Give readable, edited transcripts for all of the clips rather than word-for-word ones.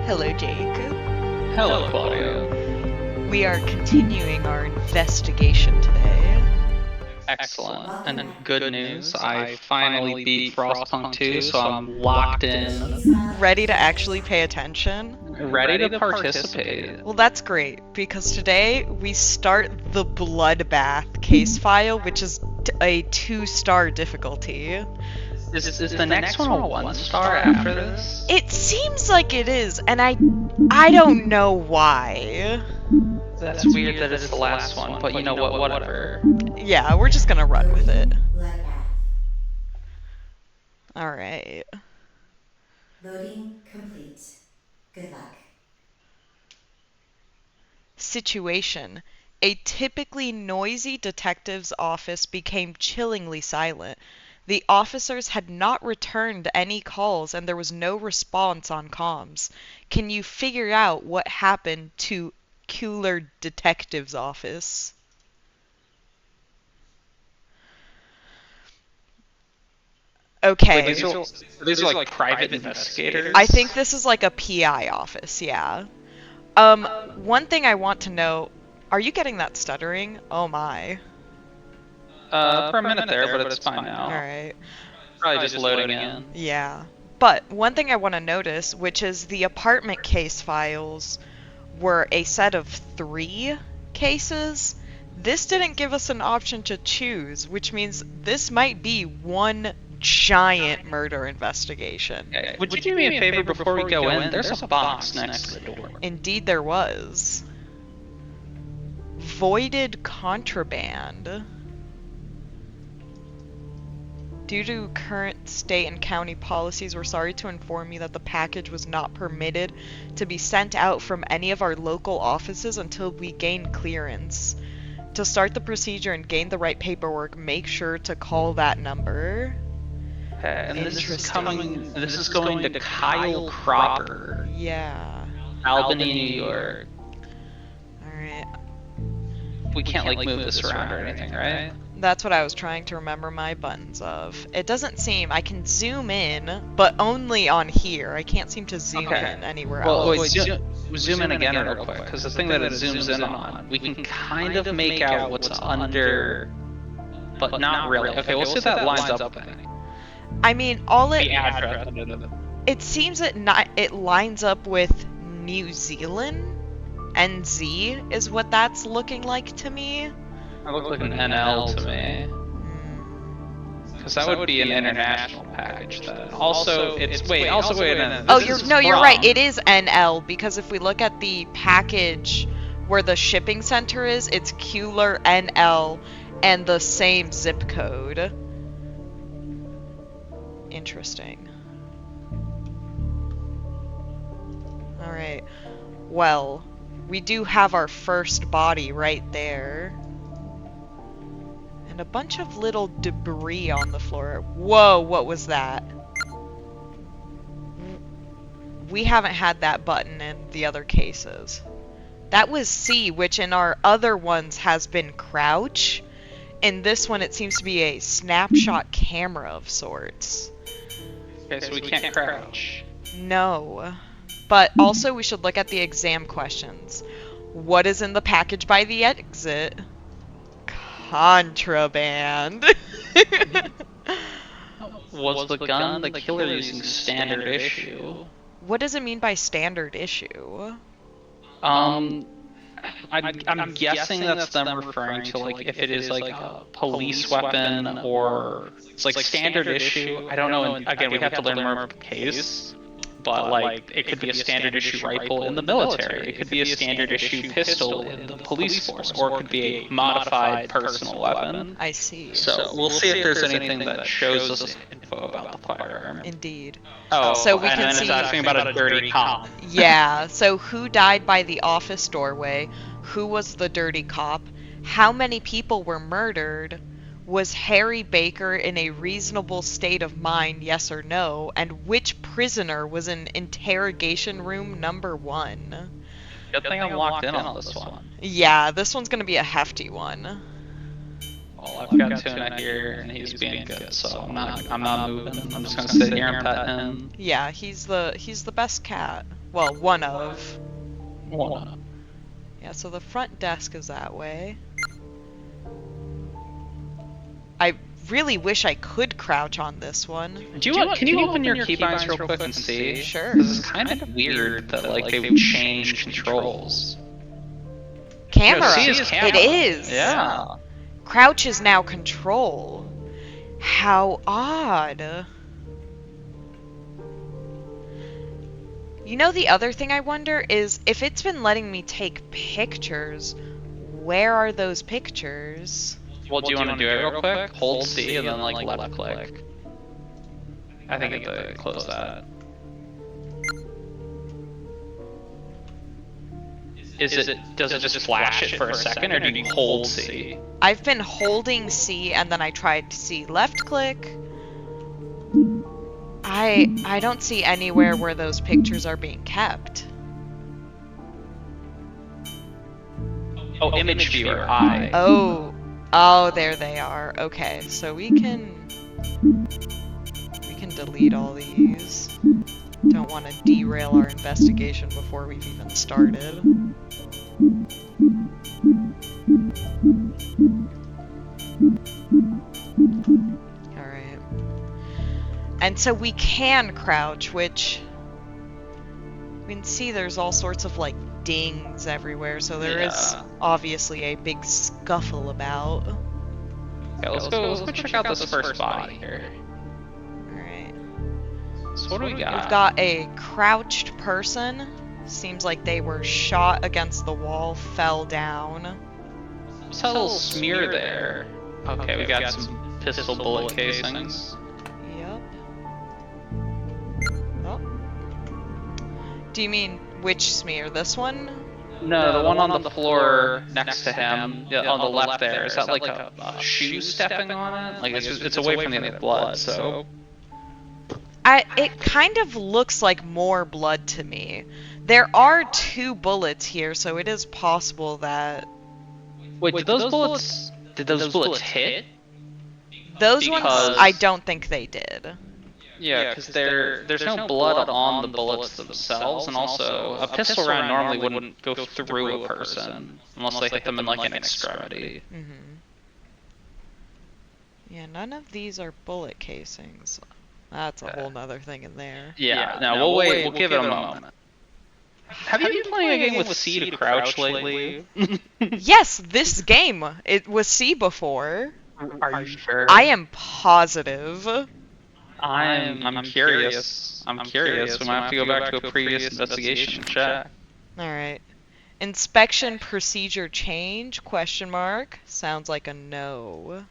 Hello, Jake. Hello, Claudia. We are continuing our investigation today. Excellent. And then good news, I finally beat Frostpunk 2, so I'm locked in, Ready to actually pay attention? ready to participate. Well, that's great, because today we start the Bloodbath case file, which is a 2-star difficulty. Is the next one a 1-star after this? It seems like it is, and I don't know why. That's weird that it's the last one, but you know what, whatever. Yeah, we're just gonna run with it. Alright. Loading complete. Good luck. Situation. A typically noisy detective's office became chillingly silent. The officers had not returned any calls and there was no response on comms. Can you figure out what happened to Cooler Detective's office? Okay. Wait, these are like private investigators? I think this is like a PI office, yeah. One thing I want to know, are you getting that stuttering? Oh my. For a minute there, but it's fine now. Alright. Probably just loading in. Yeah. But one thing I want to notice, which is the apartment case files were a set of 3 cases. This didn't give us an option to choose, which means this might be one giant murder investigation. Okay. Would you do me a favor before we go in? There's a box next to the door. Indeed there was. Voided contraband. Due to current state and county policies, we're sorry to inform you that the package was not permitted to be sent out from any of our local offices until we gain clearance. To start the procedure and gain the right paperwork, make sure to call that number. Okay, and this is going to Kyle Cropper, Yeah. Albany, New York. Alright. We can't like move this around or anything, right? That's what I was trying to remember my buttons of. It doesn't seem, I can zoom in, but only on here. I can't seem to zoom in anywhere else. Well, wait, zoom in again real quick, because the thing that it zooms in on, we can kind of make out what's under, but not really. Okay, we'll see if that lines up then. I mean, all The address. it seems it lines up with New Zealand. NZ is what that's looking like to me. That looks like an NL to me. Because that would be an international package then. Also, wait a minute. Oh, you're right. It is NL because if we look at the package where the shipping center is, it's Cooler NL and the same zip code. Interesting. Alright. Well, we do have our first body right there. And a bunch of little debris on the floor. Whoa, what was that? We haven't had that button in the other cases. That was C, which in our other ones has been crouch. In this one, it seems to be a snapshot camera of sorts. Okay, so we can't crouch. No. But also, we should look at the exam questions. What is in the package by the exit? Contraband. Was the gun the killer using standard issue? What does it mean by standard issue? I'm guessing that's them referring to like if it is like a police weapon or it's like standard issue. I don't know. And again, we have to learn more about the case. But like, it could be a standard issue rifle in the military. It could be a standard issue pistol in the police force, or it could be a modified personal weapon. I see. So we'll see if there's anything that shows us info about the firearm. Indeed. Oh, so we and can then see. it's asking about a dirty cop. Yeah. So who died by the office doorway? Who was the dirty cop? How many people were murdered? Was Harry Baker in a reasonable state of mind, yes or no? And which prisoner was in interrogation room number 1? Good thing I'm locked in on this one. Yeah, this one's gonna be a hefty one. Well, I've got Tuna here, and he's being good, so I'm not moving. I'm just gonna sit here and pet him. Yeah, he's the best cat. Well, one of. One. Yeah, so the front desk is that way. I really wish I could crouch on this one. Can you open your keybinds real quick and see? Sure. This is kind of weird that like they've changed controls. Camera. C is camera. It is. Yeah. Crouch is now control. How odd. You know, the other thing I wonder is if it's been letting me take pictures, where are those pictures? Well, do you want to do it real quick? Hold C and then like left click. I think you have to close that. Does it just flash it for a second, or do you hold C? I've been holding C and then I tried C left click. I don't see anywhere where those pictures are being kept. Oh, image viewer, I. Oh, there they are. Okay, so we can delete all these. Don't want to derail our investigation before we've even started. Alright. And so we can crouch, which we can see there's all sorts of like dings everywhere, so there is obviously a big scuffle about. Okay, let's go check out this first body here. Alright. So what do we got? We've got a crouched person. Seems like they were shot against the wall, fell down. Saw a little smear there. Okay, we got some pistol bullet casings. Yep. Oh. Do you mean which smear? This one? No, the one on the floor next to him, on the left there. Is that like a shoe stepping on it? Like it's away from the other blood, so. It kind of looks like more blood to me. There are 2 bullets here, so it is possible that... Wait, did those bullets hit? Those ones, I don't think they did. Yeah, because there's no blood on the bullets themselves, and also a pistol round normally wouldn't go through a person unless they hit them in like an extremity. Mm-hmm. Yeah, none of these are bullet casings. That's a whole nother thing in there. Yeah, no, we'll wait. We'll give it a moment. Have you been playing a game with C to crouch lately? Yes, this game. It was C before. Are you sure? I am positive. I'm curious. I'm curious. We might have to go back to a previous investigation and check. Alright. Inspection procedure change? Question mark. Sounds like a no.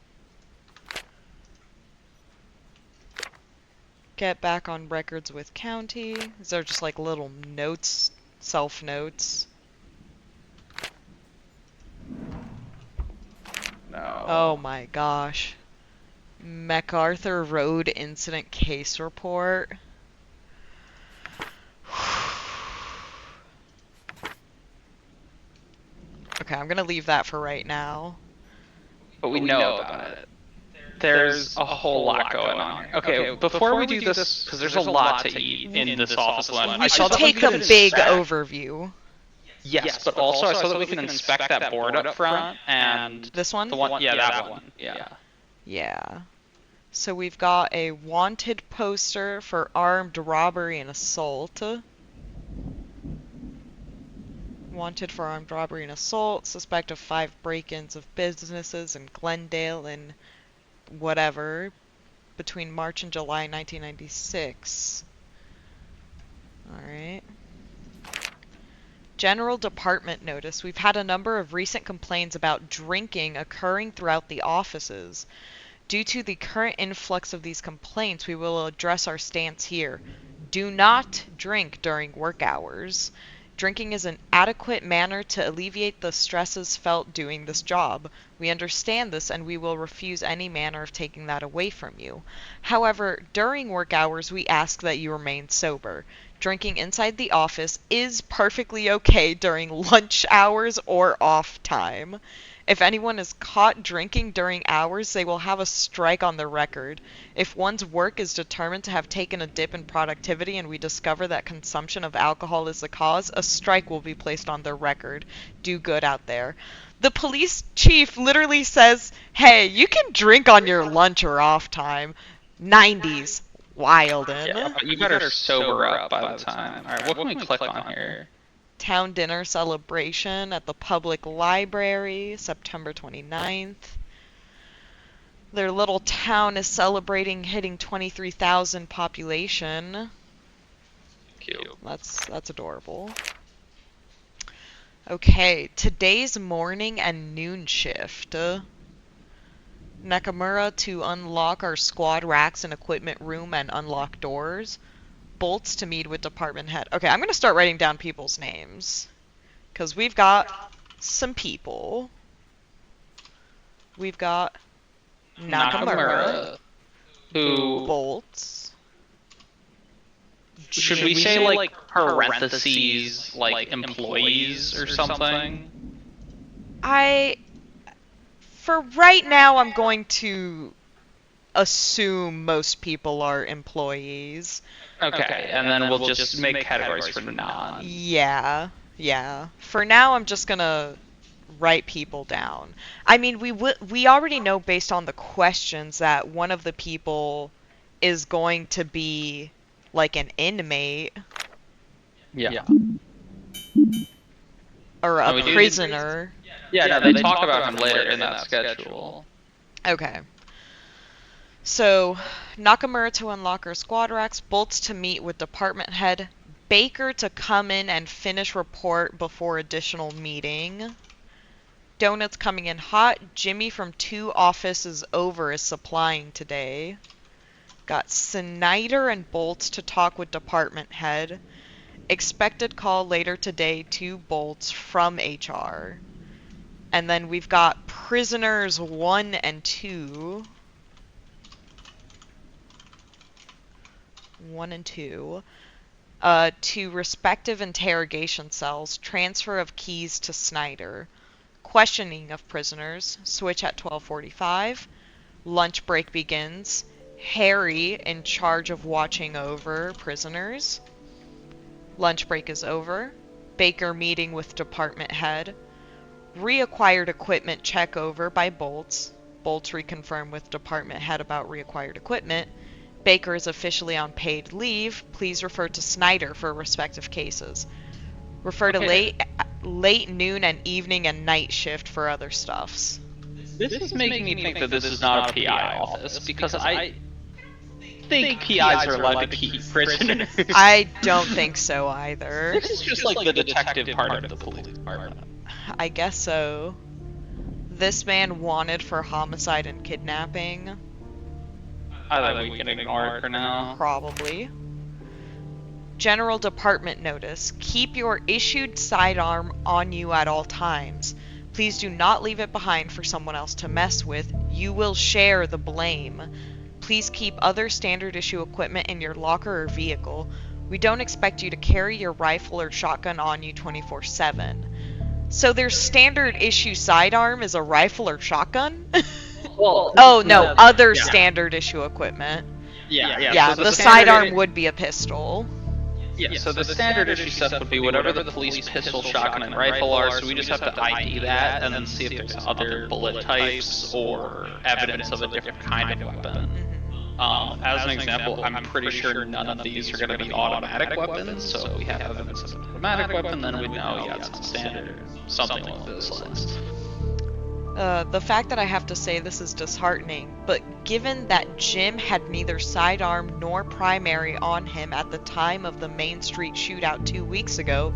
Get back on records with county. Is there just like little notes, self-notes? No. Oh my gosh. MacArthur Road Incident Case Report. Okay, I'm gonna leave that for right now. But we know about it. There's a whole lot going on here. Okay, before we do this, because there's a lot to eat in this office alone. We should take a big overview. Yes, but also I saw that we can inspect that board up front and This one? the one, yeah, that one. Yeah. Yeah. So we've got a wanted poster for armed robbery and assault. Wanted for armed robbery and assault. Suspect of 5 break-ins of businesses in Glendale and whatever between March and July 1996. Alright. General Department notice. We've had a number of recent complaints about drinking occurring throughout the offices. Due to the current influx of these complaints, we will address our stance here. Do not drink during work hours. Drinking is an adequate manner to alleviate the stresses felt doing this job. We understand this and we will refuse any manner of taking that away from you. However, during work hours, we ask that you remain sober. Drinking inside the office is perfectly okay during lunch hours or off time. If anyone is caught drinking during hours, they will have a strike on their record. If one's work is determined to have taken a dip in productivity and we discover that consumption of alcohol is the cause, a strike will be placed on their record. Do good out there. The police chief literally says, hey, you can drink on your lunch or off time. 90s. Wildin'. Yeah, but you better sober up by the time. Alright, what can we click on here? Town dinner celebration at the public library, September 29th. Their little town is celebrating hitting 23,000 population. Cute. That's adorable. Okay, today's morning and noon shift. Nakamura to unlock our squad racks and equipment room and unlock doors. Bolts to meet with department head. Okay, I'm going to start writing down people's names. Because we've got some people. We've got Nakamura. Who... Bolts. Should we say, like, parentheses, like, employees or something? For right now, I'm going to assume most people are employees. Okay, and then we'll just make categories for non. Yeah. For now, I'm just gonna write people down. I mean, we already know based on the questions that one of the people is going to be like an inmate. Yeah. Or a prisoner. Yeah, no, they talk about him later in that schedule. Okay. So, Nakamura to unlock her squad racks, Bolts to meet with department head, Baker to come in and finish report before additional meeting. Donuts coming in hot, Jimmy from 2 offices over is supplying today. Got Snyder and Bolts to talk with department head. Expected call later today to Bolts from HR. And then we've got prisoners 1 and 2. 1 and 2, to respective interrogation cells, transfer of keys to Snyder, questioning of prisoners, switch at 12:45, lunch break begins, Harry in charge of watching over prisoners, lunch break is over, Baker meeting with department head, reacquired equipment check over by Bolts, Bolts reconfirm with department head about reacquired equipment, Baker is officially on paid leave. Please refer to Snyder for respective cases. Refer to late, noon, and evening and night shift for other stuffs. This is making me think that this is not a PI office, because I think PIs are allowed to keep prisoners. I don't think so either. This is just like the detective part of the police department. I guess so. This man wanted for homicide and kidnapping. I think we can ignore it for now. Probably. General Department notice. Keep your issued sidearm on you at all times. Please do not leave it behind for someone else to mess with. You will share the blame. Please keep other standard issue equipment in your locker or vehicle. We don't expect you to carry your rifle or shotgun on you 24/7. So their standard issue sidearm is a rifle or shotgun? Well, oh, no, other standard issue equipment. Yeah, so the sidearm would be a pistol. Yeah, so the standard issue stuff would be whatever the police pistol, shotgun, and rifle are, so we just have to ID that and then see if there's other bullet types or evidence of a different kind of weapon. As an example, I'm pretty sure none of these are going to be automatic weapons, so if we have evidence of an automatic weapon, then we know, yeah, it's not standard, something along those lines. The fact that I have to say this is disheartening, but given that Jim had neither sidearm nor primary on him at the time of the Main Street shootout 2 weeks ago,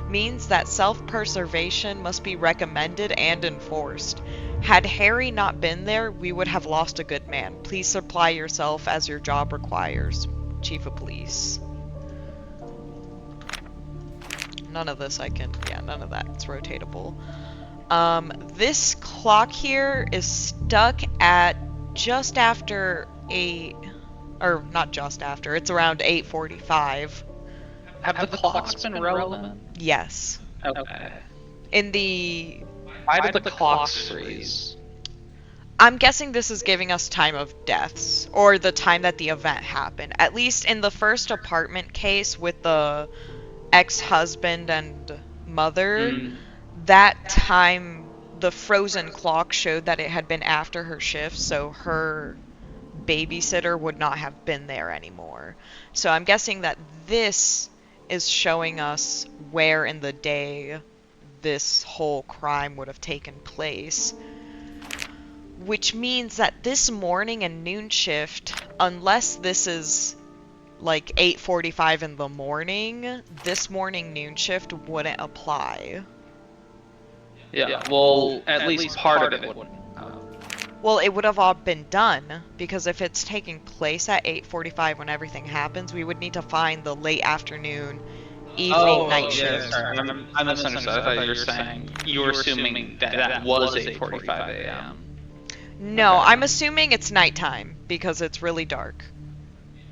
means that self-preservation must be recommended and enforced. Had Harry not been there, we would have lost a good man. Please supply yourself as your job requires. Chief of Police. None of this none of that's rotatable. This clock here is stuck at just after 8, or not just after, it's around 8:45. Have the clocks been relevant? Yes. Okay. In the Why did the clocks freeze? I'm guessing this is giving us time of deaths, or the time that the event happened. At least in the first apartment case with the ex-husband and mother, that time, the frozen clock showed that it had been after her shift, so her babysitter would not have been there anymore. So I'm guessing that this is showing us where in the day this whole crime would have taken place. Which means that this morning and noon shift, unless this is like 8:45 in the morning, this morning noon shift wouldn't apply. Yeah, well, at least part of it would. Well, it would have all been done, because if it's taking place at 8:45 when everything happens, we would need to find the late afternoon, evening, night shift. Sorry, I misunderstood. I thought you were assuming that was 8:45 a.m. No, Okay. I'm assuming it's nighttime, because it's really dark.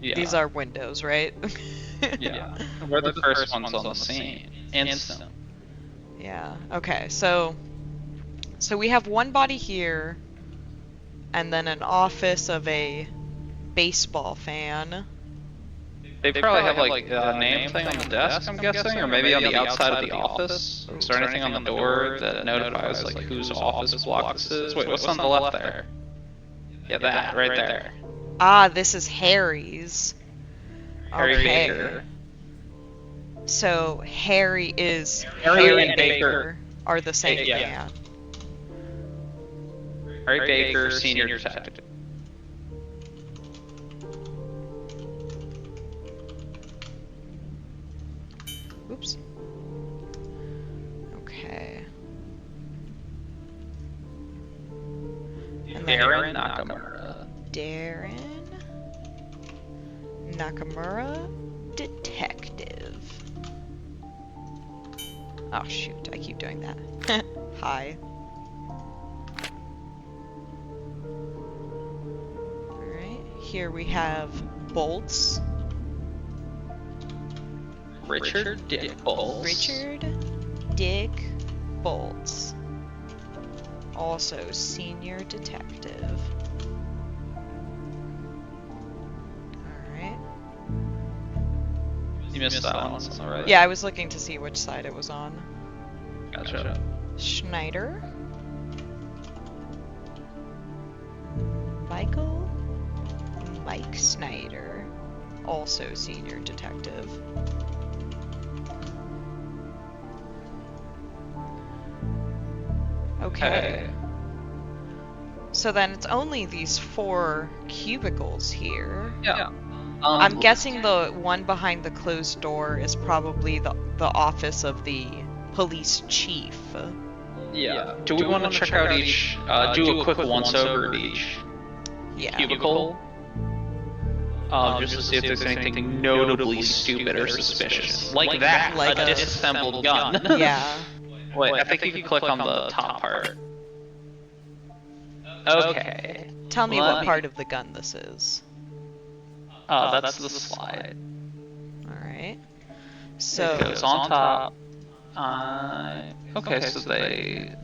Yeah. These are windows, right? Yeah. We're the first ones on the scene. Instant. Yeah, okay, so we have one body here, and then an office of a baseball fan. They probably have like a name thing on the desk, I'm guessing, or maybe on the outside of the office. Is there anything on the door that notifies like whose office block this is? Wait, what's on the left there? Yeah, that right there. Ah, this is Harry's. Harry Okay. Baker. So Harry Harry and Baker are the same Yeah. man. Harry Baker, senior detective. Oops. Okay. And then Darren Nakamura. Darren Nakamura, detective. Oh shoot, I keep doing that. Hi. Alright, here we have Bolts. Richard Dick Bolts. Richard Dick Bolts. Also senior detective. Alright. You missed that one. That's all right. Yeah, I was looking to see which side it was on. Gotcha. Schneider. Mike Snyder. Also senior detective. Okay. So then it's only these 4 cubicles here. Yeah. I'm guessing the one behind the closed door is probably the office of the police chief. Yeah. Do we want to check out each? Do a quick once over of each Yeah. cubicle? Just to see if there's anything notably stupid or suspicious, like that, Like a a- disassembled gun. Yeah. Wait, I think if you click on the top part. Okay. Tell me Let what me- part of the gun this is. That's the slide. Alright. It So, goes on top. Okay, so they.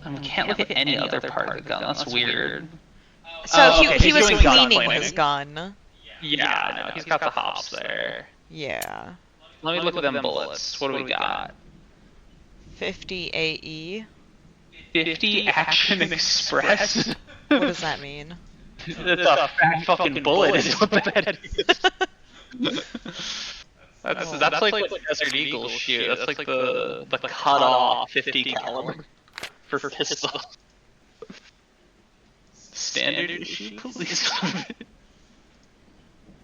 We can't look at any other part of the gun. That's weird. he he's was doing gun cleaning cleaning. his gun. Yeah, I know. He's got the hops there. Yeah. Let me look at them bullets. What do we got? 50 AE. 50 Action Express. What does that mean? It's a fat fucking bullet is what that is. That's like what Desert Eagles shoot. That's like the cut off 50 caliber for pistol. Standard issue police.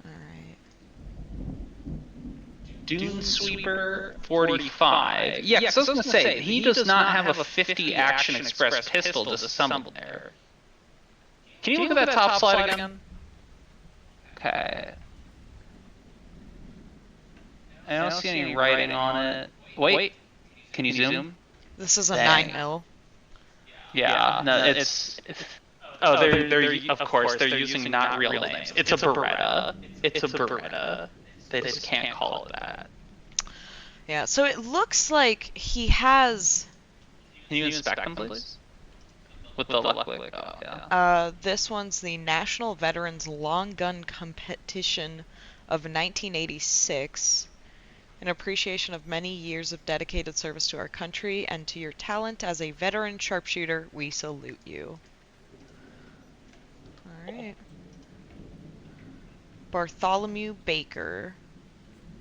Alright. Dune Sweeper 45. Yeah, 'cause I was gonna say, he does not have a 50 Action Express pistol disassembled there. Can you look at that top slide again? Okay. I don't see any writing on it. Wait, can you zoom? This is a Dang. 9mm. Yeah, no, it's oh, they're of course they're using not real names. It's a Beretta. It's a Beretta. They just can't call it that. Yeah, so it looks like he has Can you inspect them, please? With the left click. Oh, yeah. This one's the National Veterans Long Gun Competition of 1986. In appreciation of many years of dedicated service to our country and to your talent as a veteran sharpshooter, we salute you. Alright. Bartholomew Baker,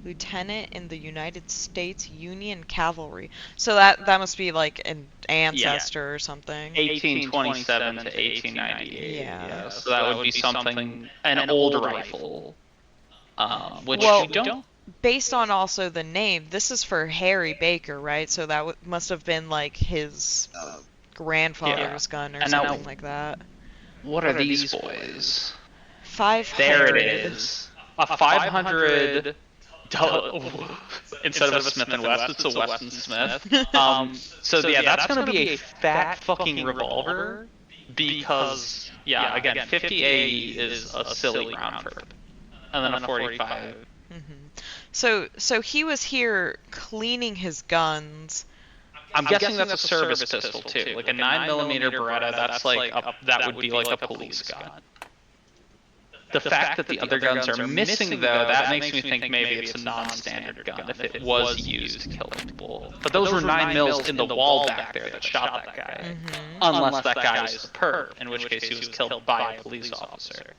Lieutenant in the United States Union Cavalry. So that must be like an ancestor or something. 1827 to 1898. Yeah. So that would be something, an old rifle. Which Well, you don't. Based on also the name, this is for Harry Baker, right? So that must have been like his grandfather's gun or something like that. What are these boys? 500. There it is. A 500. Instead of a Smith & Wesson, it's a Wesson Smith. So yeah, that's going to be a fat fucking revolver because, yeah, again, 50A is a silly round for it. And then a 45. So he was here cleaning his guns. I'm guessing that's a service pistol too, like a 9mm Beretta. That's like that would be like a police gun. The fact that the other guns are missing, though, that makes me think maybe it's a non-standard gun if it was used to kill people. But those were 9mm in the wall back there that shot that guy, unless that guy was the perp, in which case he was killed by a police officer.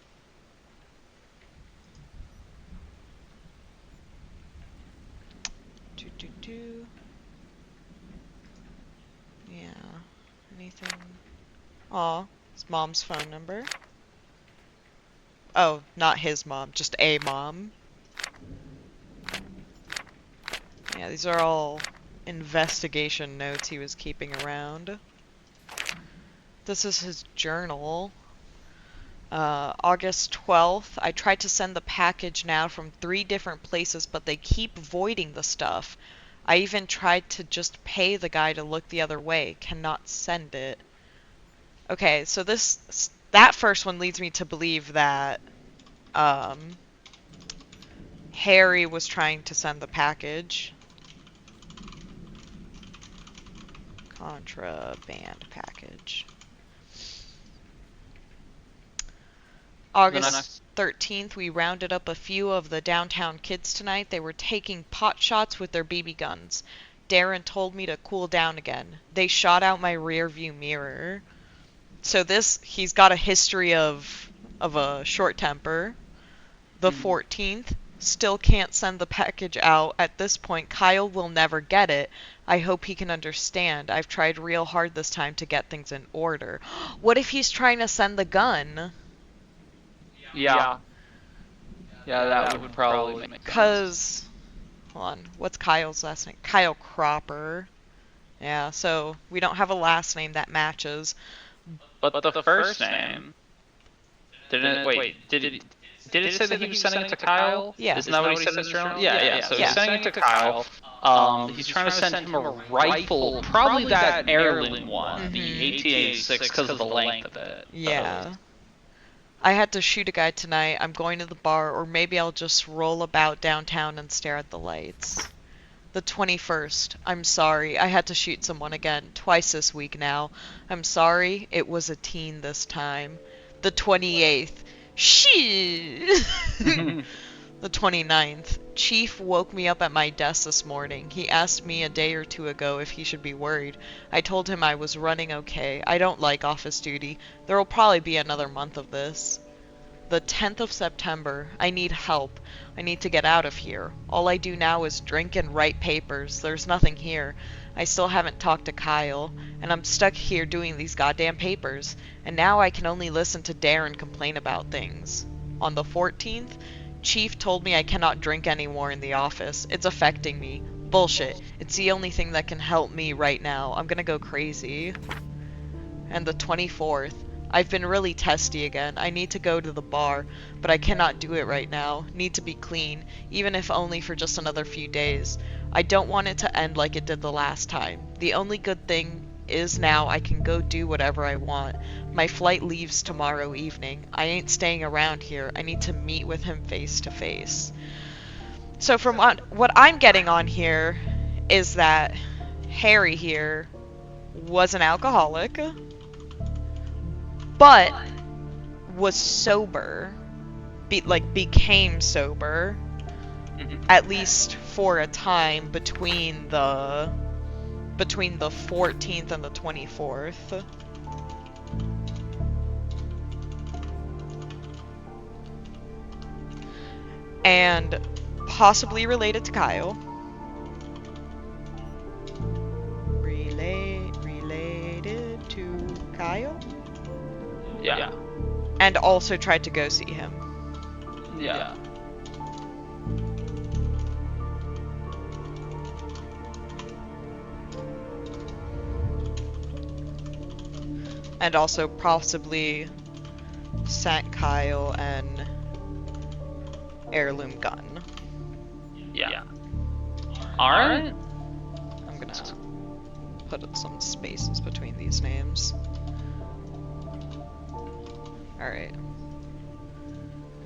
Yeah. Anything? Aw, his mom's phone number. Oh, not his mom, just a mom. Yeah, these are all investigation notes he was keeping around. This is his journal. August 12th, I tried to send the package now from 3 different places, but they keep voiding the stuff. I even tried to just pay the guy to look the other way. Cannot send it. Okay, so that first one leads me to believe that Harry was trying to send the package. Contraband package. August 13th, we rounded up a few of the downtown kids tonight. They were taking pot shots with their BB guns. Darren told me to cool down again. They shot out my rear view mirror. So he's got a history of a short temper. The 14th, still can't send the package out. At this point, Kyle will never get it. I hope he can understand. I've tried real hard this time to get things in order. What if he's trying to send the gun? Yeah. Yeah, that would probably make sense. Because, hold on, what's Kyle's last name? Kyle Cropper. Yeah, so we don't have a last name that matches. But the first name, did it say that he was sending it to Kyle? Yeah. Isn't that what he said in his journal? Yeah. So Yeah. he's sending it to Kyle. He's trying to send him a rifle, probably that heirloom one, the 1886, because of the length of it. Yeah. I had to shoot a guy tonight. I'm going to the bar, or maybe I'll just roll about downtown and stare at the lights. The 21st. I'm sorry. I had to shoot someone again. Twice this week now. I'm sorry. It was a teen this time. The 28th. Shit. The 29th. Chief woke me up at my desk this morning. He asked me a day or 2 ago if he should be worried. I told him I was running okay. I don't like office duty. There will probably be another month of this. The 10th of September. I need help. I need to get out of here. All I do now is drink and write papers. There's nothing here. I still haven't talked to Kyle, and I'm stuck here doing these goddamn papers. And now I can only listen to Darren complain about things. On the 14th, Chief told me I cannot drink anymore in the office. It's affecting me. Bullshit. It's the only thing that can help me right now. I'm gonna go crazy. And the 24th. I've been really testy again. I need to go to the bar, but I cannot do it right now. Need to be clean, even if only for just another few days. I don't want it to end like it did the last time. The only good thing is now I can go do whatever I want. My flight leaves tomorrow evening. I ain't staying around here. I need to meet with him face to face. So from what I'm getting on here is that Harry here was an alcoholic, but was sober, became sober, at least for a time between the 14th and the 24th. And possibly related to Kyle. Related to Kyle? Yeah. And also tried to go see him. Yeah. And also possibly sent Kyle an heirloom gun. Yeah. Alright. I'm gonna put some spaces between these names. Alright.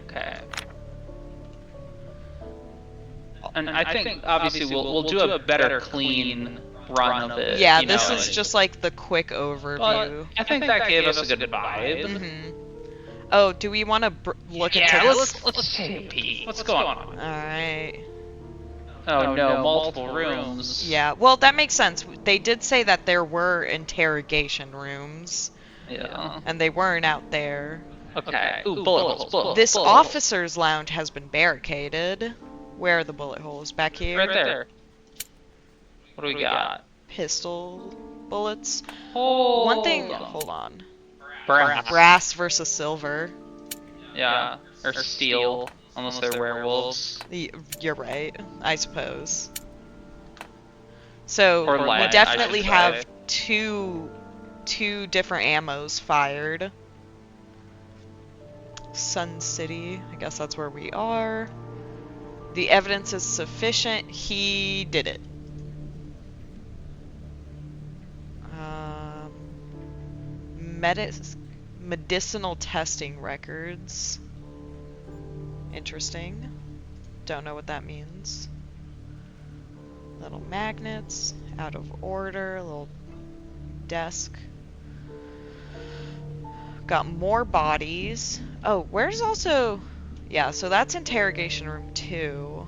Okay. And I think obviously we'll do a better clean run of it. Yeah, you this know, is just like the quick overview. But I think that gave us a good vibe. Mm-hmm. Oh, do we want to look into Yeah, this? let's take a peek. What's going on? Alright. Oh no, multiple rooms. Yeah, well, that makes sense. They did say that there were interrogation rooms, Yeah. and they weren't out there. Okay. Ooh, bullet holes. This bullet holes. officer's lounge has been barricaded. Where are the bullet holes? Back here? Right there. What do we got? Pistol bullets. Oh. One thing, hold on. Brass. Brass versus silver. Yeah. Or steel, unless they're werewolves. You're right, I suppose. So Or we lead, definitely I should have say. two different ammos fired. Sun City, I guess that's where we are. The evidence is sufficient. He did it. Medicinal testing records. Interesting. Don't know what that means. Little magnets. Out of order. Little desk. Got more bodies. Oh, where's also... Yeah, so that's interrogation room 2.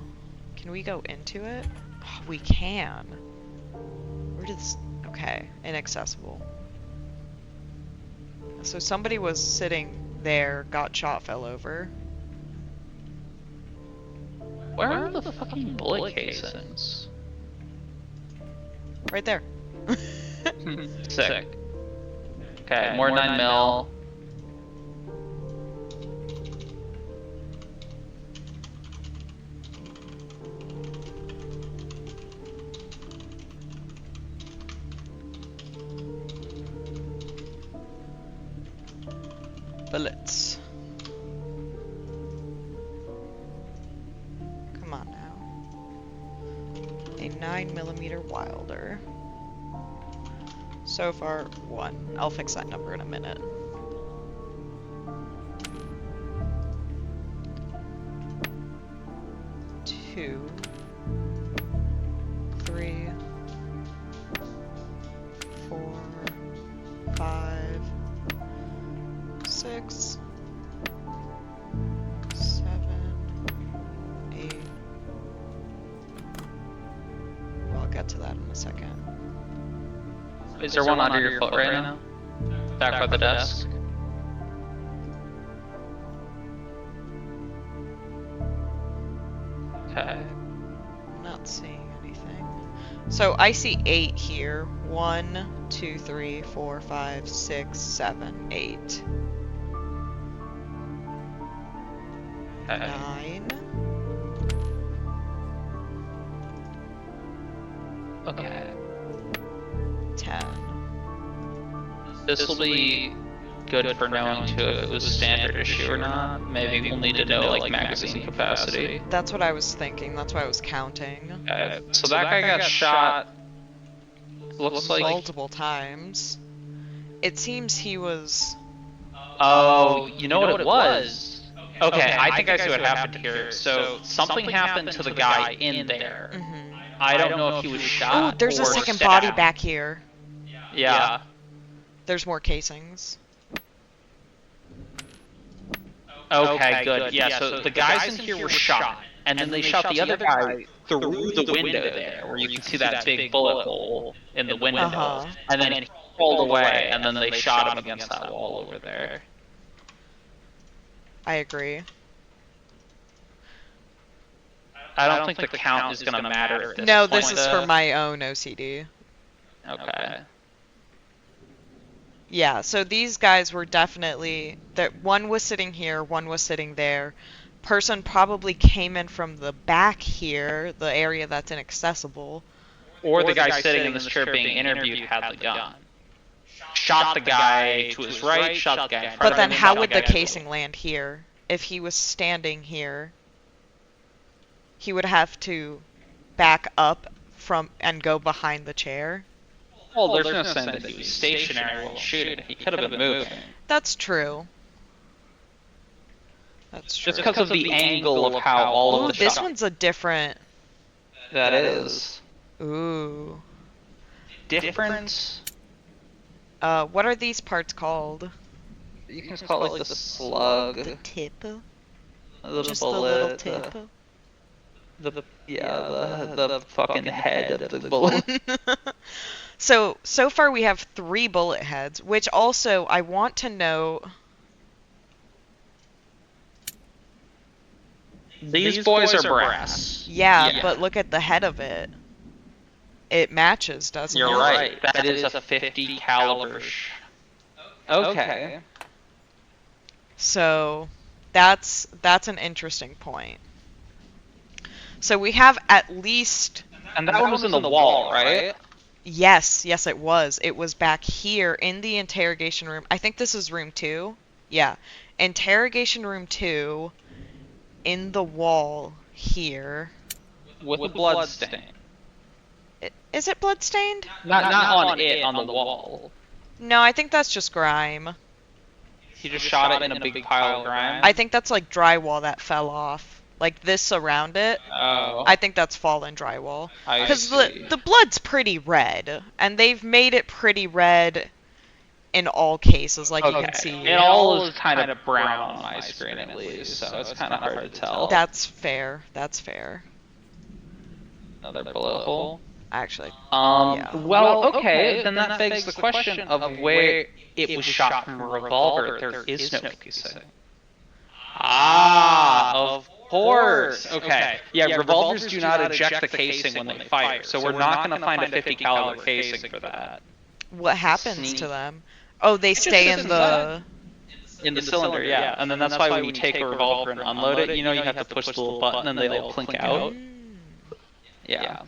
Can we go into it? Oh, we can. Where does... Okay, inaccessible. So somebody was sitting there, got shot, fell over. Where are the fucking bullet casings? Right there. Sick. Okay, more 9mm. Bullets. Come on now. A 9mm Wilder. So far, 1. I'll fix that number in a minute. Two. 3. 4. 5. 6, 7, 8. Well, I'll get to that in a second. Is there one under your foot right now? Back by the desk? Okay. I'm not seeing anything. So I see 8 here. 1, 2, 3, 4, 5, 6, 7, 8. 9. Okay. 10. This will be good for knowing too if it was a standard issue or not. Maybe we'll need to know like magazine capacity. That's what I was thinking. That's why I was counting. Okay. So that guy got shot. Looks like multiple times. It seems he was... Oh, you know what it was? Okay, I think I see what happened here. So something happened to the guy in there. Mm-hmm. I don't know if he was shot. Oh, there's a or second stabbed. body back here. Yeah. There's more casings. Okay, good. Yeah, so the guys in here were shot, and then they shot the other guy through the window there, where you can see that big bullet hole in the window. Uh-huh. And then he pulled away, and then they shot him against that wall over there. I agree. I don't think the count is going to matter at this No, point, this is for though. my own OCD. Okay. Yeah, so these guys were definitely that one was sitting here, one was sitting there. Person probably came in from the back here, the area that's inaccessible. Or the guy sitting in this chair being interviewed had the gun. Shot the guy to his right, shot the guy in front But of then him, how shot would guy the in middle. casing land here? If he was standing here, he would have to back up from and go behind the chair. Well, there's no sense that he was stationary while shooting. He could have been moving. That's true. That's true. Just because of the angle of how all Ooh, of the this shots. one's a different. That is. Ooh. Difference. What are these parts called? You can just call it like the slug, The tip. the Just the bullet, little tip. the fucking head of the bullet. So far we have 3 bullet heads, which also I want to know. These boys are brass. Yeah, but look at the head of it. It matches, doesn't it? You're right. That is a 50 caliber. Okay. So that's an interesting point. So we have at least. And that one was in the wall, right? Yes, it was. It was back here in the interrogation room. I think this is room 2. Yeah. Interrogation room 2 in the wall here. With a blood stain. Is it bloodstained? Not on it, on the wall. No, I think that's just grime. He just shot it in a big pile of grime? I think that's like drywall that fell off. Like this around it. Oh. I think that's fallen drywall. I Because see. the blood's pretty red. And they've made it pretty red in all cases, like you can see. It all is kind of brown on my screen at least, so it's kind of hard to tell. That's fair. That's fair. Another bullet hole. Actually. Yeah. Well, okay, then that begs the question of where it was shot from a revolver. There is no casing. Ah, of course. Okay. Yeah, revolvers do not eject the casing when they fire, so we're not going to find a 50 caliber casing for that. What happens Sneak. to them? Oh, they stay in the. In the cylinder, yeah. And then that's why when you take a revolver and unload it, you know you have to push the little button and they all clink out. Yeah.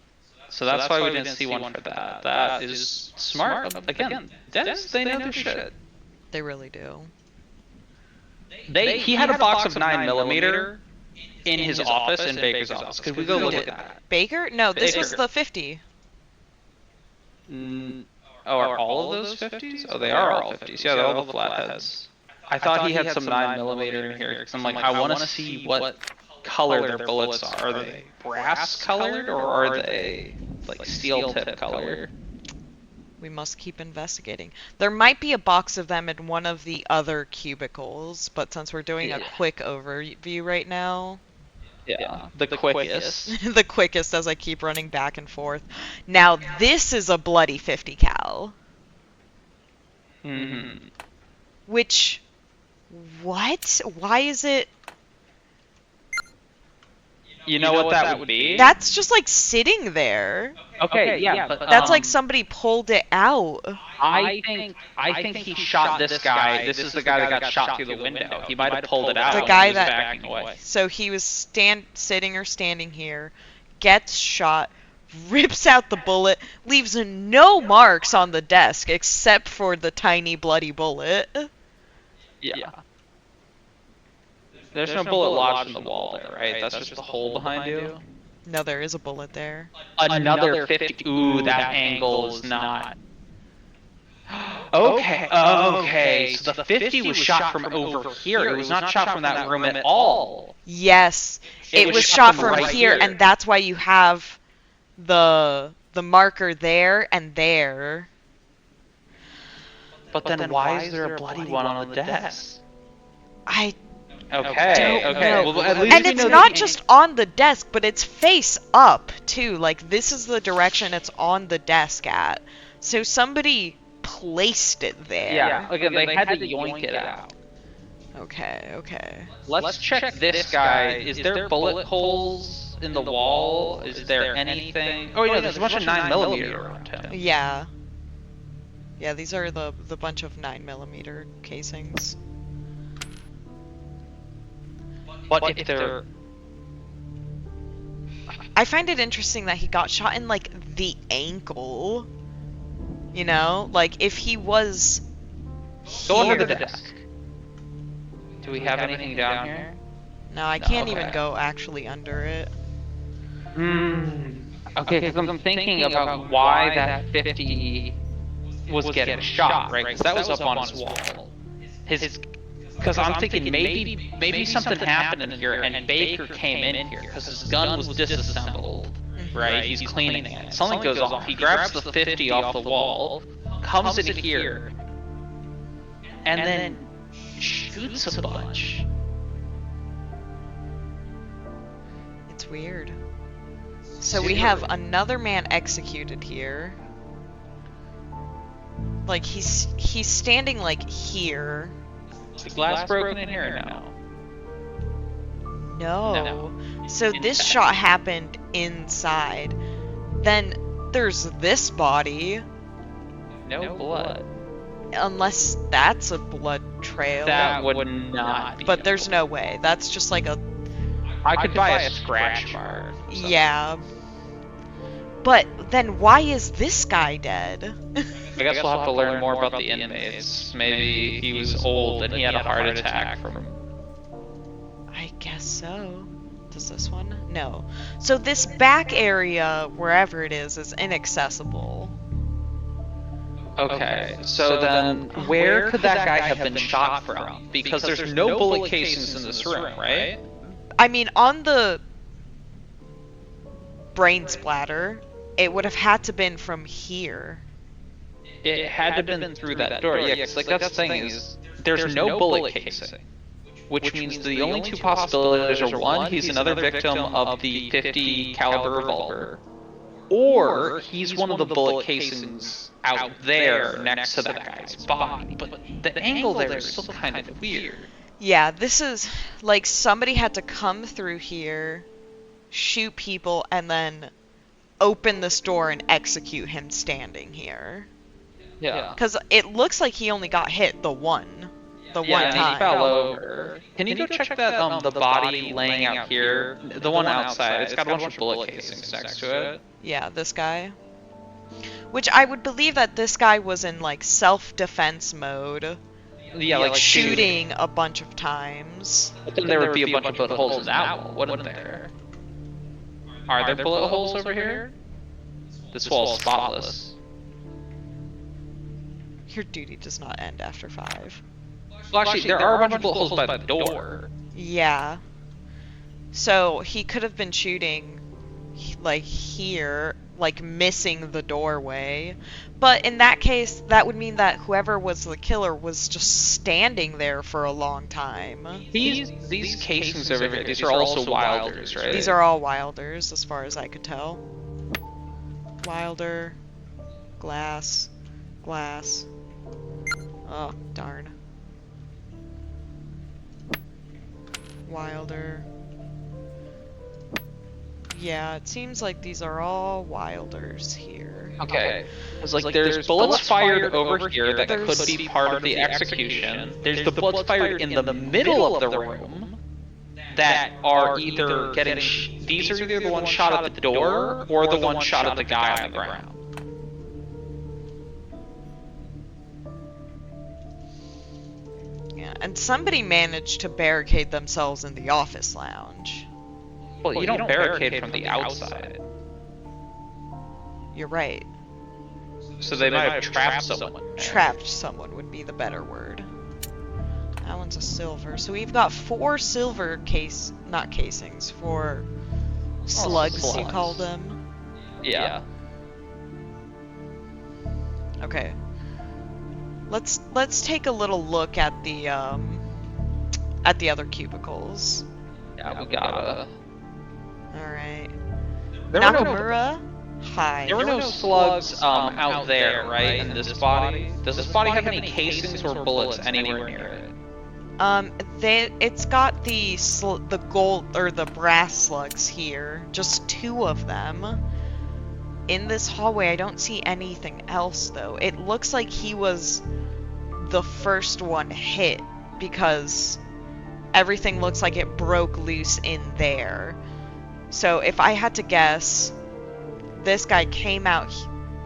So that's why we didn't see one for that. That is smart. Again, Dennis, they know their shit. They really do. He had a box of 9mm in his office, in Baker's office. Could we go look at that? Baker? No, this was Baker. the 50. Oh, are all of those 50s? Oh, they are all 50s. Yeah, they're all the flatheads. I thought he had some 9mm in here, because I'm like, I want to see what color their bullets are. Are they brass colored, or are they like steel tip color? We must keep investigating. There might be a box of them in one of the other cubicles, but since we're doing a quick overview right now. Yeah, the quickest. The quickest as I keep running back and forth. Now this is a bloody 50 cal. Mm-hmm. Which, what? Why is it? You know what that would be? That's just like sitting there. Okay, yeah, but That's like somebody pulled it out. I think he shot this guy. This is the guy that got shot through the window. He might have pulled it out. The when guy he was that- backing away. So he was sitting or standing here, gets shot, rips out the bullet, leaves no marks on the desk except for the tiny bloody bullet. Yeah. There's no bullet lodged in the wall there, right? That's just the hole behind you. No, there is a bullet there. Another 50. Ooh, that angle is not. Okay. So the 50 was shot from over here. It was not shot from that room at all. Yes, It it was was shot shot from from right here, here. and that's why you have the marker there and there. But then why is there a bloody one on the desk? I Okay, don't okay. know. Well, at least And we it's know not the just on the desk, but it's face up too. Like this is the direction it's on the desk at. So somebody placed it there. Yeah, again, they had to yoink it out. Okay, okay. Let's check this guy. Is there bullet holes in the wall? Is there anything? Oh, yeah, there's a bunch of 9mm around him. Yeah. Yeah, these are the bunch of 9mm casings. But if they're... I find it interesting that he got shot in like the ankle. You know, like if he was Go under here- the desk. Do we have anything down here? No, I can't okay. even go actually under it. Okay, because I'm thinking about why that 50 was getting shot, right? Because that was up on his wall. Because I'm thinking maybe something happened in here and Baker came in here because his gun was disassembled, right? He's cleaning it. Something goes off. He grabs the 50 off the wall, comes in here, and then shoots a bunch. It's weird. So we have another man executed here. Like he's standing like here. Is the glass broken in here or no? No. So this shot happened inside. Then there's this body. No blood. Unless that's a blood trail. That would not be. But there's no way. That's just like a... I could buy a scratch mark. Yeah. But then why is this guy dead? I guess we'll have to learn more about the inmates. Maybe he was old and he had a heart attack from... I guess so. Does this one? No. So this back area, wherever it is inaccessible. Okay, so then where could that guy have been shot from? Because there's no bullet casings in this room, right? I mean, on the brain splatter, it would have had to been from here. It had to have been through that door, yeah, 'cause like that's the thing is, there's no bullet casing. Which means the only two possibilities are one, he's another victim of the 50 caliber revolver, or he's one of the bullet casings out there next to that guy's body. But the angle there is still kind of weird. Yeah, this is like somebody had to come through here, shoot people, and then open this door and execute him standing here. Yeah. Because it looks like he only got hit the one And time. he fell over. Can you go check that the body laying out here? The one outside. It's got a bunch of bullet casings next to it. Yeah, this guy. Which I would believe that this guy was in like self-defense mode. Yeah, like shooting a bunch of times. But then there would be a bunch of bullet holes in that wall, wouldn't there? Are there bullet holes over here? This wall is spotless. Your duty does not end after 5. Well, actually, there are a bunch of bullet holes by the door. Yeah. So he could have been shooting like here, like missing the doorway. But in that case, that would mean that whoever was the killer was just standing there for a long time. These casings over here, these are also Wilders, right? These are all Wilders, as far as I could tell. Wilder, glass, glass. Oh, darn. Wilder. Yeah, it seems like these are all Wilders here. Okay. It's like there's bullets fired over here that could be part of the execution. There's the bullets fired in the middle of the room that are either getting... These are either the ones shot at the door or the ones shot at the guy on the ground. Yeah, and somebody managed to barricade themselves in the office lounge. Well, you don't barricade from the outside. You're right. So they might have trapped someone. Trapped someone would be the better word. That one's a silver. So we've got 4 silver not casings, 4 slugs you call them. Yeah. Okay. Let's take a little look at the other cubicles. Yeah, we gotta. Alright. There were no, Nakamura, hi. there were no slugs out there, right? In this body. Does this body have any casings or bullets anywhere near it? It's got the gold or the brass slugs here, just 2 of them. In this hallway, I don't see anything else though. It looks like he was the first one hit because everything looks like it broke loose in there. So if I had to guess, this guy came out,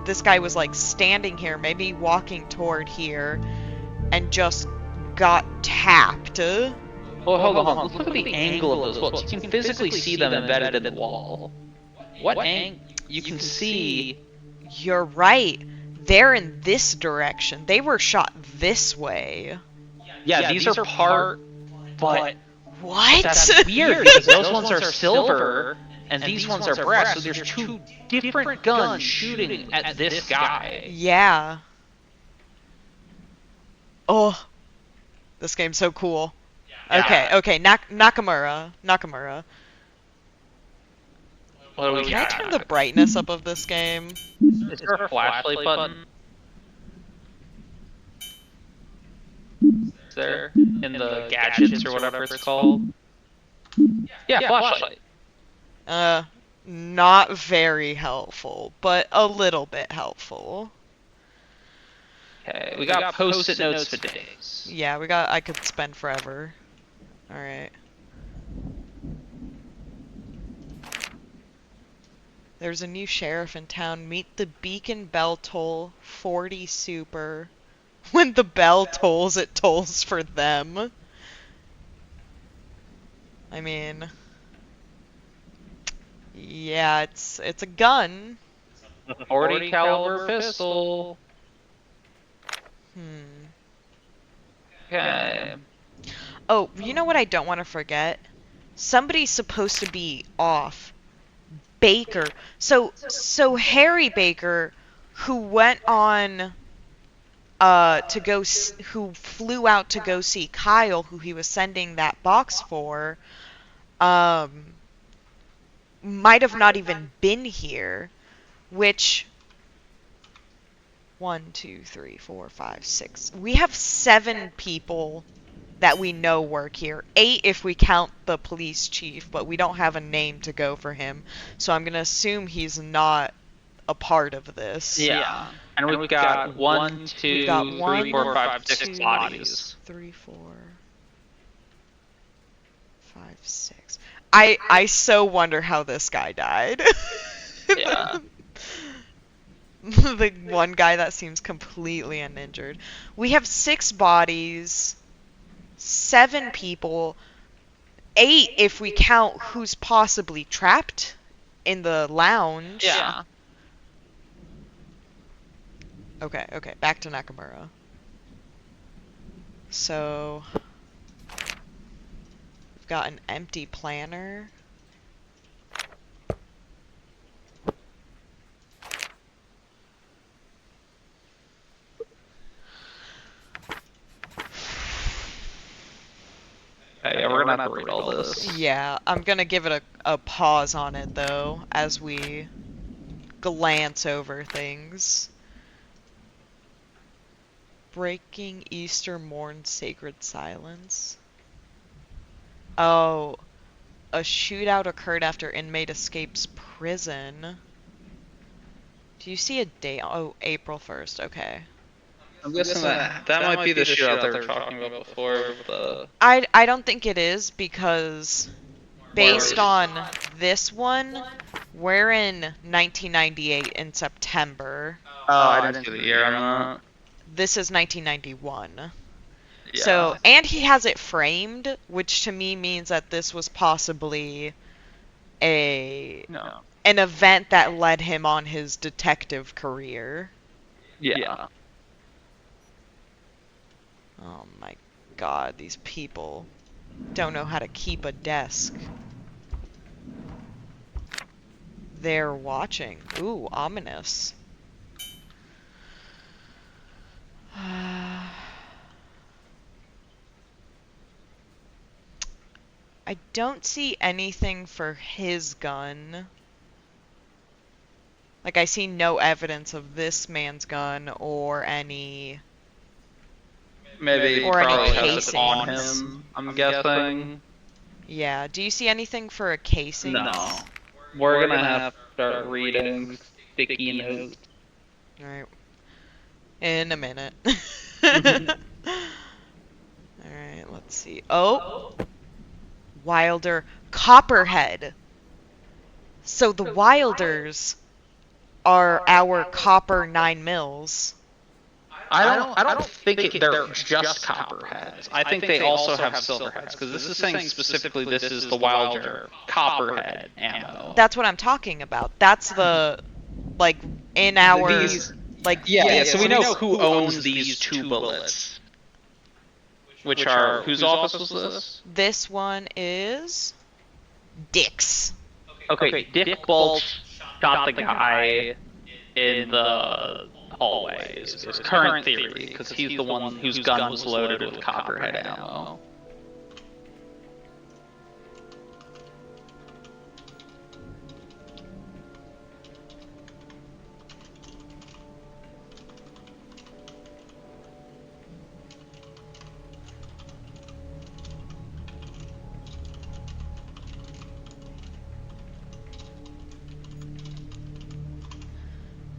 this guy was like standing here, maybe walking toward here, and just got tapped. Well, hold on. Let's look at the angle of those bullets. You can physically see them embedded in the wall. What angle? You can see. You're right. They're in this direction. They were shot this way. Yeah, these are part, but What? that's weird because those ones are silver and these ones are brass. So there's 2 different guns shooting at this guy. Yeah. Oh, this game's so cool. Yeah. Okay, Nakamura. What do we Can I got? turn the brightness up of this game? Is there a flashlight button? Is there in the gadgets or whatever it's called? Yeah, flashlight. Not very helpful, but a little bit helpful. Okay, we got post-it notes for days. Yeah, I could spend forever. Alright. There's a new sheriff in town. Meet the beacon bell toll 40 super. When the bell tolls, it tolls for them. I mean, yeah, it's a gun. 40 caliber pistol. Okay. Oh, you know what I don't want to forget? Somebody's supposed to be off. Baker. So Harry Baker, who went on who flew out to go see Kyle, who he was sending that box for, might have not even been here, which 1, 2, 3, 4, 5, 6. We have 7 people that we know work here. 8 if we count the police chief, but we don't have a name to go for him. So I'm going to assume he's not a part of this. Yeah. And we've got 1, 2, 3, 4, 5, 6 bodies. 3, 4, 5, 6. I so wonder how this guy died. Yeah. The one guy that seems completely uninjured. We have 6 bodies, 7 people, 8 if we count who's possibly trapped in the lounge. Yeah. Okay, back to Nakamura. So, we've got an empty planner. Yeah, we're gonna have to read all this. Yeah, I'm gonna give it a pause on it though, as we glance over things. Breaking Easter morn sacred silence. Oh, a shootout occurred after inmate escapes prison. Do you see a date? Oh, April 1st, okay. I'm guessing that might be the shootout they were talking about before. I don't think it is, because based on this one, we're in 1998 in September. Oh, I didn't see the year on that. This is 1991. Yeah. So, and he has it framed, which to me means that this was possibly an event that led him on his detective career. Yeah. Oh my god, these people don't know how to keep a desk. They're watching. Ooh, ominous. I don't see anything for his gun. Like, I see no evidence of this man's gun or any... Maybe he Or any probably has it on casings. him, I'm guessing. Yeah, do you see anything for a casing? No. We're gonna have to start reading sticky notes. Alright. In a minute. Mhm. Alright, let's see. Oh! Wilder. Copperhead! So the Wilders are our copper 9 mils. I don't think they're just copperheads. I think they also have silverheads, because this is saying specifically this is the Wilder copperhead ammo. That's what I'm talking about. That's the, like, in our, These- like... Yeah, so we know who owns these 2 bullets. Which are, whose office was this? This one is... Dick's. Okay, Dick Bolt shot the guy in the hallway, is current theory, because he's the one whose gun was loaded with copperhead ammo.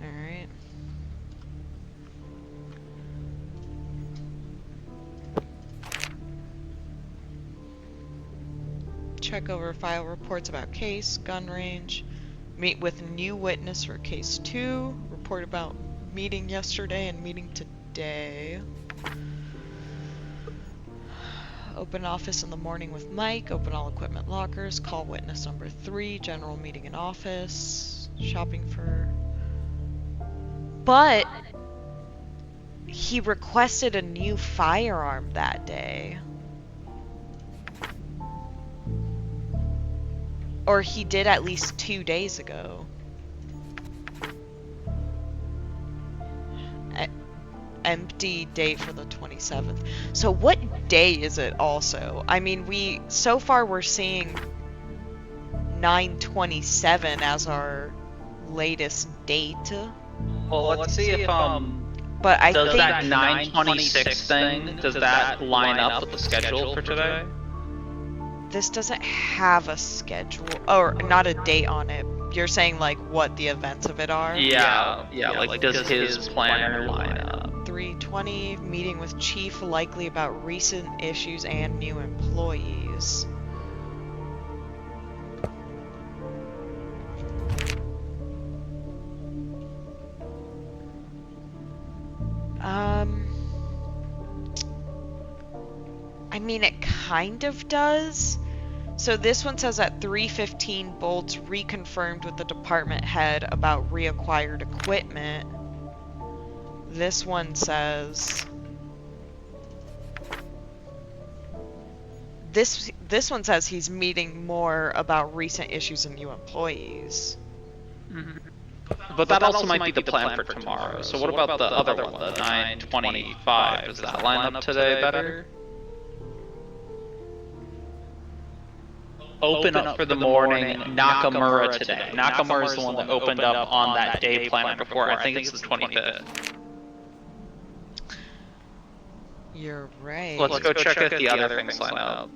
Alright. Check over file reports about case, gun range. Meet with new witness for case 2. Report about meeting yesterday and meeting today. Open office in the morning with Mike. Open all equipment lockers. Call witness number 3. General meeting in office. Shopping for... But... he requested a new firearm that day. Or he did at least 2 days ago. Empty date for the 27th. So what day is it also? I mean, so far we're seeing 9/27 as our latest date. Well, let's see if, But I does think that 9/26 thing, does that line up with the schedule for today? this doesn't have a schedule, or not a date on it. You're saying like what the events of it are? Yeah, like does his planner line up? 3:20 meeting with chief, likely about recent issues and new employees. I mean, it kind of does. So this one says at 3:15, Bolts reconfirmed with the department head about reacquired equipment. This one says... This one says he's meeting more about recent issues and new employees. Mm-hmm. But that also might be the plan for tomorrow. So what about the other one, the 9/25? Does that line up today better? Open up for the morning, Nakamura today. Nakamura is the one that opened up on that day planner before. I think it's the 25th. You're right. Let's go check if the other things line up.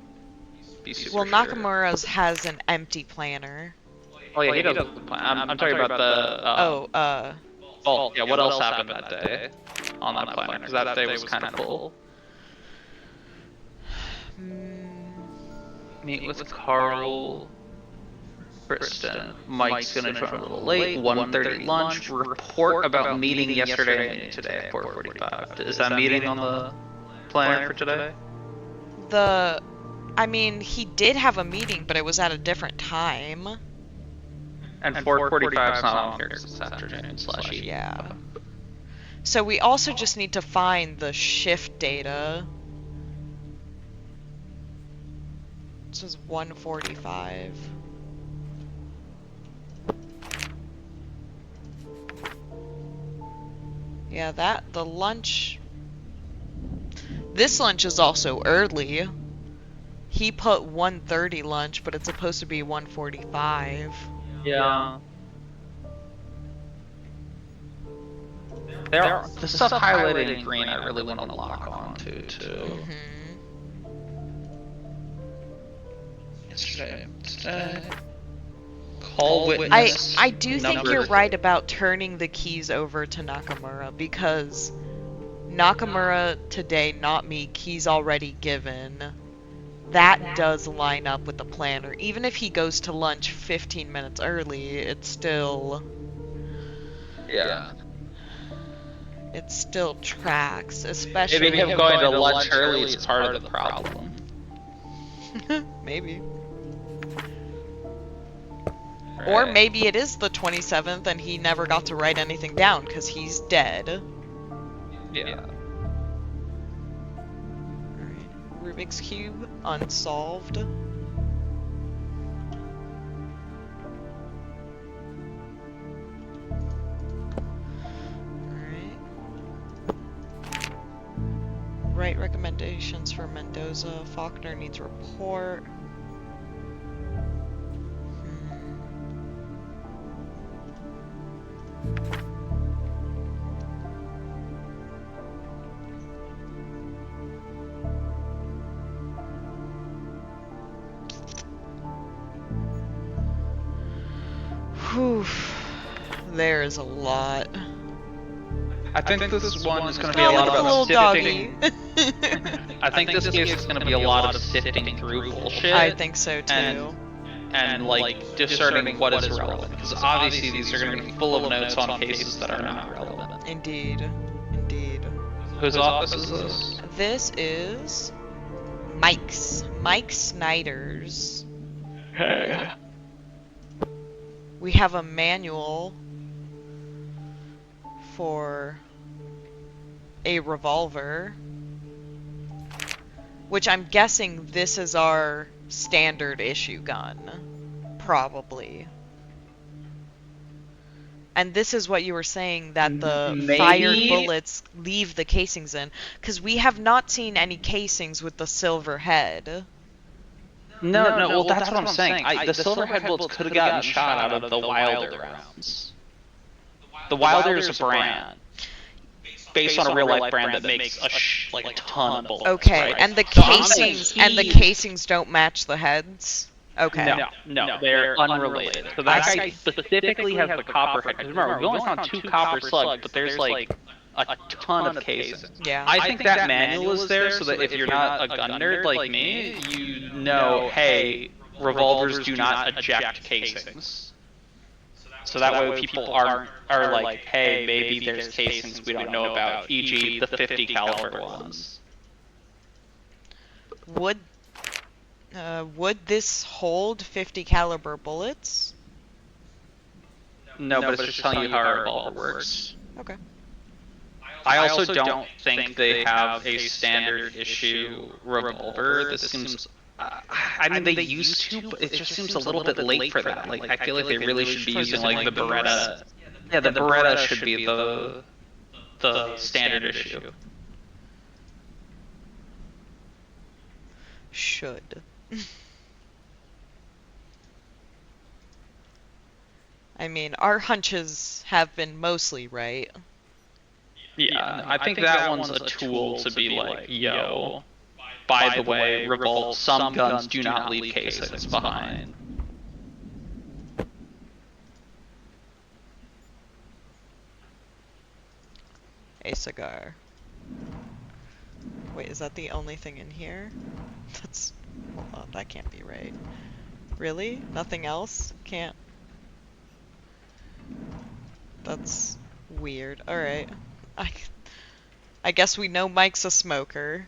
Be super Well, sure. Nakamura's has an empty planner. Oh yeah, he does. I'm talking about the. Oh, yeah. What else happened that day on that planner? Because that day was kind of cool. Meet with Carl. Kristen. Mike's gonna join a little late. 1:30 lunch. Report about meeting yesterday and meeting today at 4:45. Is that meeting on the planner for today? I mean, he did have a meeting, but it was at a different time. And 4:45 is not on here this afternoon / evening. Yeah. So we also just need to find the shift data. This is 1:45. Yeah, the lunch... This lunch is also early. He put 1:30 lunch, but it's supposed to be 1:45. Yeah. The stuff highlighted in green I really want to lock on to, too. Yesterday. Call witness. I do think number- you're right about turning the keys over to Nakamura, because Nakamura today, not me, keys already given. That does line up with the planner. Even if he goes to lunch 15 minutes early, it's still... Yeah. It still tracks, especially... Maybe him going to lunch early is part of the problem. Maybe. Right. Or maybe it is the 27th and he never got to write anything down because he's dead. Yeah. Alright. Rubik's Cube, unsolved. Alright. Write recommendations for Mendoza. Faulkner needs report. Whew. There is a lot. I think this one is going to be Oh, a lot look at the about little sifting. doggy. I think this case is going to be a lot of sifting through bullshit. I think so too. And like discerning what is relevant, because obviously these are going to be full of notes on cases that are not relevant. Indeed. Indeed. Whose office is this? This is Mike's. Mike Snyder's. Hey. We have a manual for a revolver, which I'm guessing this is our standard issue gun, probably. And this is what you were saying, that the Maybe? fired bullets leave the casings in, because we have not seen any casings with the silver head. No, well that's what I'm saying. The Silverhead bullets could have gotten shot out of the Wilder rounds. The Wilder is a brand. Based on a real life brand that makes a ton of bullets. Okay, right? and the So I'm saying casings don't match the heads? Okay. No, they're unrelated. So that guy specifically has the copper head. 'Cause remember, we only found 2 copper slugs, but there's like a ton of casings. Yeah. I think that manual is there so that if you're not a gun nerd like me, you know, hey, revolvers do not eject casings. So that way people are like, hey, maybe there's casings we don't know about, e.g. the 50 caliber ones. Would this hold 50 caliber bullets? No, but it's just telling you how a revolver works. Okay. I also don't think they have a standard issue revolver. This seems... I mean, they used to, but it just seems a little bit late for that. Like, I feel like they really should be using, like, the Beretta. Yeah, the Beretta should be the standard issue. Should. I mean, our hunches have been mostly right. Yeah, I think that one's a tool to be like, yo, by the way, Revolt, some guns do not leave casings behind. A cigar. Wait, is that the only thing in here? That's... hold on, that can't be right. Really? Nothing else? Can't... That's weird. Alright. I guess we know Mike's a smoker.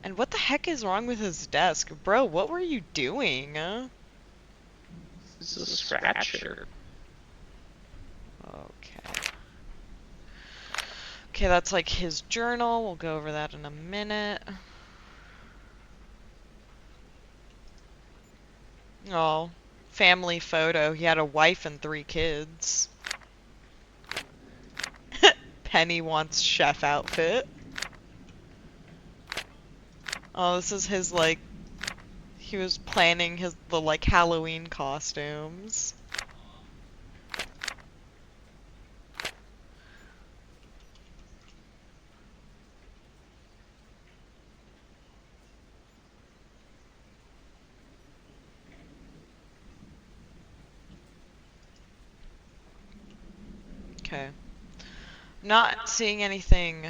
And what the heck is wrong with his desk? Bro, what were you doing? This is a scratcher. Okay. Okay, that's like his journal. We'll go over that in a minute. Oh, family photo. He had a wife and 3 kids. Penny wants chef outfit. Oh, this is his, like, he was planning the, like, Halloween costumes. Okay. Not seeing anything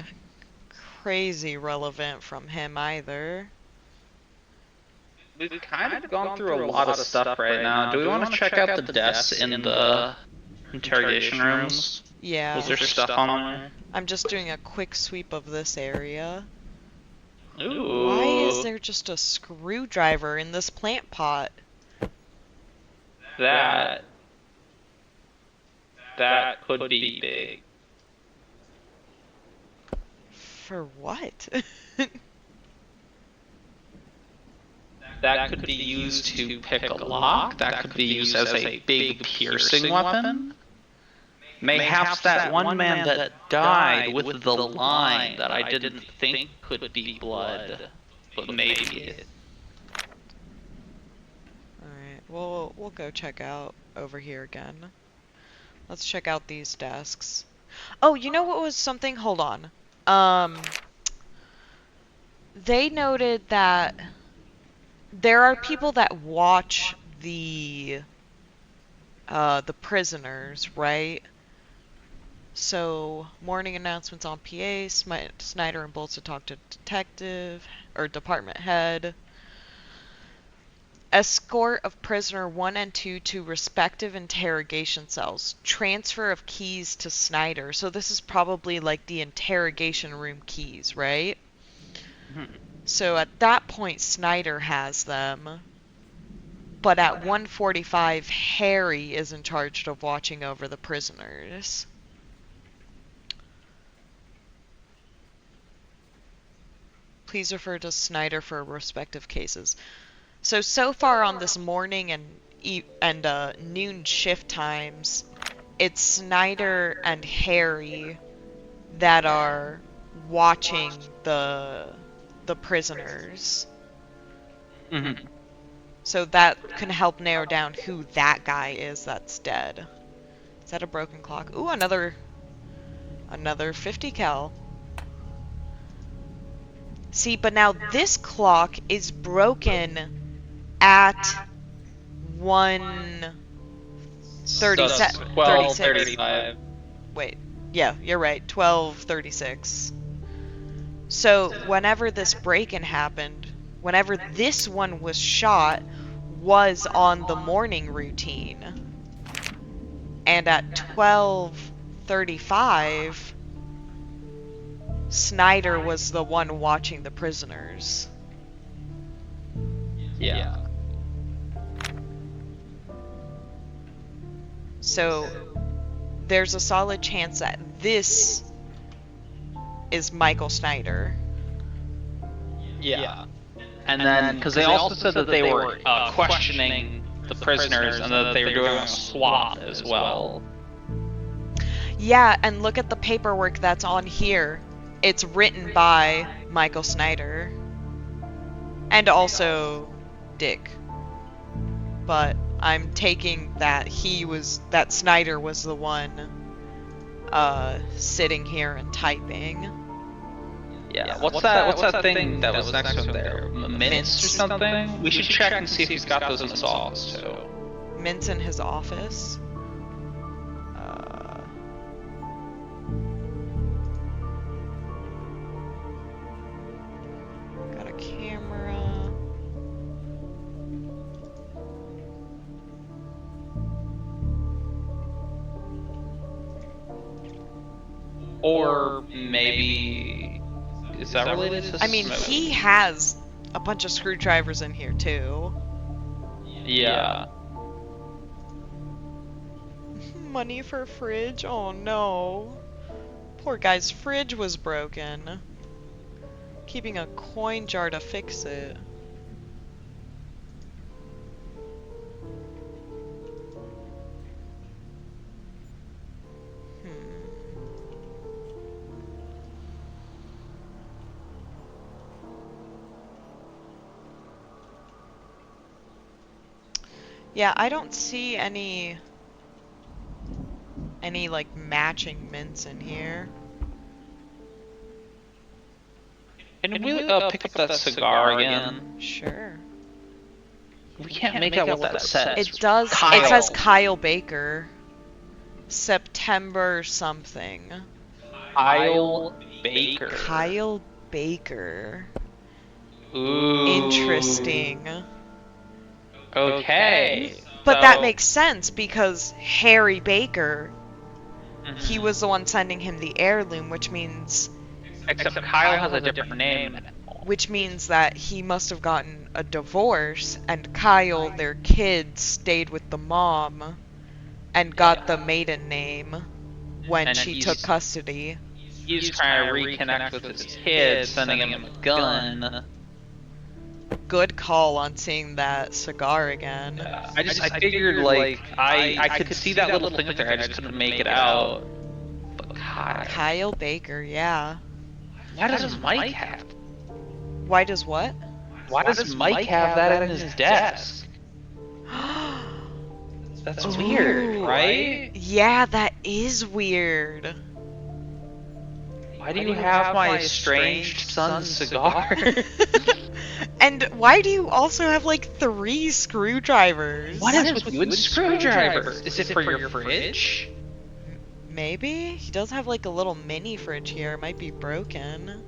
crazy relevant from him either. We've kind of gone through a lot of stuff right now. Do we want to check out the desks in the interrogation rooms? Yeah. Was there stuff on there? I'm just doing a quick sweep of this area. Ooh. Why is there just a screwdriver in this plant pot? That could be big. For what? That could be used to pick a lock. That could be used as a big piercing weapon. Mayhaps that one man that died with the line that I didn't think could be blood, but maybe it. Alright, we'll go check out over here again. Let's check out these desks. Oh, you know what was something? Hold on. They noted that there are people that watch the prisoners, right? So, morning announcements on PA, Snyder and Bolts to talk to detective, or department head. Escort of prisoner 1 and 2 to respective interrogation cells. Transfer of keys to Snyder. So this is probably like the interrogation room keys, right? Mm-hmm. So at that point, Snyder has them. But at 1:45, Harry is in charge of watching over the prisoners. Please refer to Snyder for respective cases. So far on this morning and noon shift times, it's Snyder and Harry that are watching the prisoners. Mm-hmm. So that can help narrow down who that guy is that's dead. Is that a broken clock? Ooh, another 50 cal. See, but now this clock is broken at 1:37. 12:35. Wait, yeah, you're right. 12:36. So whenever this break-in happened, whenever this one was shot, was on the morning routine, and at 12:35, Snyder was the one watching the prisoners. Yeah. So there's a solid chance that this is Michael Snyder. Yeah. And then, because they also said that they were questioning the prisoners and that they were doing a swap as well. Yeah, and look at the paperwork that's on here. It's written by Michael Snyder. And also Dick. But I'm taking that that Snyder was the one sitting here and typing. Yeah. What's that thing that was next to him there? Mints or something? We should check and see if he's got those in his office too. Mints in his office. Got a camera. Or maybe, is that related to I mean, smoke? he has a bunch of screwdrivers in here too. Yeah. Money for a fridge? Oh no. Poor guy's fridge was broken. Keeping a coin jar to fix it. Yeah, I don't see any like matching mints in here. Can we pick up that cigar again? Sure. We can't make out what that says. It does. Kyle. It says Kyle Baker. September something. Kyle Baker. Kyle Baker. Ooh. Interesting. Okay. But that makes sense because Harry Baker, Mhm. he was the one sending him the heirloom, which means Except Kyle has a different name. that he must have gotten a divorce, and Kyle, their kid, stayed with the mom and got the maiden name when And she took custody. He's trying to reconnect with his kid, sending him a gun. Good call on seeing that cigar again. I figured, like, I could see that little thing up there, I just couldn't make it out. But Kyle Baker, yeah. Why does Mike have? Why does what? Why does Mike have that in his desk? That's weird, right? Yeah, that is weird. Why do you have my estranged son's cigar? And why do you also have like 3 screwdrivers? What is with you and screwdrivers? Is it for your fridge? Maybe? He does have like a little mini fridge here. It might be broken.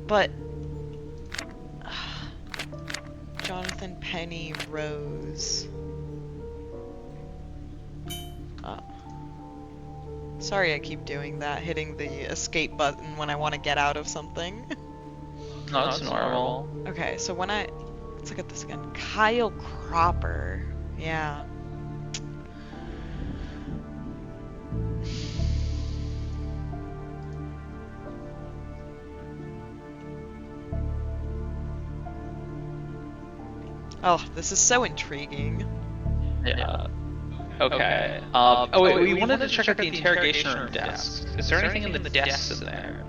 But Jonathan Penny Rose. Oh. Sorry I keep doing that, hitting the escape button when I want to get out of something. No, it's normal. Okay, so when let's look at this again. Kyle Cropper. Yeah. Oh, this is so intriguing. Yeah. Okay. Oh wait, we wanted to check out the interrogation room desk. Is there anything in the desks in there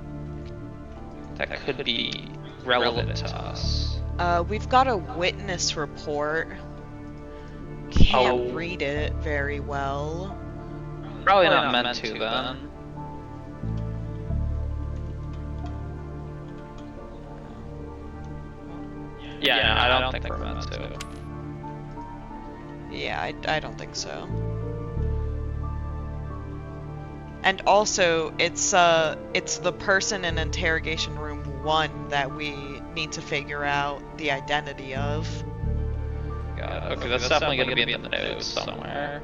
that could be relevant to us? We've got a witness report. Can't read it very well. Probably not meant to then. Yeah, no, I don't think we're meant to. Yeah, I don't think so. And also, it's the person in interrogation room 1 that we need to figure out the identity of. God, okay, that's definitely gonna be in the notes somewhere.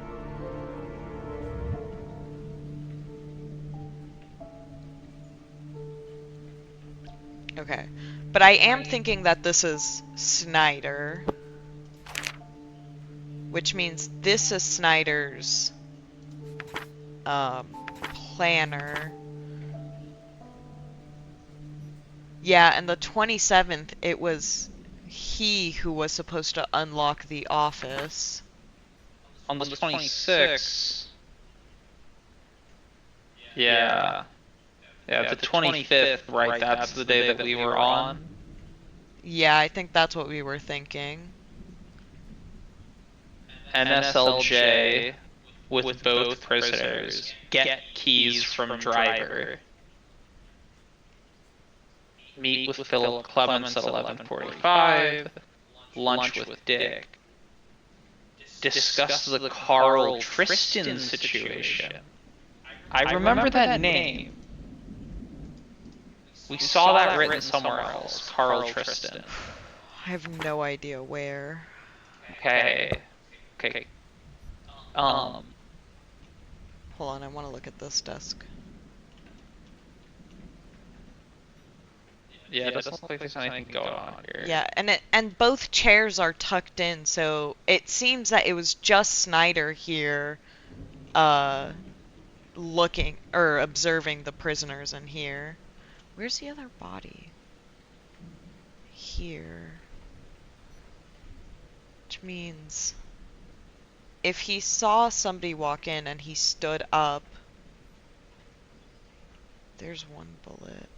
Okay. But I am thinking that this is Snyder. Which means this is Snyder's planner. Yeah, and the 27th, it was he who was supposed to unlock the office. On the 26th. Yeah. Yeah, the 25th, right, that's the day that we were on. Yeah, I think that's what we were thinking. NSLJ with both prisoners. Get keys from driver. Meet with Philip Clements at 11:45. Lunch with Dick. Discuss the Carl Tristan situation. I remember that name. We saw that written somewhere else. Carl Tristan. I have no idea where. Okay. Hold on, I want to look at this desk. Yeah, it doesn't look like there's anything going on here. Yeah, and both chairs are tucked in, so it seems that it was just Snyder here, looking or observing the prisoners in here. Where's the other body? Here. Which means if he saw somebody walk in and he stood up, there's one bullet.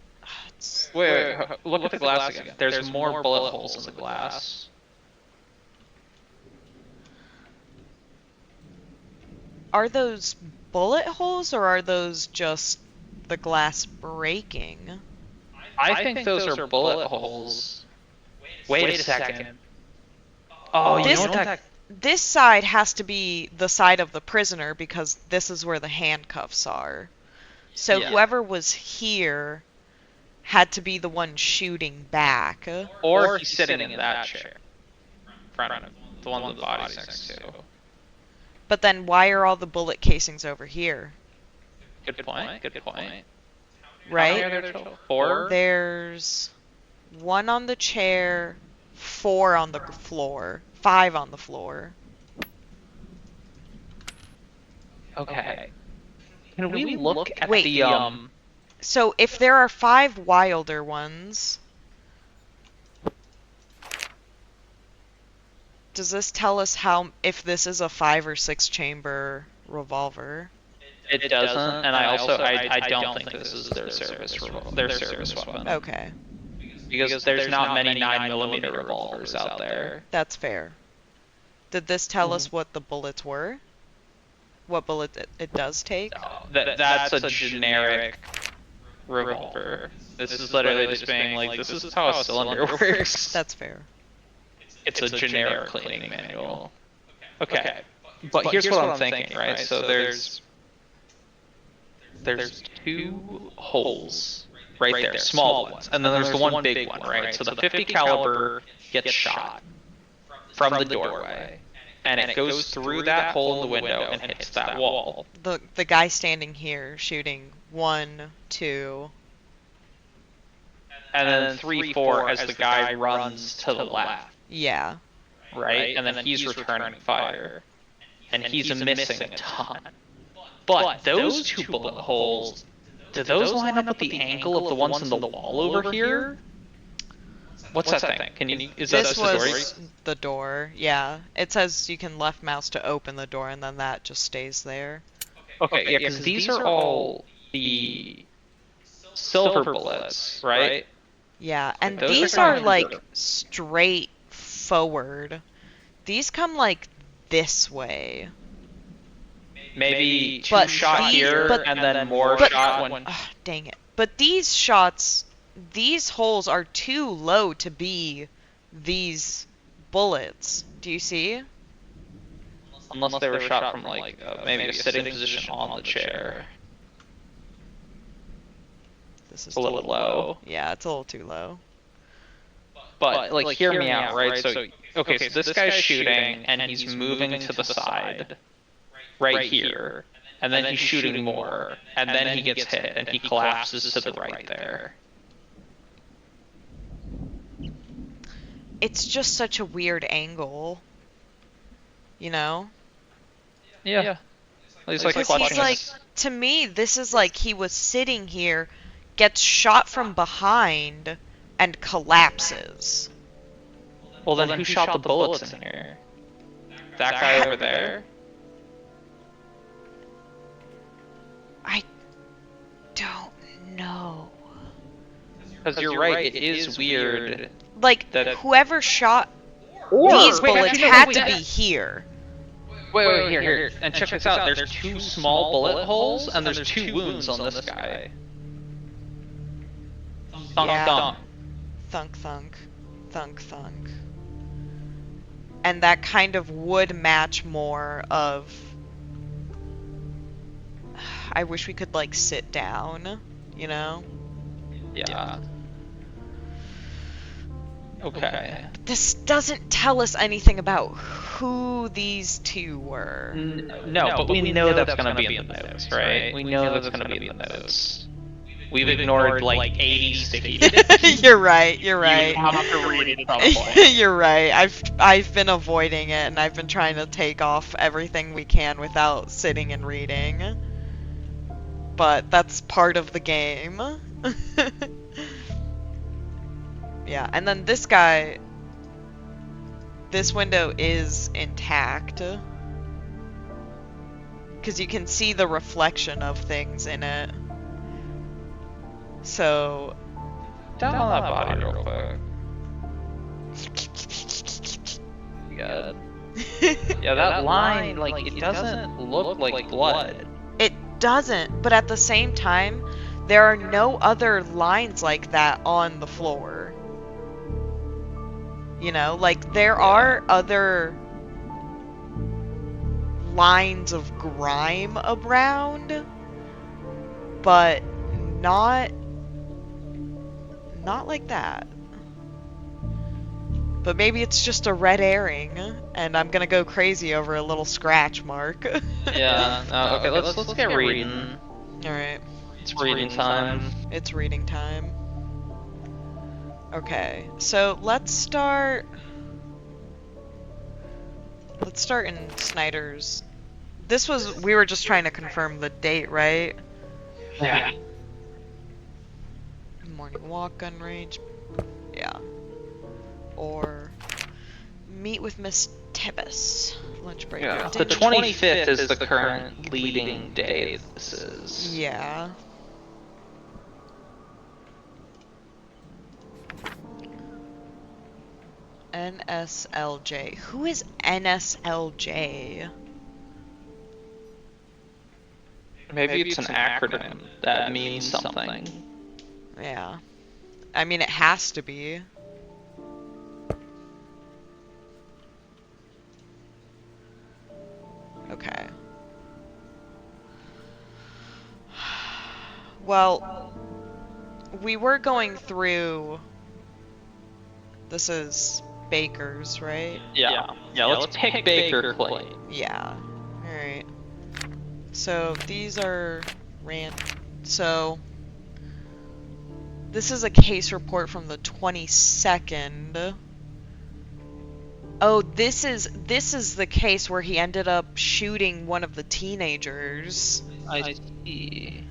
Wait, look at the glass again. There's more bullet holes in the glass. Are those bullet holes or are those just the glass breaking? I think those are bullet holes. Wait a second. Oh, you know what that... This side has to be the side of the prisoner because this is where the handcuffs are. So Yeah. whoever was here had to be the one shooting back. Or he's sitting in that chair. In front of the one the body's next to. But then why are all the bullet casings over here? Good point. Good point. Right? How many are there total? 4? There's 1 on the chair, 4 on the floor, 5 on the floor. Okay. Can we look at Wait. the So if there are 5 Wilder ones, does this tell us if this is a 5 or 6 chamber revolver? It doesn't, and I don't think this is their service weapon. Okay, Because there's not many 9mm revolvers out there. that's fair. Did this tell us what the bullets were? What bullet it does take? That's a generic revolver. This is literally just being like, this is how a cylinder works. That's fair. It's a generic cleaning manual. Okay, but here's what I'm thinking, right? So there's 2 holes right there, small ones, and then there's the one big one, right? So the 50 caliber gets shot from the doorway, and it goes through that hole in the window and hits that wall. The guy standing here shooting 1, 2. And then 3, 4 as the guy runs to the left, Yeah. right? And then he's returning fire, and he's missing a ton. But those 2 bullet holes, do those line up with the angle of the ones in the wall over here? What's that thing? Is that This the door? was the door, yeah. It says you can left mouse to open the door and then that just stays there. Okay, yeah, because these are all the silver bullets, right? Yeah, and Those are these kinda are like weird. straight forward. These come like this way. Maybe 2 But shot here, but- and then more but- shot when... Ugh, dang it. But these shots, these holes are too low to be these bullets. Do you see? Unless they were shot from, like, maybe a sitting position on the chair. This is It's a little low. Yeah, it's a little too low. But, like, hear me out, right? So, okay, so this guy's shooting, and he's moving to the side, right here. And then he's shooting more, and then he gets hit, and he collapses to the right there. It's just such a weird angle. You know? Yeah. He's like Because clutching he's like, his... to me, this is like he was sitting here, gets shot from behind, and collapses. Well, then who shot the bullets in here? That guy over there? I don't know. Because you're right, it is weird. Like, That- whoever shot Or- these wait, bullets actually, no, had wait, to that- be here. Wait, here. And check this out. There's 2 small bullet holes, and there's 2 wounds on this guy. Thunk, Yeah. thunk. Thunk, thunk. Thunk, thunk. And that kind of would match more of... I wish we could, like, sit down, you know? Yeah. Okay. This doesn't tell us anything about who these 2 were. No, but we know that's gonna be in the notes, right? We know that's gonna be in the notes. We've ignored like 80 sticky notes. You're right, you're right. You have to read it at some point. You're right. I've been avoiding it and I've been trying to take off everything we can without sitting and reading. But that's part of the game. Yeah, and then this guy, this window is intact. Because you can see the reflection of things in it. So, Down on that body real quick. God. Yeah, that line, like, it doesn't look like blood. It doesn't, but at the same time, there are no other lines like that on the floor. You know, like, there are other lines of grime around, but not like that. But maybe it's just a red herring, and I'm gonna go crazy over a little scratch mark. Yeah. Okay. Let's get reading. All right. It's reading time. It's reading time. Okay, so let's start. Let's start in Snyder's. We were just trying to confirm the date, right? Yeah. Morning walk, gun range. Yeah. Or meet with Miss Tibbs. Lunch break. Yeah. The 25th is the current leading day this is. Yeah. NSLJ. Who is NSLJ? Maybe it's an acronym that means something. Yeah. I mean, it has to be. Okay. Well, we were going through... This is Baker's, right? Yeah. Yeah, let's pick Baker Plate. Yeah. Alright. So, these are So, this is a case report from the 22nd. Oh, this is the case where he ended up shooting one of the teenagers. I see.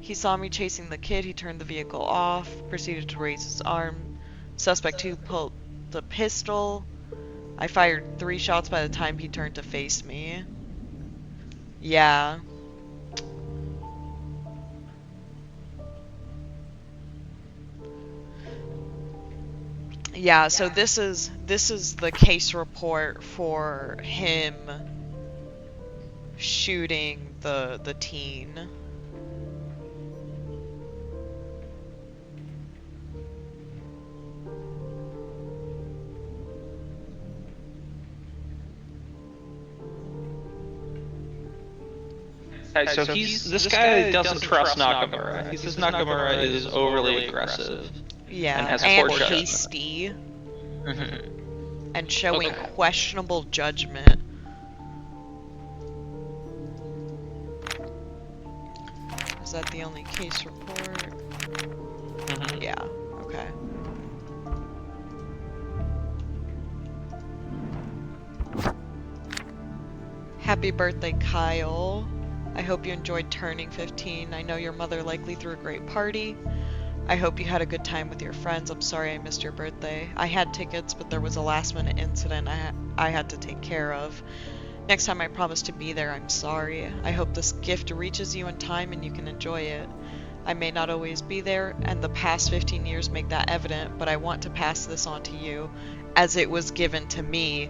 He saw me chasing the kid, he turned the vehicle off, proceeded to raise his arm. Suspect 2 pulled the pistol. I fired 3 shots by the time he turned to face me. Yeah. Yeah, so this is the case report for him shooting the teen. So this guy doesn't trust Nakamura. He says Nakamura is overly aggressive. Yeah, and has and poor judgment. hasty. Mm-hmm. And showing Okay. questionable judgment. Is that the only case report? Mm-hmm. Yeah, okay. Happy birthday, Kyle. I hope you enjoyed turning 15. I know your mother likely threw a great party. I hope you had a good time with your friends. I'm sorry I missed your birthday. I had tickets, but there was a last-minute incident I had to take care of. Next time I promise to be there. I'm sorry. I hope this gift reaches you in time and you can enjoy it. I may not always be there, and the past 15 years make that evident, but I want to pass this on to you as it was given to me.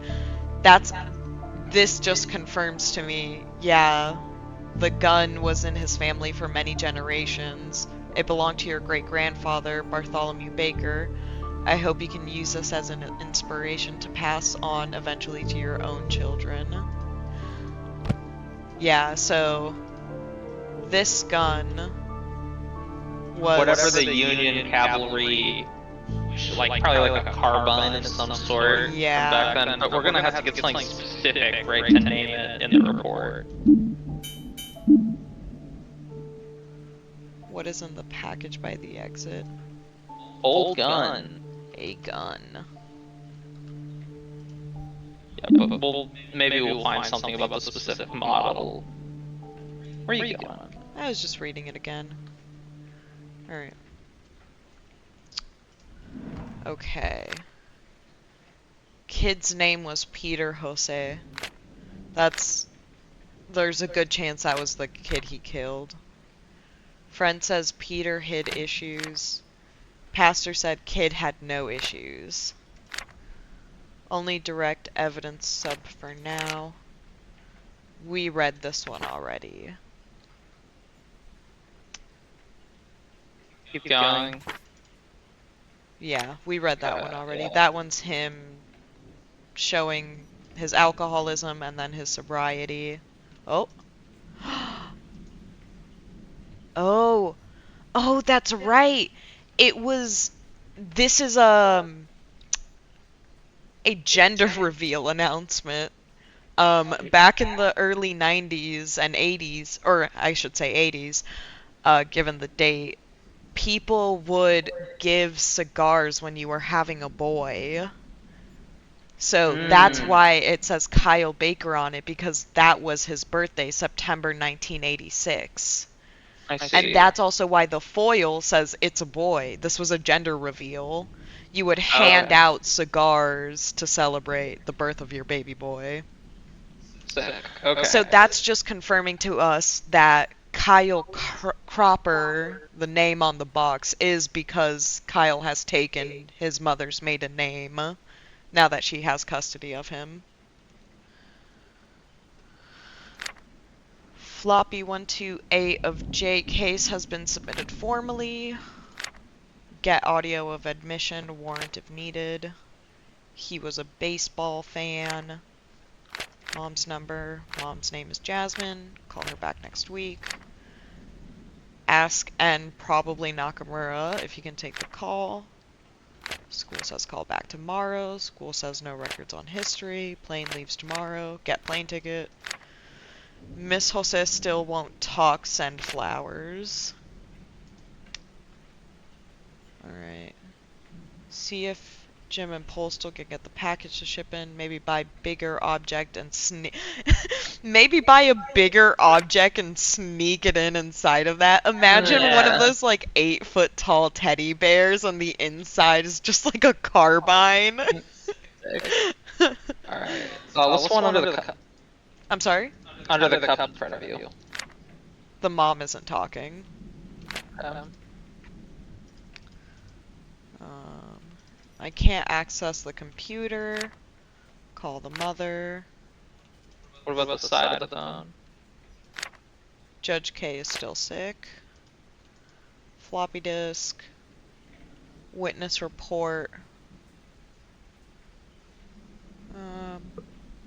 This just confirms to me, yeah, the gun was in his family for many generations. It belonged to your great-grandfather, Bartholomew Baker. I hope you can use this as an inspiration to pass on eventually to your own children. Yeah, so this gun was... Whatever the Union cavalry, probably like a carbine of some sort Yeah. from back then, but we're gonna have to get something specific, right, to name it in the report. What is in the package by the exit? Old gun. A gun. Yeah, but maybe we'll find something about the specific model. Where are you going? I was just reading it again. Alright. Okay. Kid's name was Peter Jose. There's a good chance that was the kid he killed. Friend says Peter hid issues. Pastor said kid had no issues. Only direct evidence sub for now. We read this one already. Keep going. Yeah, we read that one already. That one's him showing his alcoholism and then his sobriety. Oh. Oh. Oh, that's right. It was... This is a gender reveal announcement. Back in the early 90s and 80s, or I should say 80s, given the date, people would give cigars when you were having a boy. So that's why it says Kyle Baker on it, because that was his birthday, September 1986. I see. And that's also why the foil says it's a boy. This was a gender reveal. You would hand out cigars to celebrate the birth of your baby boy. Sick. Okay. So that's just confirming to us that Kyle Cropper, the name on the box, is because Kyle has taken his mother's maiden name now that she has custody of him. Floppy 128 of J case has been submitted formally. Get audio of admission, warrant if needed. He was a baseball fan. Mom's number. Mom's name is Jasmine. Call her back next week. Ask and probably Nakamura if he can take the call. School says call back tomorrow. School says no records on history. Plane leaves tomorrow. Get plane ticket. Miss Jose still won't talk. Send flowers. Alright. See if Jim and Postal can get the package to ship in. Maybe buy bigger object and maybe buy a bigger object and sneak it inside of that. Imagine one of those like 8-foot tall teddy bears and the inside is just like a carbine. Alright. What's one under the cup? I'm sorry? Under the cup in front of you. The mom isn't talking. I can't access the computer. Call the mother. What about the side of the phone? Judge K is still sick. Floppy disk. Witness report.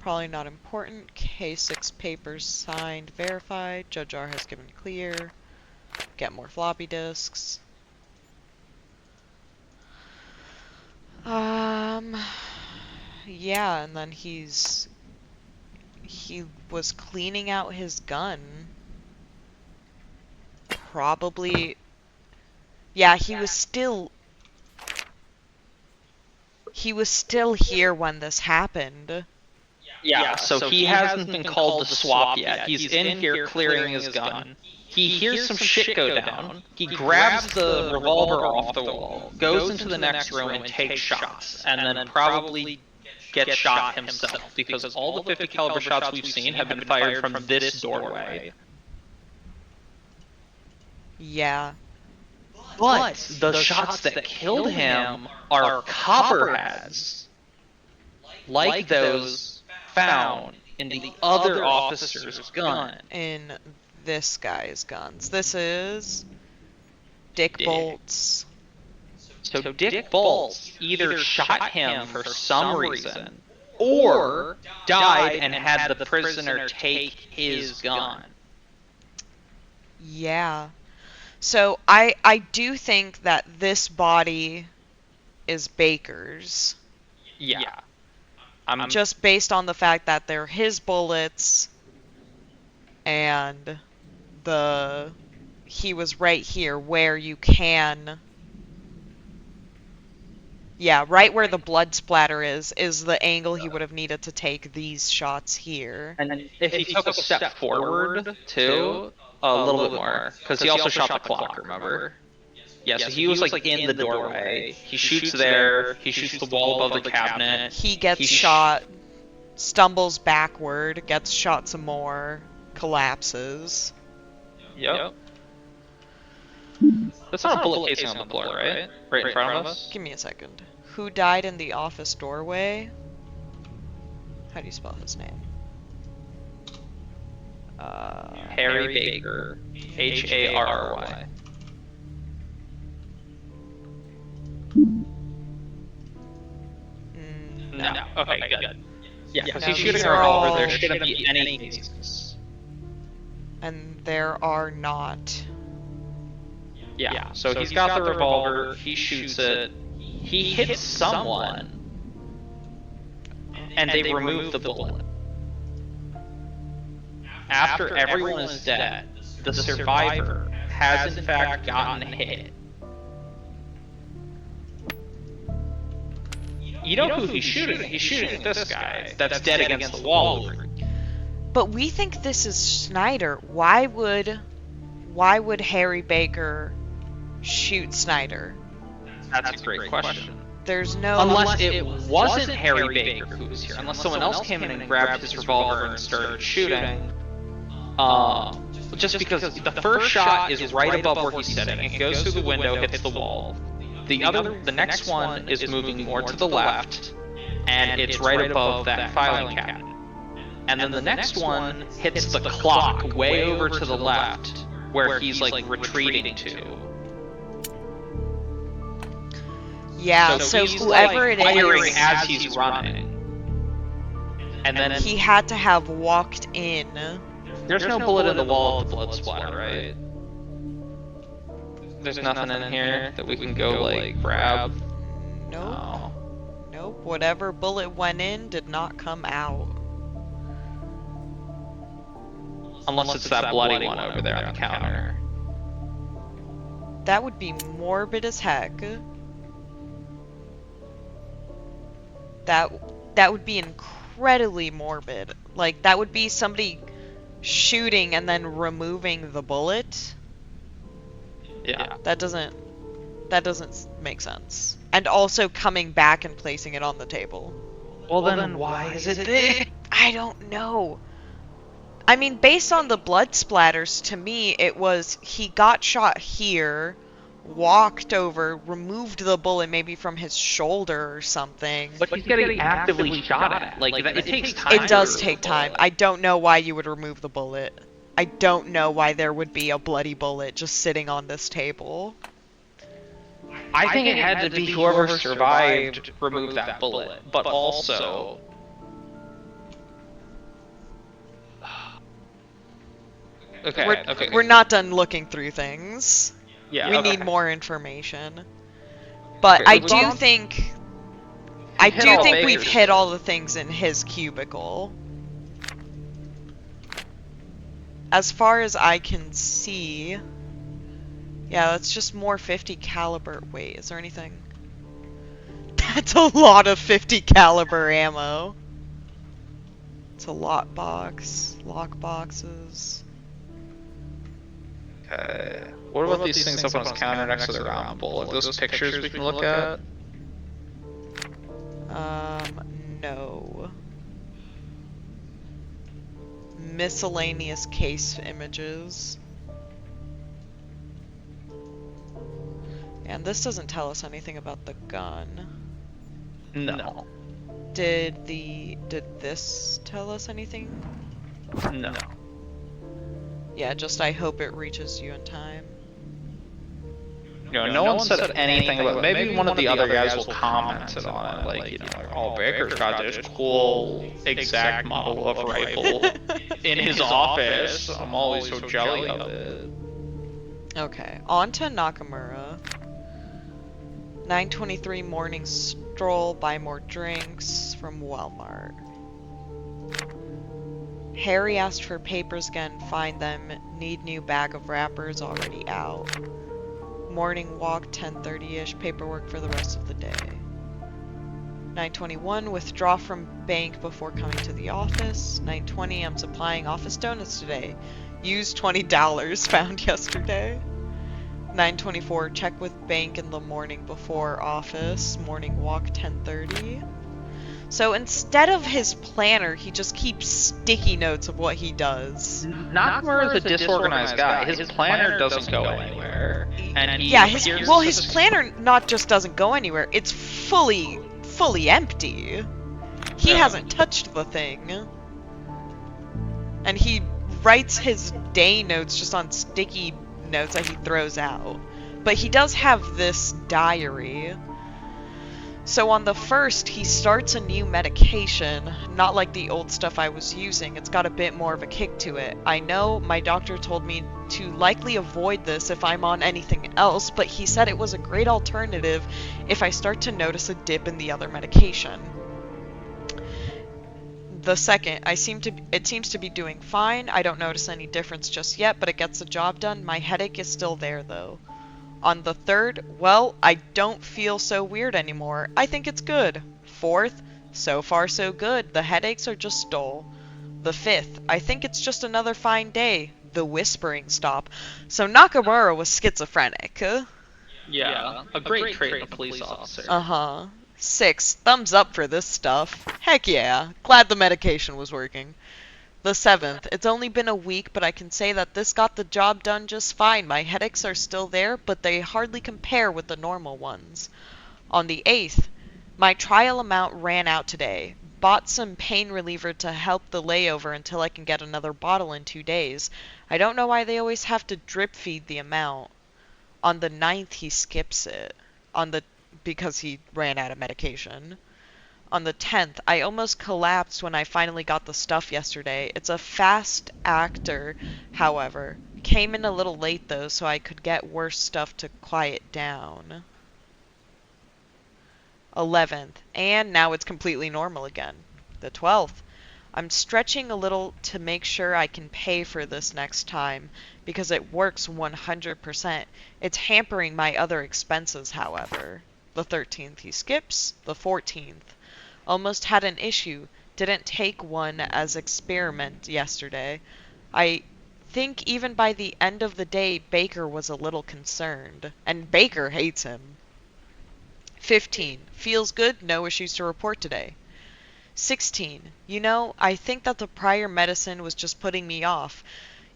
Probably not important. K6 papers signed, verified. Judge R has given clear. Get more floppy disks. Yeah, and then he was cleaning out his gun. Probably, yeah, he was still here when this happened. Yeah, so he hasn't been called to swap yet. He's in here clearing his gun. He hears some shit go down. He grabs the revolver off the wall, goes into the next room and takes shots, and then probably gets shot himself, because all the 50 caliber shots we've seen have been fired from this doorway. Yeah. But the shots that killed him are copperheads, like those found in the other officer's gun. In this guy's guns. This is Dick Bolt's. So Dick Bolt either shot him for some reason, or died and had the prisoner take his gun. Yeah. So I do think that this body is Baker's. Yeah. I'm just based on the fact that they're his bullets and he was right here where you can. Yeah, right where the blood splatter is the angle he would have needed to take these shots here. And if he took a step forward, too, a little bit more, because he also shot the clock, remember? Yeah, so he was like in the doorway. He shoots there, he shoots the wall above the cabinet. He gets shot, stumbles backward, gets shot some more, collapses. Yep. That's not a bullet casing on the floor, right? Right in front of us? Give me a second. Who died in the office doorway? How do you spell his name? Harry Baker. Harry. No. Okay, good. Yeah, because No, he's shooting these a are revolver, all- there shouldn't be any cases. And there are not. Yeah, so he's got the revolver, he shoots it, he hits someone, and they remove the bullet. After everyone is dead, the survivor has in fact gotten hit. You know who he's shooting at? He's shooting at this guy that's dead against the wall. But we think this is Snyder. Why would Harry Baker shoot Snyder? That's a great question. There's no Unless it wasn't Harry Baker who was here. Unless someone else came in and grabbed his revolver and started shooting. Just because the first shot is right above where he's sitting. It goes through the window, hits the wall. The next one is moving more to the left, and it's right above that filing cabinet. And then the next one hits the clock way over to the left, where he's like retreating to. Yeah, so he's whoever like it firing is, as he's running. And then he had to have walked in. there's no bullet in the wall of the blood splatter, right? There's nothing in here that we can go like grab. Nope. No. Nope. Whatever bullet went in did not come out. Unless it's that bloody one over there on the counter. That would be morbid as heck. That would be incredibly morbid. Like, that would be somebody shooting and then removing the bullet. Yeah. That doesn't make sense. And also coming back and placing it on the table. Well then why is it there? I don't know. I mean, based on the blood splatters, to me, it was he got shot here, walked over, removed the bullet maybe from his shoulder or something. But he's getting actively shot at. Like, it takes time. It does take time. I don't know why you would remove the bullet. I don't know why there would be a bloody bullet just sitting on this table. I think it had to be whoever survived removed that bullet. But also... Okay, We're not done looking through things. Yeah, We okay. need more information. But Okay, I we've do gone- think hit all we've Baker's. hit all the things in his cubicle. As far as I can see, yeah, that's just more 50 caliber. Wait, is there anything? That's a lot of 50 caliber ammo. It's a lock boxes. Okay. What about these things up on his counter next to the round bullet? Those pictures we can look at? No. Miscellaneous case images. And this doesn't tell us anything about the gun. No. Did this tell us anything? No. Yeah, just I hope it reaches you in time. No one said anything about. Maybe one of the other guys will comment on it, like, oh, Baker's got this cool exact model of rifle in his office. I'm always so jelly of it. Okay, on to Nakamura. 9:23 morning stroll, buy more drinks from Walmart. Harry asked for papers again, find them, need new bag of wrappers, already out. Morning walk, 10:30ish, paperwork for the rest of the day. 9:21, withdraw from bank before coming to the office. 9:20, I'm supplying office donuts today. Used $20 found yesterday. 9:24, check with bank in the morning before office. Morning walk, 10:30. So instead of his planner, he just keeps sticky notes of what he does. Nakamura is a disorganized guy. His planner doesn't go anywhere. and he Yeah, appears his planner not just doesn't go anywhere, it's fully empty. He hasn't touched the thing. And he writes his day notes just on sticky notes that he throws out. But he does have this diary. So on the 1st, he starts a new medication, not like the old stuff I was using. It's got a bit more of a kick to it. I know my doctor told me to likely avoid this if I'm on anything else, but he said it was a great alternative if I start to notice a dip in the other medication. The 2nd, it seems to be doing fine. I don't notice any difference just yet, but it gets the job done. My headache is still there though. On the 3rd, well, I don't feel so weird anymore. I think it's good. 4th, so far so good. The headaches are just dull. The 5th, I think it's just another fine day. The whispering stop. So Nakamura was schizophrenic. Yeah, a great trait in a police officer. Uh-huh. 6, thumbs up for this stuff. Heck yeah. Glad the medication was working. The 7th, it's only been a week, but I can say that this got the job done just fine. My headaches are still there, but they hardly compare with the normal ones. On the 8th, my trial amount ran out today. Bought some pain reliever to help the layover until I can get another bottle in 2 days. I don't know why they always have to drip feed the amount. On the 9th, he skips it. Because he ran out of medication. On the 10th, I almost collapsed when I finally got the stuff yesterday. It's a fast actor, however. Came in a little late though, so I could get worse stuff to quiet down. 11th, and now it's completely normal again. The 12th, I'm stretching a little to make sure I can pay for this next time, because it works 100%. It's hampering my other expenses, however. The 13th, he skips. The 14th, almost had an issue. Didn't take one as experiment yesterday. I think even by the end of the day, Baker was a little concerned. And Baker hates him. 15, feels good, no issues to report today. 16, you know, I think that the prior medicine was just putting me off.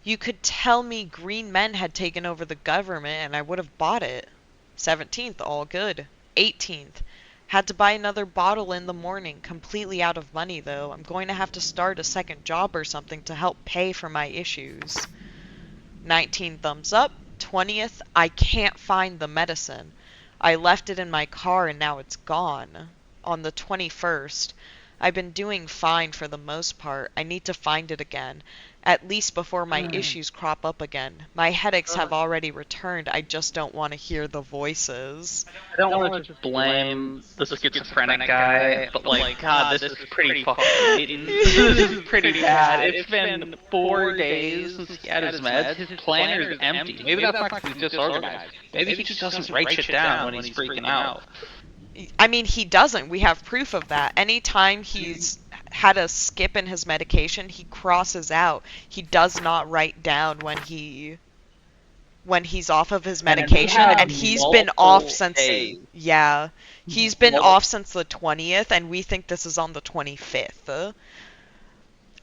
You could tell me green men had taken over the government and I would have bought it. 17th, all good. 18th, had to buy another bottle in the morning, completely out of money though. I'm going to have to start a second job or something to help pay for my issues. 19, thumbs up. 20th, I can't find the medicine. I left it in my car and now it's gone. On the 21st, I've been doing fine for the most part. I need to find it again, at least before my issues crop up again. My headaches have already returned. I just don't want to hear the voices. I don't want to just blame the schizophrenic guy, but like, God, this is pretty fucking blatant. This is pretty bad. It's been 4 days since he had his meds. His planner is empty. Maybe that's not because he's disorganized. Maybe he just doesn't write shit down when he's freaking out. I mean, he doesn't. We have proof of that. Anytime he's had a skip in his medication, he crosses out. He does not write down when he's off of his medication, and he's been off since he's been off since the 20th, and we think this is on the 25th.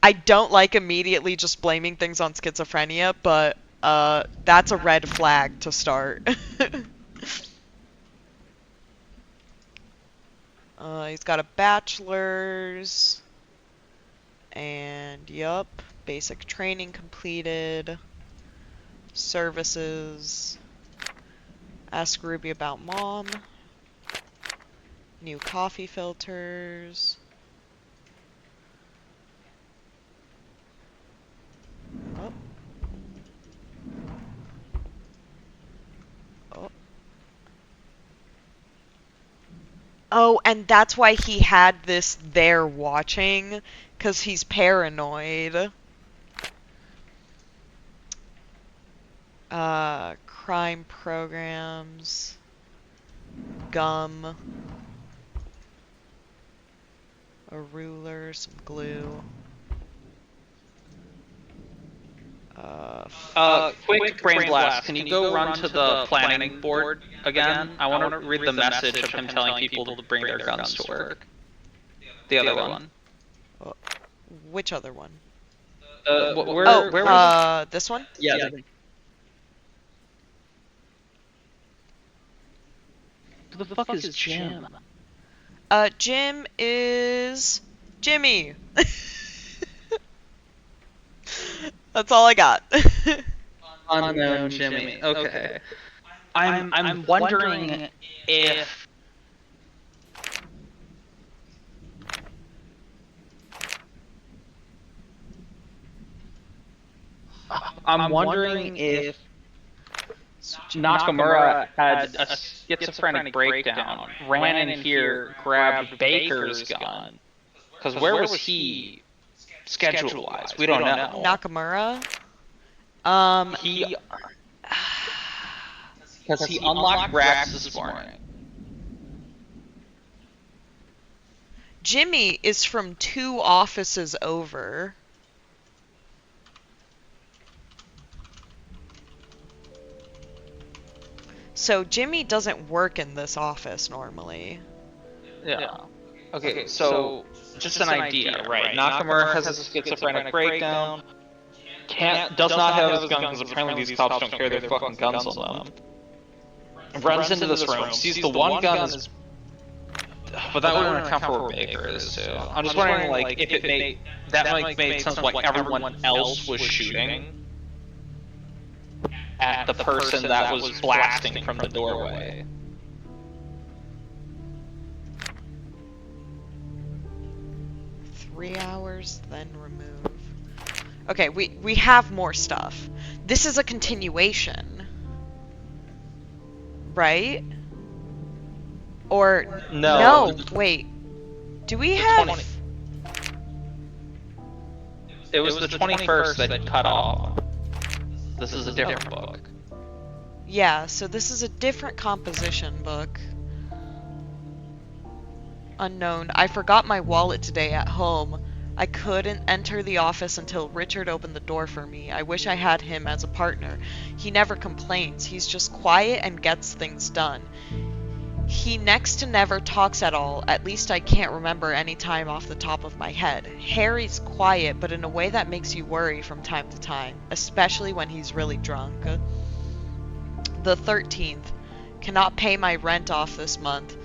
I don't like immediately just blaming things on schizophrenia, but that's a red flag to start. He's got a bachelor's, and yup, basic training completed, services, ask Ruby about mom, new coffee filters, oh. Oh, and that's why he had this there watching, because he's paranoid. Crime programs, gum, a ruler, some glue. Quick brain blast. Can you go run to the planning board again? I want to read the message of him telling people to bring their guns to work. The other one. Which other one? Where was it? This one? Yeah. the fuck is Jim? Jim is Jimmy. That's all I got. Unknown Jimmy. Okay. I'm wondering if Nakamura had a schizophrenic breakdown, ran in here, grabbed Baker's gun. Because where was he schedule-wise? We don't know. Nakamura? Because he unlocked Rex this morning. Jimmy is from 2 offices over. So Jimmy doesn't work in this office normally. Yeah. Okay, so just an idea, right? Nakamura has a schizophrenic breakdown. Does not have his gun because apparently these cops don't carry their fucking guns on them. Runs into this room, sees the one gun is... But that wouldn't account for where Baker is, too. I'm just wondering, like, if it made... That might make sense of, like, everyone else was shooting at the person that was blasting from the doorway. Three hours, then remove. Okay, we have more stuff. This is a continuation. Right? Or... No. No, wait. Do we have... It was the 21st that cut off. This is a different book. Yeah, so this is a different composition book. Unknown. I forgot my wallet today at home. I couldn't enter the office until Richard opened the door for me. I wish I had him as a partner. He never complains. He's just quiet and gets things done. He next to never talks at all. At least I can't remember any time off the top of my head. Harry's quiet, but in a way that makes you worry from time to time, especially when he's really drunk. The 13th. Cannot pay my rent off this month.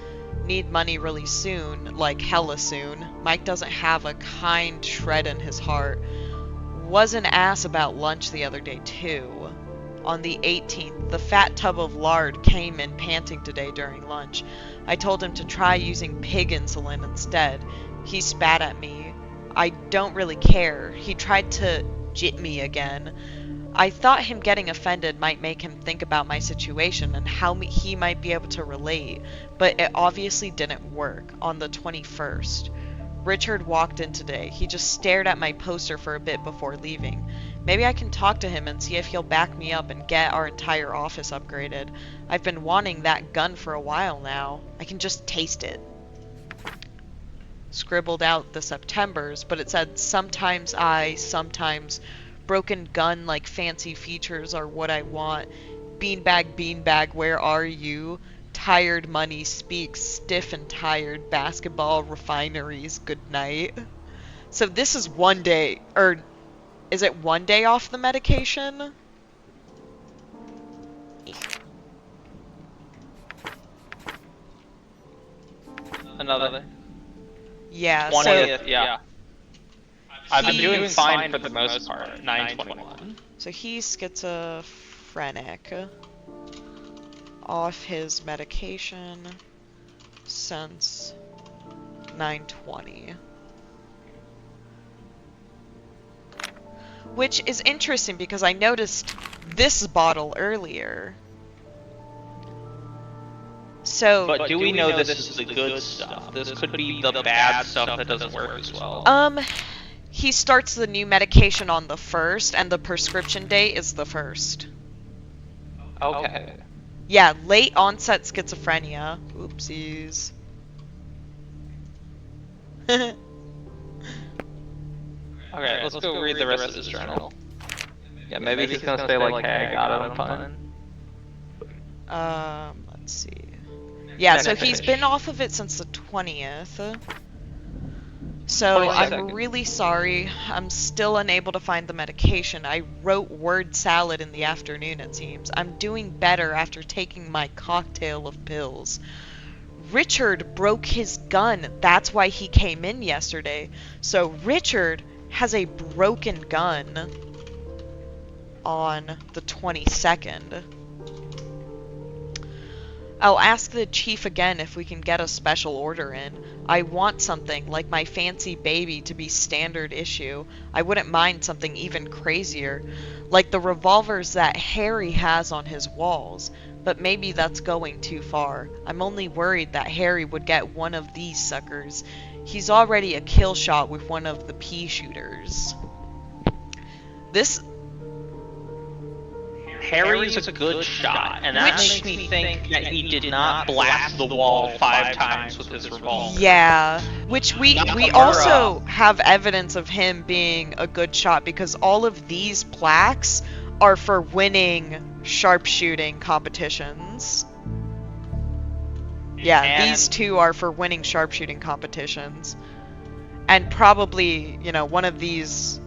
Need money really soon, like hella soon. Mike doesn't have a kind shred in his heart. Was an ass about lunch the other day too. On the 18th, the fat tub of lard came in panting today during lunch. I told him to try using pig insulin instead. He spat at me. I don't really care. He tried to jit me again. I thought him getting offended might make him think about my situation and how he might be able to relate, but it obviously didn't work. On the 21st, Richard walked in today. He just stared at my poster for a bit before leaving. Maybe I can talk to him and see if he'll back me up and get our entire office upgraded. I've been wanting that gun for a while now. I can just taste it. Scribbled out the Septembers, but it said sometimes broken gun like fancy features are what I want. Beanbag, beanbag, where are you? Tired money speaks, stiff and tired. Basketball refineries, good night. So this is one day, or is it one day off the medication? Another. Yeah, 20th, so... yeah. I've been doing fine for the most part. 9/21. So he's schizophrenic. Off his medication since 9/20. Which is interesting because I noticed this bottle earlier. So... But do we know this is the good stuff? This could be the bad stuff that doesn't work as well. He starts the new medication on the 1st, and the prescription date is the 1st. Okay. Yeah, late onset schizophrenia. Oopsies. Okay, let's go read the rest of his journal. Yeah, maybe he's gonna say like, hey, I got it, I'm fine. Let's see. Yeah, so he's been off of it since the 20th. So I'm really sorry. I'm still unable to find the medication. I wrote word salad in the afternoon, it seems. I'm doing better after taking my cocktail of pills. Richard broke his gun. That's why he came in yesterday. So Richard has a broken gun on the 22nd. I'll ask the chief again if we can get a special order in. I want something like my fancy baby to be standard issue. I wouldn't mind something even crazier, like the revolvers that Harry has on his walls. But maybe that's going too far. I'm only worried that Harry would get one of these suckers. He's already a kill shot with one of the pea shooters. Harry's a good shot, and that makes me think that he did not blast the wall 5 times with his revolver. Yeah, which we Nakamura. also have evidence of him being a good shot because all of these plaques are for winning sharpshooting competitions. Yeah, And- these two are for winning sharpshooting competitions. And probably, you know, one of these...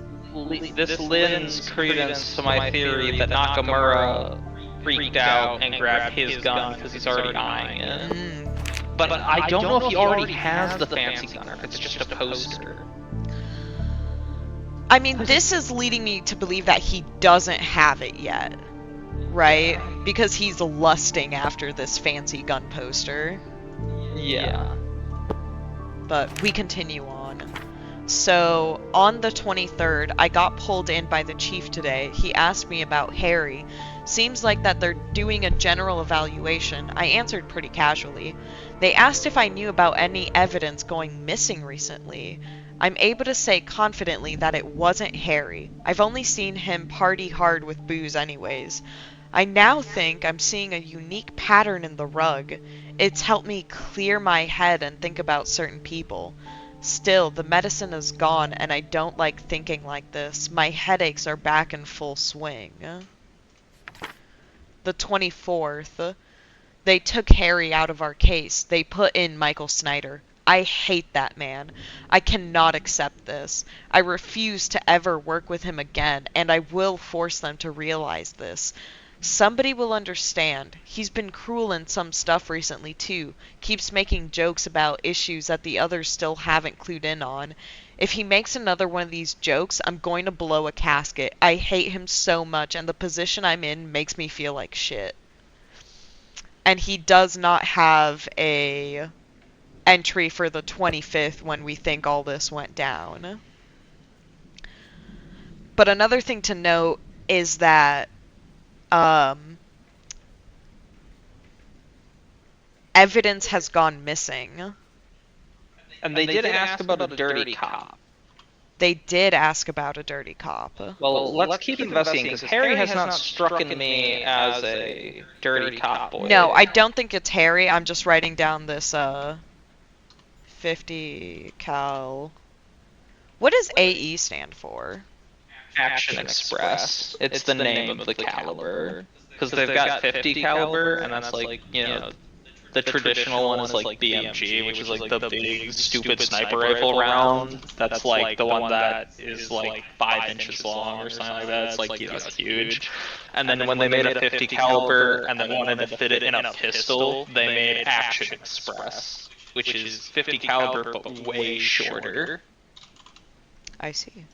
This lends credence to my theory that Nakamura freaked out and grabbed his gun because he's already eyeing it. But I don't know if he already has the fancy gun or if it's just a poster. I mean, this is leading me to believe that he doesn't have it yet, right? Because he's lusting after this fancy gun poster. Yeah. But we continue on. So, on the 23rd, I got pulled in by the chief today. He asked me about Harry. Seems like that they're doing a general evaluation. I answered pretty casually. They asked if I knew about any evidence going missing recently. I'm able to say confidently that it wasn't Harry. I've only seen him party hard with booze anyways. I now think I'm seeing a unique pattern in the rug. It's helped me clear my head and think about certain people. Still, the medicine is gone and I don't like thinking like this. My headaches are back in full swing. The 24th. They took Harry out of our case. They put in Michael Snyder. I hate that man. I cannot accept this. I refuse to ever work with him again, and I will force them to realize this. Somebody will understand. He's been cruel in some stuff recently, too. Keeps making jokes about issues that the others still haven't clued in on. If he makes another one of these jokes, I'm going to blow a casket. I hate him so much, and the position I'm in makes me feel like shit. And he does not have a entry for the 25th when we think all this went down. But another thing to note is that evidence has gone missing. And they did ask about a dirty cop. They did ask about a dirty cop. Well, let's keep investigating, because Harry has not struck me as a dirty cop boy. No, I don't think it's Harry. I'm just writing down this 50 cal. What does AE stand for? Action Express. It's the name of the caliber. Because they've got 50 caliber, and that's like, you know, the traditional one is like BMG, which is like the big, stupid sniper rifle round. That's like the one that is like 5 inches long or something like that. It's like, you know, it's huge. And then when they made a 50 caliber and they wanted to fit it in a pistol, they made Action Express, which is 50 caliber but way shorter. I see.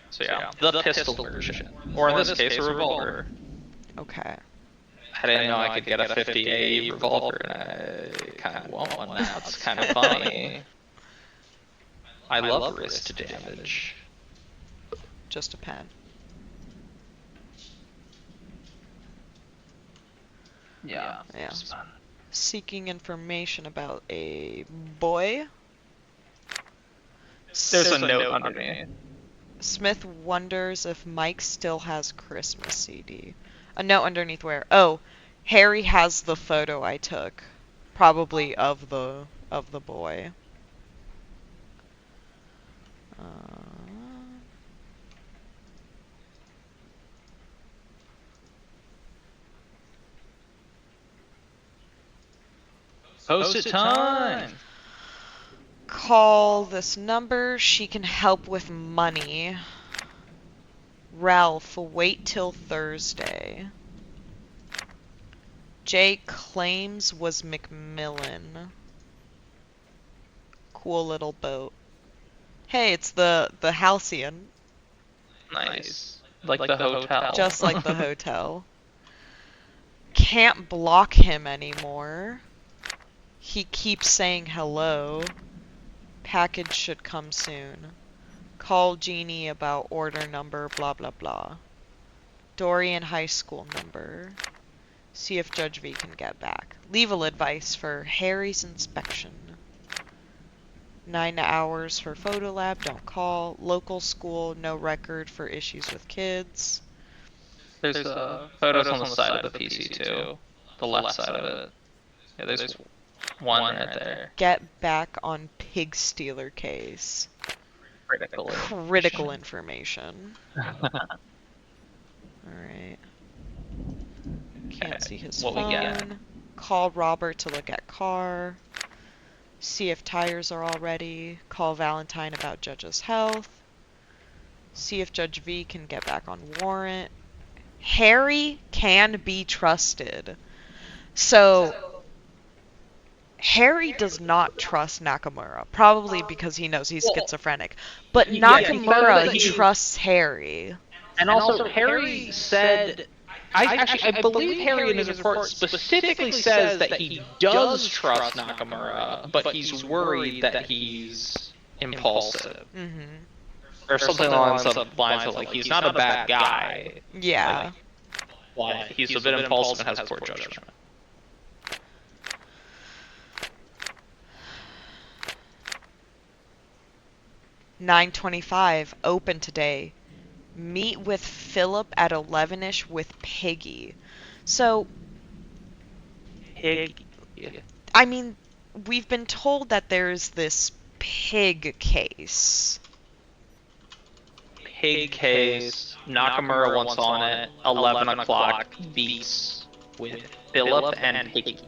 So yeah, the pistol version. Or in this case, a revolver. Okay. I didn't know I could get a 50 AE revolver, and I kind of want one now. It's kind of funny. I love wrist damage. Just a pen. Yeah. Yeah. Seeking information about a boy. There's a note underneath. Smith wonders if Mike still has Christmas CD. A note underneath where? Oh, Harry has the photo I took, probably of the boy. Post-it time! Call this number. She can help with money. Ralph, wait till Thursday. Jay claims was McMillan. Cool little boat. Hey, it's the Halcyon. Nice. Like the hotel. Just like the hotel. Can't block him anymore. He keeps saying hello. Package should come soon. Call Jeannie about order number, blah blah blah. Dorian High School number. See if Judge V can get back. Legal advice for Harry's inspection. 9 hours for photo lab, don't call. Local school, no record for issues with kids. There's photos on the side of the PC too. The left side of it. Yeah, there's one right there. Get back on pig stealer case. Critical information. Alright. Can't see his phone. Call Robert to look at car. See if tires are all ready. Call Valentine about Judge's health. See if Judge V can get back on warrant. Harry can be trusted. So, Harry does not trust Nakamura, probably because he knows he's schizophrenic. But Nakamura trusts Harry. And also, Harry said... I believe Harry in his report specifically says that he does trust Nakamura, but he's worried that he's impulsive. Mm-hmm. Or something along the lines of, like, he's not a bad guy. Yeah. But he's a bit impulsive and has poor judgment. $9.25, open today. Meet with Philip at 11ish with Piggy. So, Piggy. I mean, we've been told that there's this pig case. Pig case. Nakamura wants on it. 11 o'clock. Beats with Philip and Piggy.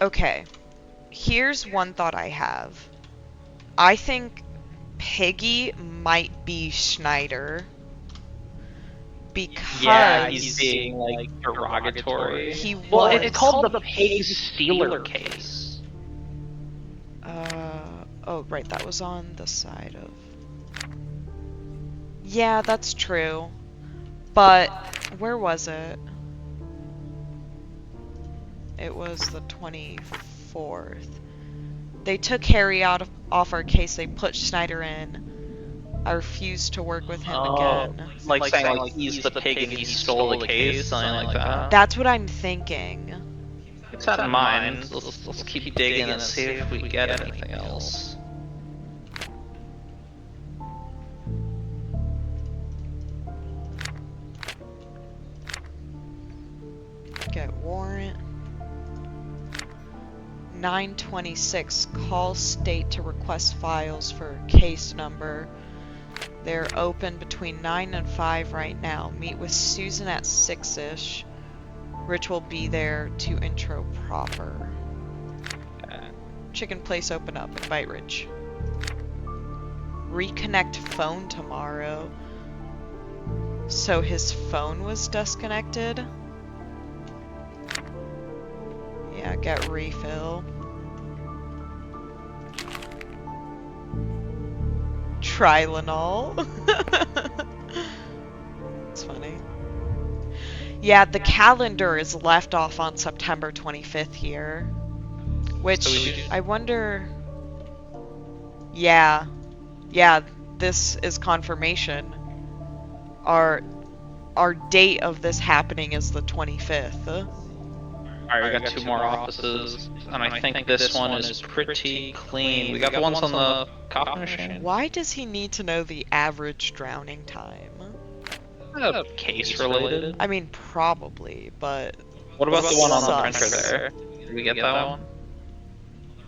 Okay, here's one thought I have. I think Piggy might be Schneider. Because... Yeah, he's being, like, derogatory. He was... Well, it's called the pig stealer case. Oh, right, that was on the side of... Yeah, that's true. But, where was it? It was the 24th. They took Harry off our case, they put Schneider in. I refused to work with him again. Like saying, like, he's the pig and he stole the case, something like that? That's what I'm thinking. Keep that in mind. Let's keep digging and see if we get anything else. Get warrant. 926, call state to request files for case number. They're open between 9 and 5 right now. Meet with Susan at 6ish. Rich will be there to intro proper. Chicken place open up. Invite Rich. Reconnect phone tomorrow. So his phone was disconnected? Yeah, get refill. Trilanol. It's funny. Yeah, the calendar is left off on September 25th here. Which, So I wonder... Yeah. Yeah, this is confirmation. Our date of this happening is the 25th. Alright, we got two more offices, and I think this one is pretty clean. We got the ones on the coffee machine. Why does he need to know the average drowning time? Case related. I mean, probably, but... What about the one on the Sus. printer there? Did we get that one?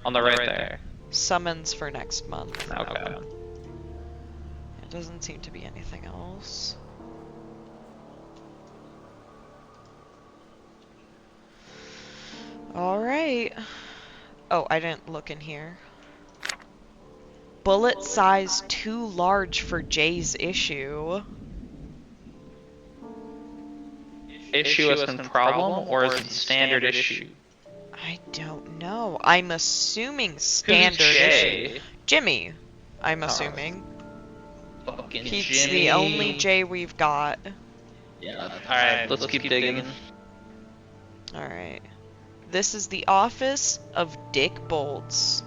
On the right there. Summons for next month. Okay. It doesn't seem to be anything else. Alright. Oh, I didn't look in here. bullet size too large for Jay's issue. Issue as in problem, or is it standard issue? I don't know. I'm assuming standard issue. Jay? Jimmy, I'm assuming. Fucking He's Jimmy. the only Jay we've got. Yeah. Alright, let's keep digging. Alright. This is the office of Dick Bolts.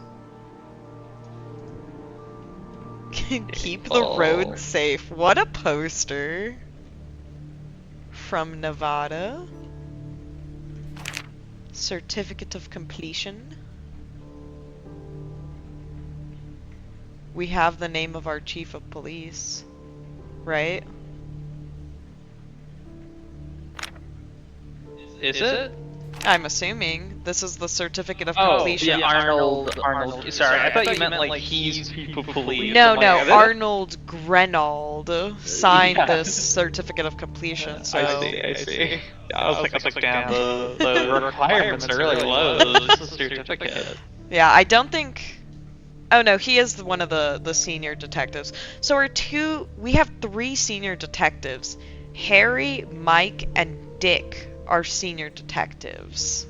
Keep the road safe. What a poster. From Nevada. Certificate of completion. We have the name of our chief of police, right? Is it? I'm assuming this is the certificate of Oh, completion. yeah, Arnold. Sorry, I thought you meant like he's chief of police. No, I'm like, no, is it? Arnold Grenald signed Yeah. this certificate of completion. So I see. I was like, damn, the requirements are really low. This is a certificate. yeah, I don't think. Oh no, he is one of the senior detectives. So we have 3 senior detectives. Harry, Mike, and Dick are senior detectives.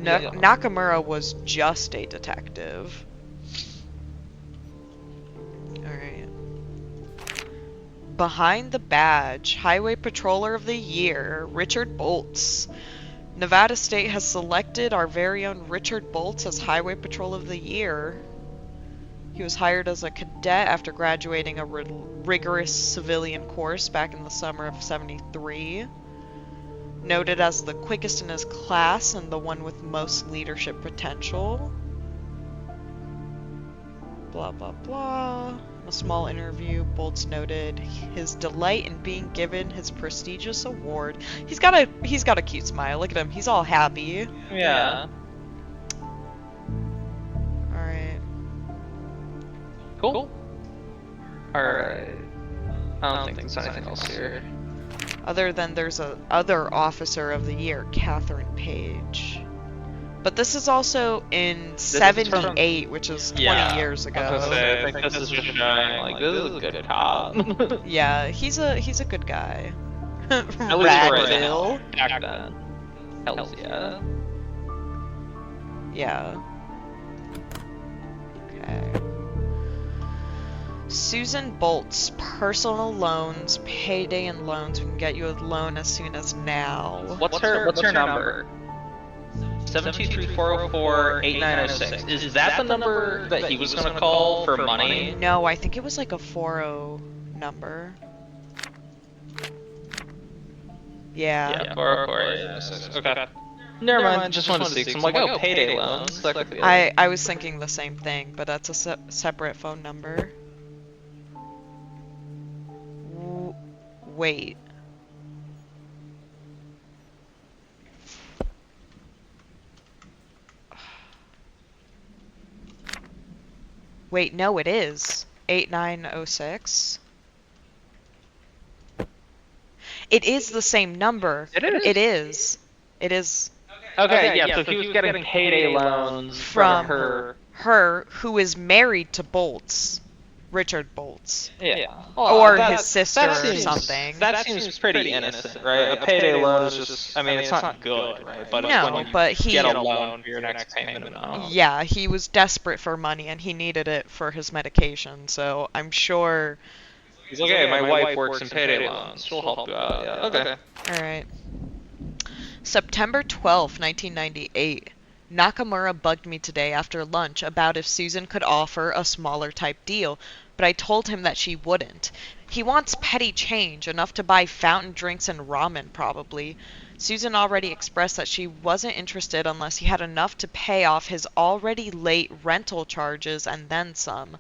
Yeah. Nakamura was just a detective. Alright. Behind the badge, Highway Patroller of the Year, Richard Bolts. Nevada State has selected our very own Richard Bolts as Highway Patrol of the Year. He was hired as a cadet after graduating a rigorous civilian course back in the summer of '73. Noted as the quickest in his class and the one with most leadership potential. Blah blah blah. In a small interview, Bolts noted his delight in being given his prestigious award. He's got a cute smile. Look at him. He's all happy. Yeah. Alright. Cool. Alright. I don't think there's anything else here. Other than there's a other officer of the year, Catherine Page. But this is also in is '78, which is 20 years ago. I was gonna say, I think this is just showing, like, this is a good cop. Yeah, he's a good guy. At least for right Ragville. now. Back then. Hells yeah. Yeah. Okay. Susan Bolt's personal loans, payday and loans. We can get you a loan as soon as now. What's her number? 723-404-8906. Is that the number that he was gonna call for money? No, I think it was like a 40 number. Yeah. 404-8906. Okay. Never mind, just wanted to see, 'cause I'm like, oh, payday loans. That could be I was thinking the same thing, but that's a separate phone number. Wait. Wait, no, it is 8906. It is the same number. It is? It is. It is. Okay, yeah, so he was getting payday loans from her. Her, who is married to Bolts. Richard Bolts. Yeah. Or his sister or something. That seems pretty innocent, right? A payday loan is just, I mean, it's not good, right? But No, when you but he- get a loan for your next payment amount. Yeah, he was desperate for money and he needed it for his medication, so I'm sure. He's like, hey, my wife works in payday loans. She'll help you out. Yeah, okay. Alright. September 12th, 1998. Nakamura bugged me today after lunch about if Susan could offer a smaller type deal, but I told him that she wouldn't. He wants petty change, enough to buy fountain drinks and ramen probably. Susan already expressed that she wasn't interested unless he had enough to pay off his already late rental charges and then some.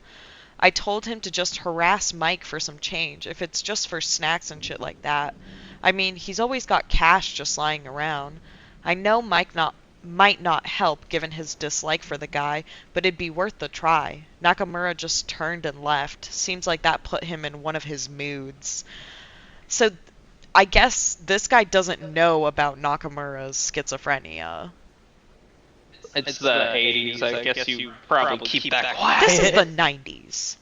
I told him to just harass Mike for some change, if it's just for snacks and shit like that. I mean, he's always got cash just lying around. I know Mike might not help given his dislike for the guy, but it'd be worth the try. Nakamura just turned and left. Seems like that put him in one of his moods. So, I guess this guy doesn't know about Nakamura's schizophrenia. it's the 80s. I guess you probably keep that quiet. This is the 90s.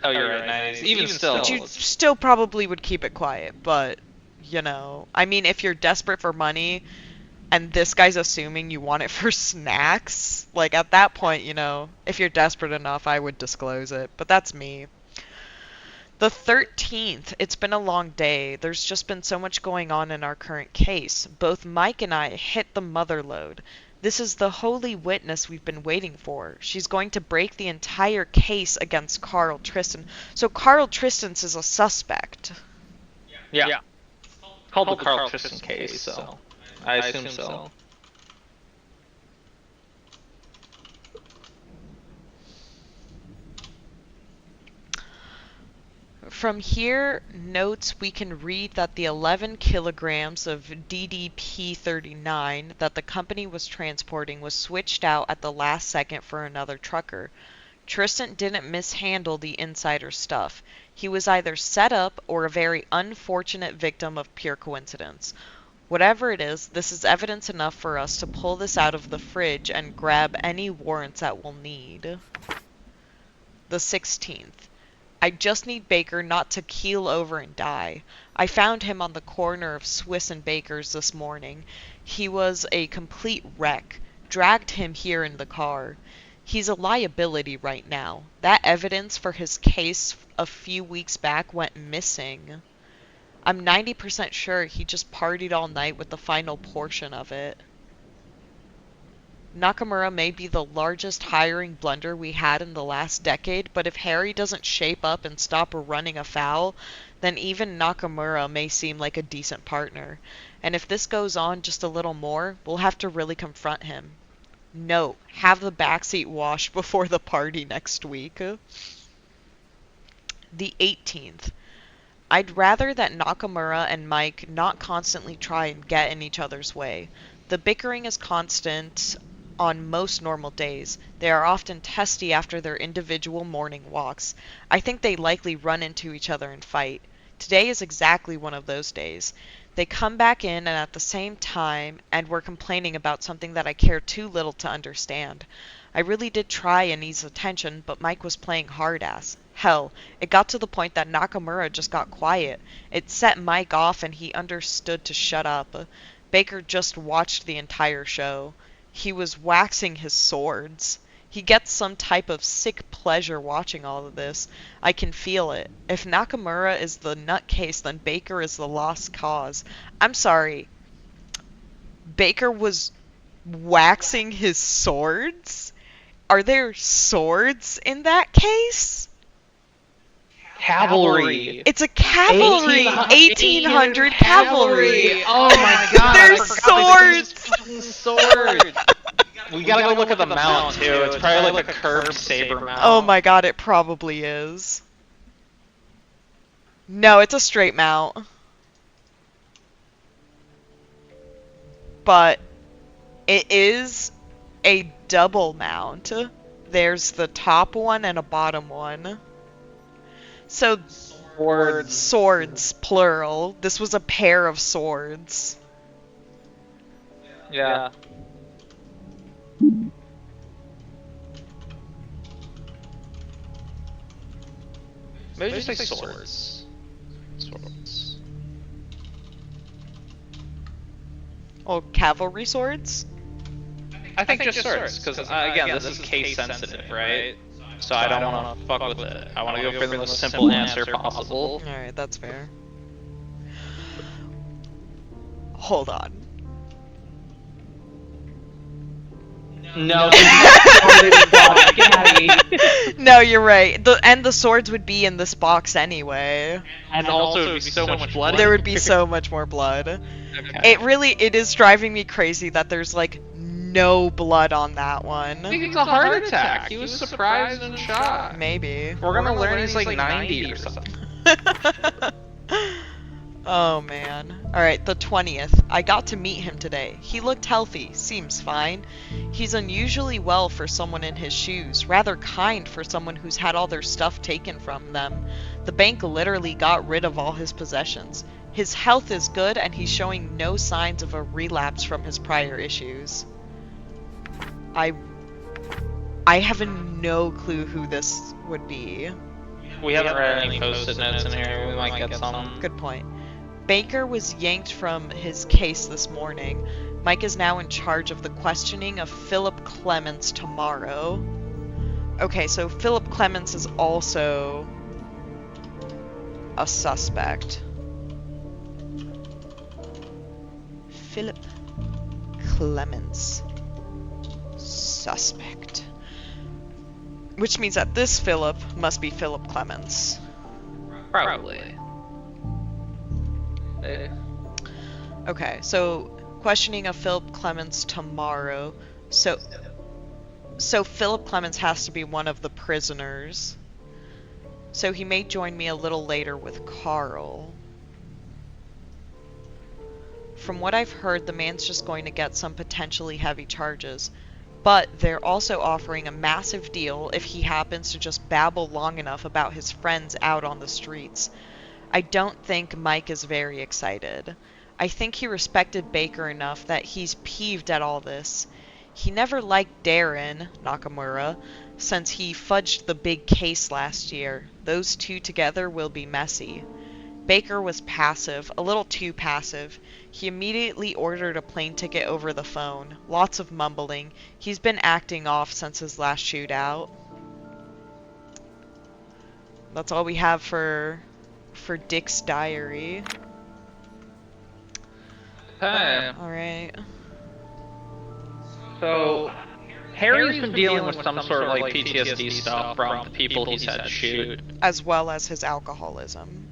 Oh, you're right, 90s. Even still. But you still probably would keep it quiet, but, you know, I mean, if you're desperate for money and this guy's assuming you want it for snacks, like, at that point, you know, if you're desperate enough, I would disclose it, but that's me. The 13th, it's been a long day. There's just been so much going on in our current case. Both Mike and I hit the mother lode. This is the holy witness we've been waiting for. She's going to break the entire case against Carl Tristan. So Carl Tristan's is a suspect. Yeah. Called the Carl Tristan case, so I assume so. From here, notes we can read that the 11 kilograms of DDP-39 that the company was transporting was switched out at the last second for another trucker. Tristan didn't mishandle the insider stuff. He was either set up or a very unfortunate victim of pure coincidence. Whatever it is, this is evidence enough for us to pull this out of the fridge and grab any warrants that we'll need. The 16th. I just need Baker not to keel over and die. I found him on the corner of Swiss and Baker's this morning. He was a complete wreck. Dragged him here in the car. He's a liability right now. That evidence for his case a few weeks back went missing. I'm 90% sure he just partied all night with the final portion of it. Nakamura may be the largest hiring blunder we had in the last decade, but if Harry doesn't shape up and stop running afoul, then even Nakamura may seem like a decent partner. And if this goes on just a little more, we'll have to really confront him. Note, have the backseat washed before the party next week. The 18th. I'd rather that Nakamura and Mike not constantly try and get in each other's way. The bickering is constant on most normal days. They are often testy after their individual morning walks. I think they likely run into each other and fight. Today is exactly one of those days. They come back in and at the same time and were complaining about something that I care too little to understand. I really did try and ease the tension, but Mike was playing hard-ass. Hell, it got to the point that Nakamura just got quiet. It set Mike off and he understood to shut up. Baker just watched the entire show. He was waxing his swords. He gets some type of sick pleasure watching all of this. I can feel it. If Nakamura is the nutcase, then Baker is the lost cause. I'm sorry. Baker was waxing his swords? Are there swords in that case? Cavalry. It's a cavalry. 1800 cavalry. Oh my god. There's swords. Swords. We gotta go look at the mount too. It's probably like a curved saber mount. Oh my god, it probably is. No, it's a straight mount. But it is a double mount. There's the top one and a bottom one. So, swords, plural. This was a pair of swords. Yeah. Maybe just say swords. Swords. Oh, cavalry swords? I think just swords, because again, this is case sensitive, right? So I don't want to fuck with it. I want to go for the most simple answer possible. Alright, that's fair. Hold on. No. No, you're right. The swords would be in this box anyway. And also it would be so much blood. There would be so much more blood. Okay. It is driving me crazy that there's like no blood on that one. I think it's a heart attack. He was surprised and shocked. Maybe. We're gonna learn he's like 90 or something. Oh man. Alright, the 20th. I got to meet him today. He looked healthy, seems fine. He's unusually well for someone in his shoes, rather kind for someone who's had all their stuff taken from them. The bank literally got rid of all his possessions. His health is good and he's showing no signs of a relapse from his prior issues. I have no clue who this would be. We haven't read any post-it notes in here. We might get some. Good point. Baker was yanked from his case this morning. Mike is now in charge of the questioning of Philip Clements tomorrow. Okay, so Philip Clements is also a suspect. Philip Clements. Suspect. Which means that this Philip must be Philip Clements. Probably. Okay, so questioning of Philip Clements tomorrow. So Philip Clements has to be one of the prisoners. So he may join me a little later with Carl. From what I've heard, the man's just going to get some potentially heavy charges. But they're also offering a massive deal if he happens to just babble long enough about his friends out on the streets. I don't think Mike is very excited. I think he respected Baker enough that he's peeved at all this. He never liked Darren, Nakamura, since he fudged the big case last year. Those two together will be messy. Baker was passive, a little too passive. He immediately ordered a plane ticket over the phone. Lots of mumbling. He's been acting off since his last shootout. That's all we have for Dick's diary. Okay. Alright. So, Harry's been dealing with some sort of like PTSD stuff from the people he's had to shoot. As well as his alcoholism.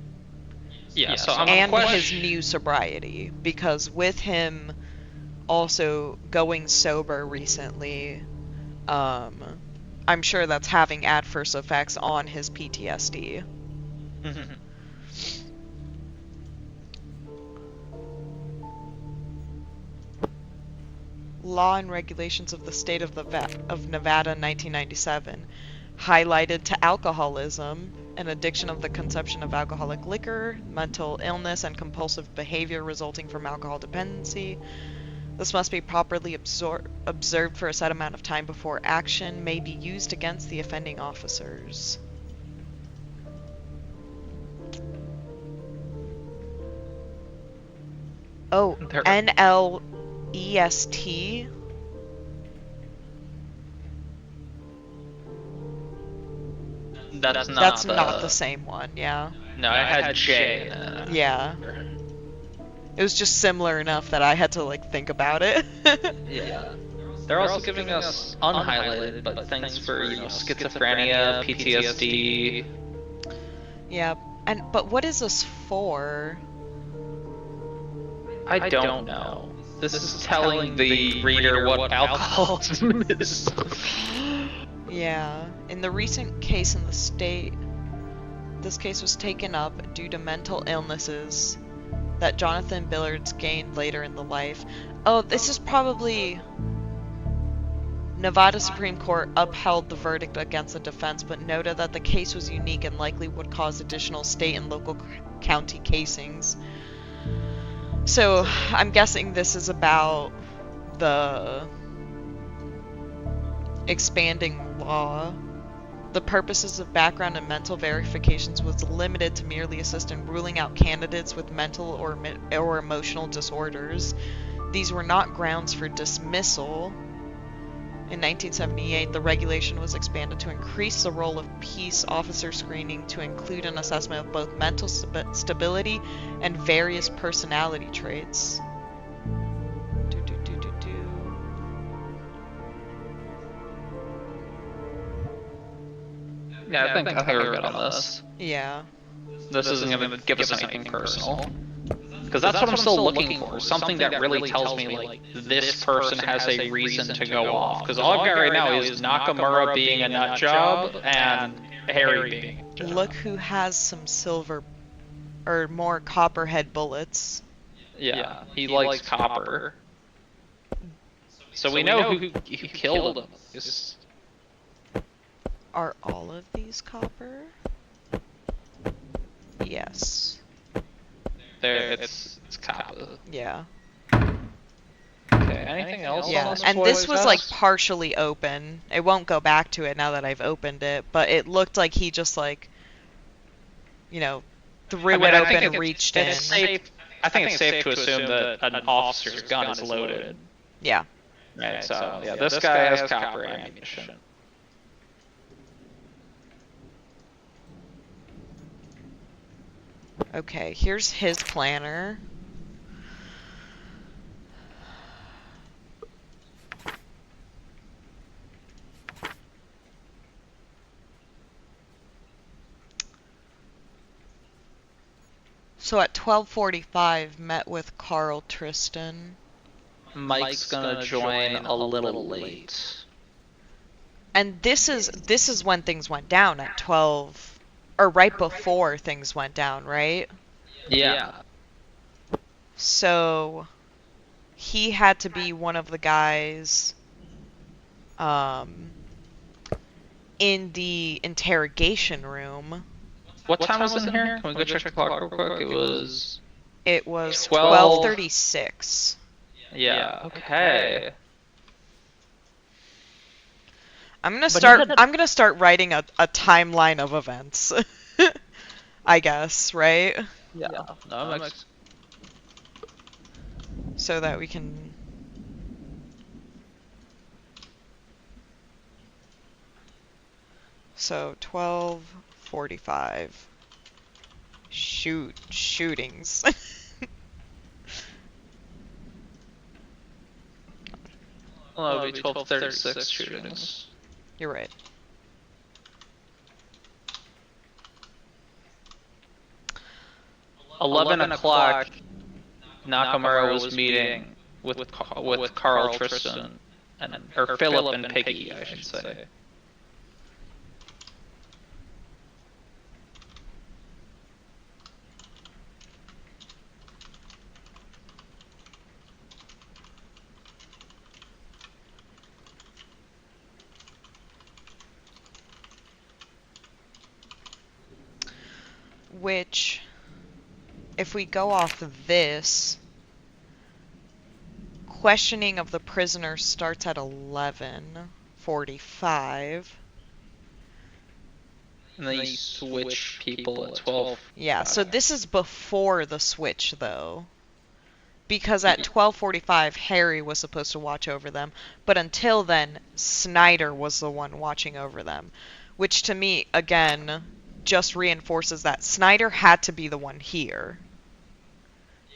Yeah, so I'm And his new sobriety. Because with him also going sober recently, I'm sure that's having adverse effects on his PTSD. Law and Regulations of the State of Nevada, 1997, highlighted to alcoholism, an addiction of the consumption of alcoholic liquor, mental illness, and compulsive behavior resulting from alcohol dependency. This must be properly observed for a set amount of time before action may be used against the offending officers. Oh, NLEST? That's not the same one, yeah. No, I had J in it. Yeah. It was just similar enough that I had to, like, think about it. Yeah. They're also giving us unhighlighted, but things for, schizophrenia, PTSD. Yeah, but what is this for? I don't know. This is telling the reader what alcoholism is. Yeah. In the recent case in the state, this case was taken up due to mental illnesses that Jonathan Billards gained later in the life. Oh, this is probably... Nevada Supreme Court upheld the verdict against the defense, but noted that the case was unique and likely would cause additional state and local county casings. So, I'm guessing this is about the expanding law. The purposes of background and mental verifications was limited to merely assist in ruling out candidates with mental or emotional disorders. These were not grounds for dismissal. In 1978, the regulation was expanded to increase the role of peace officer screening to include an assessment of both mental stability and various personality traits. Yeah, I think we're good on this. Yeah. This isn't going to give us anything personal. Because that's what I'm still looking for. Something that really tells me, like, this person has a reason to go off. Because all I've got right now is Nakamura being a nut job and Harry being a job. Look who has some silver, or more copperhead bullets. Yeah, he likes copper. So we know who killed him. Are all of these copper? Yes. There, it's copper. Yeah. Okay, Anything else on Yeah, this and boy's this was like vest? partially open. It won't go back to it now that I've opened it, but it looked like he just like, you know, threw it I open think and reached it's in. safe. I think it's safe to assume that an officer's gun is loaded. Yeah. Right. So yeah, this guy has copper ammunition. Okay, here's his planner. So at 12:45, met with Carl Tristan. Mike's gonna join a little late. And this is when things went down at 12, or right before things went down, right? Yeah. So he had to be one of the guys in the interrogation room. What time was in here? Can we go check the clock real quick? It was 12. 12:36. Yeah. Okay. I'm gonna start writing a timeline of events. I guess, right? Yeah. No, makes... So that we can. So 12:45. Shootings. Well, it'll be 12:36 shootings. You're right. Eleven o'clock. Nakamura was meeting with Carl Tristan or Philip and Peggy, I should say. Which, if we go off of this, questioning of the prisoner starts at 11:45. And then you switch people at 12. Yeah, so this is before the switch, though. Because at 12:45, Harry was supposed to watch over them, but until then, Snyder was the one watching over them. Which to me, again, just reinforces that Snyder had to be the one here.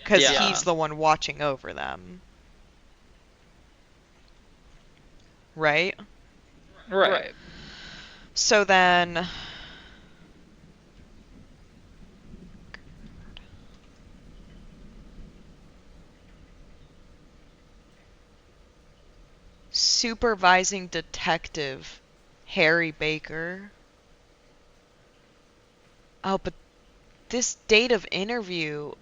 Because he's the one watching over them. Right? Right. So then... Supervising detective Harry Baker. Oh, but this date of interview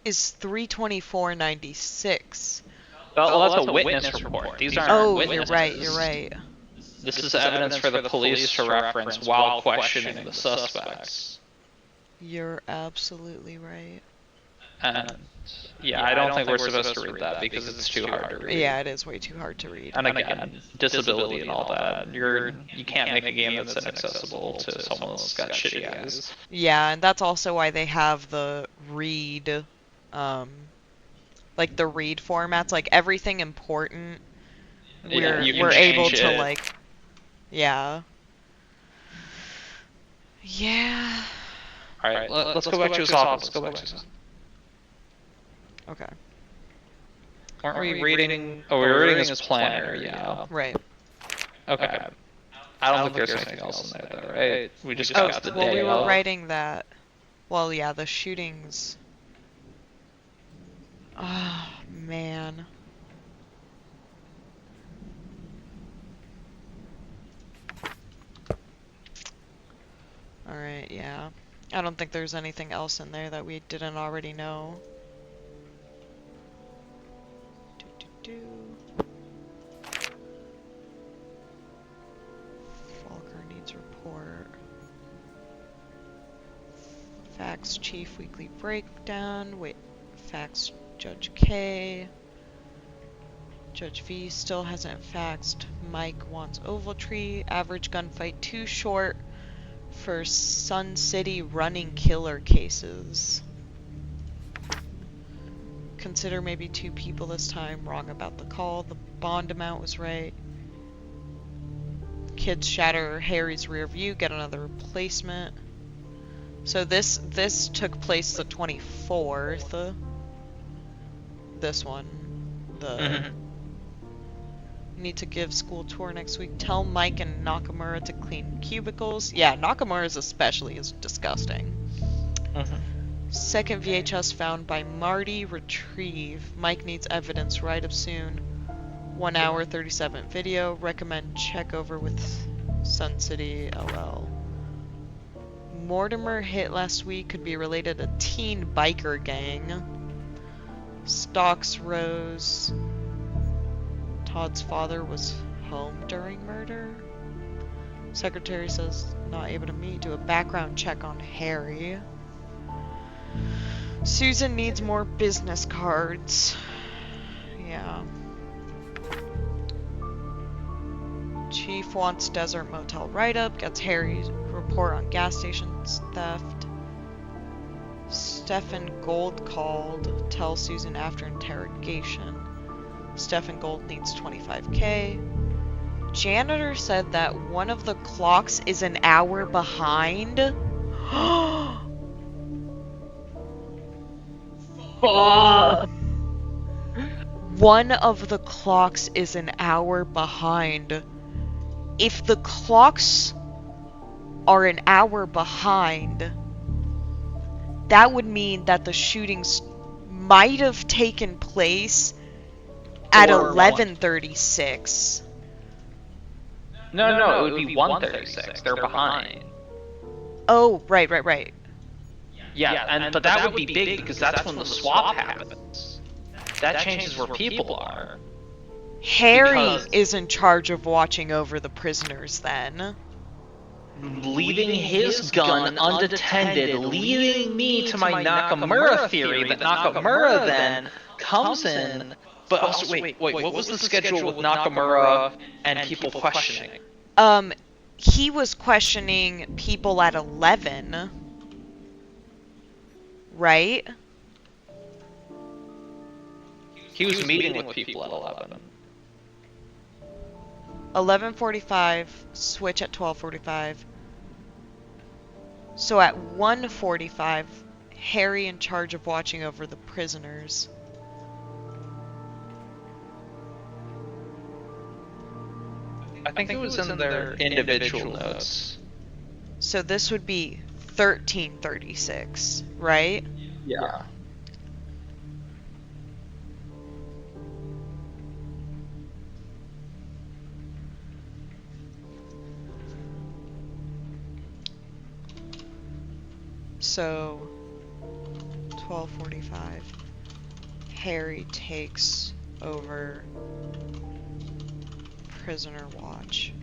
is 3/24/96. Well, that's a witness report. These aren't witnesses. You're right. This is evidence for the police to reference while questioning the suspects. You're absolutely right. And yeah, I don't think we're supposed to read that because it's too hard to read. Yeah, it is way too hard to read. And again, disability and all that. You can't make a game that's inaccessible to someone that's got shitty eyes. Yeah, and that's also why they have the read, like the read formats, like everything important. We're able to like, yeah. Yeah. All right, let's go back to his office. Let's go back to his office. Okay. Aren't we reading? Oh, we were reading his planner. Yeah. Right. Okay. I don't think there's anything else in there, though, right? We just got the day. Well, we were writing that. Well, yeah, the shootings. Oh, man. Alright, yeah. I don't think there's anything else in there that we didn't already know. Falker needs report. Facts Chief weekly breakdown. Wait, Facts Judge K. Judge V still hasn't faxed. Mike wants Ovaltree. Average gunfight too short for Sun City running killer cases. Consider maybe 2 people this time. Wrong about the call. The bond amount was right. Kids shatter Harry's rear view. Get another replacement. So this took place the 24th. This one. The need to give school tour next week. Tell Mike and Nakamura to clean cubicles. Yeah, Nakamura's especially is disgusting. Second VHS found by Marty. Retrieve. Mike needs evidence. Write up soon. 1 hour 37 video. Recommend check over with Sun City LL. Mortimer hit last week could be related to teen biker gang. Stocks rose. Todd's father was home during murder. Secretary says not able to meet. Do a background check on Harry. Susan needs more business cards. Yeah. Chief wants Desert Motel write-up. Gets Harry's report on gas stations theft. Stefan Gold called. Tells Susan after interrogation. Stefan Gold needs 25K. Janitor said that one of the clocks is an hour behind. One of the clocks is an hour behind. If the clocks are an hour behind, that would mean that the shootings might have taken place at 11:36. No, it would be 1:36. They're behind. Oh, right. Yeah, but that would be big because that's when the swap happens. That changes where people are. Harry is in charge of watching over the prisoners then. Leaving his gun unattended, leading me to my Nakamura theory that Nakamura then comes in. But also, wait, what was the schedule with Nakamura and people questioning? He was questioning people at 11. Right? He was meeting with people at 11. 11:45, switch at 12:45. So at 1:45, Harry in charge of watching over the prisoners. I think it was in their individual notes. So this would be 13:36, right? Yeah. So 12:45, Harry takes over prisoner watch.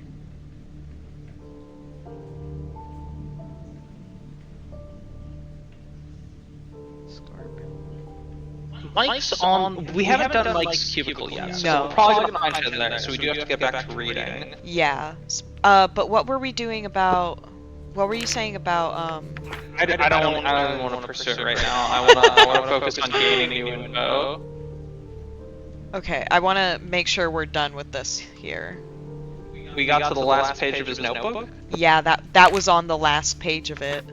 Mike's on. We haven't done Mike's cubicle yet, so we're probably gonna mention there. So we do have to get back to reading. Yeah. But what were we doing about? What were you saying about I don't want to pursue it right now. I want to focus on gaining new info. Okay, I want to make sure we're done with this here. We got to the last page of his notebook? Yeah, that was on the last page of it.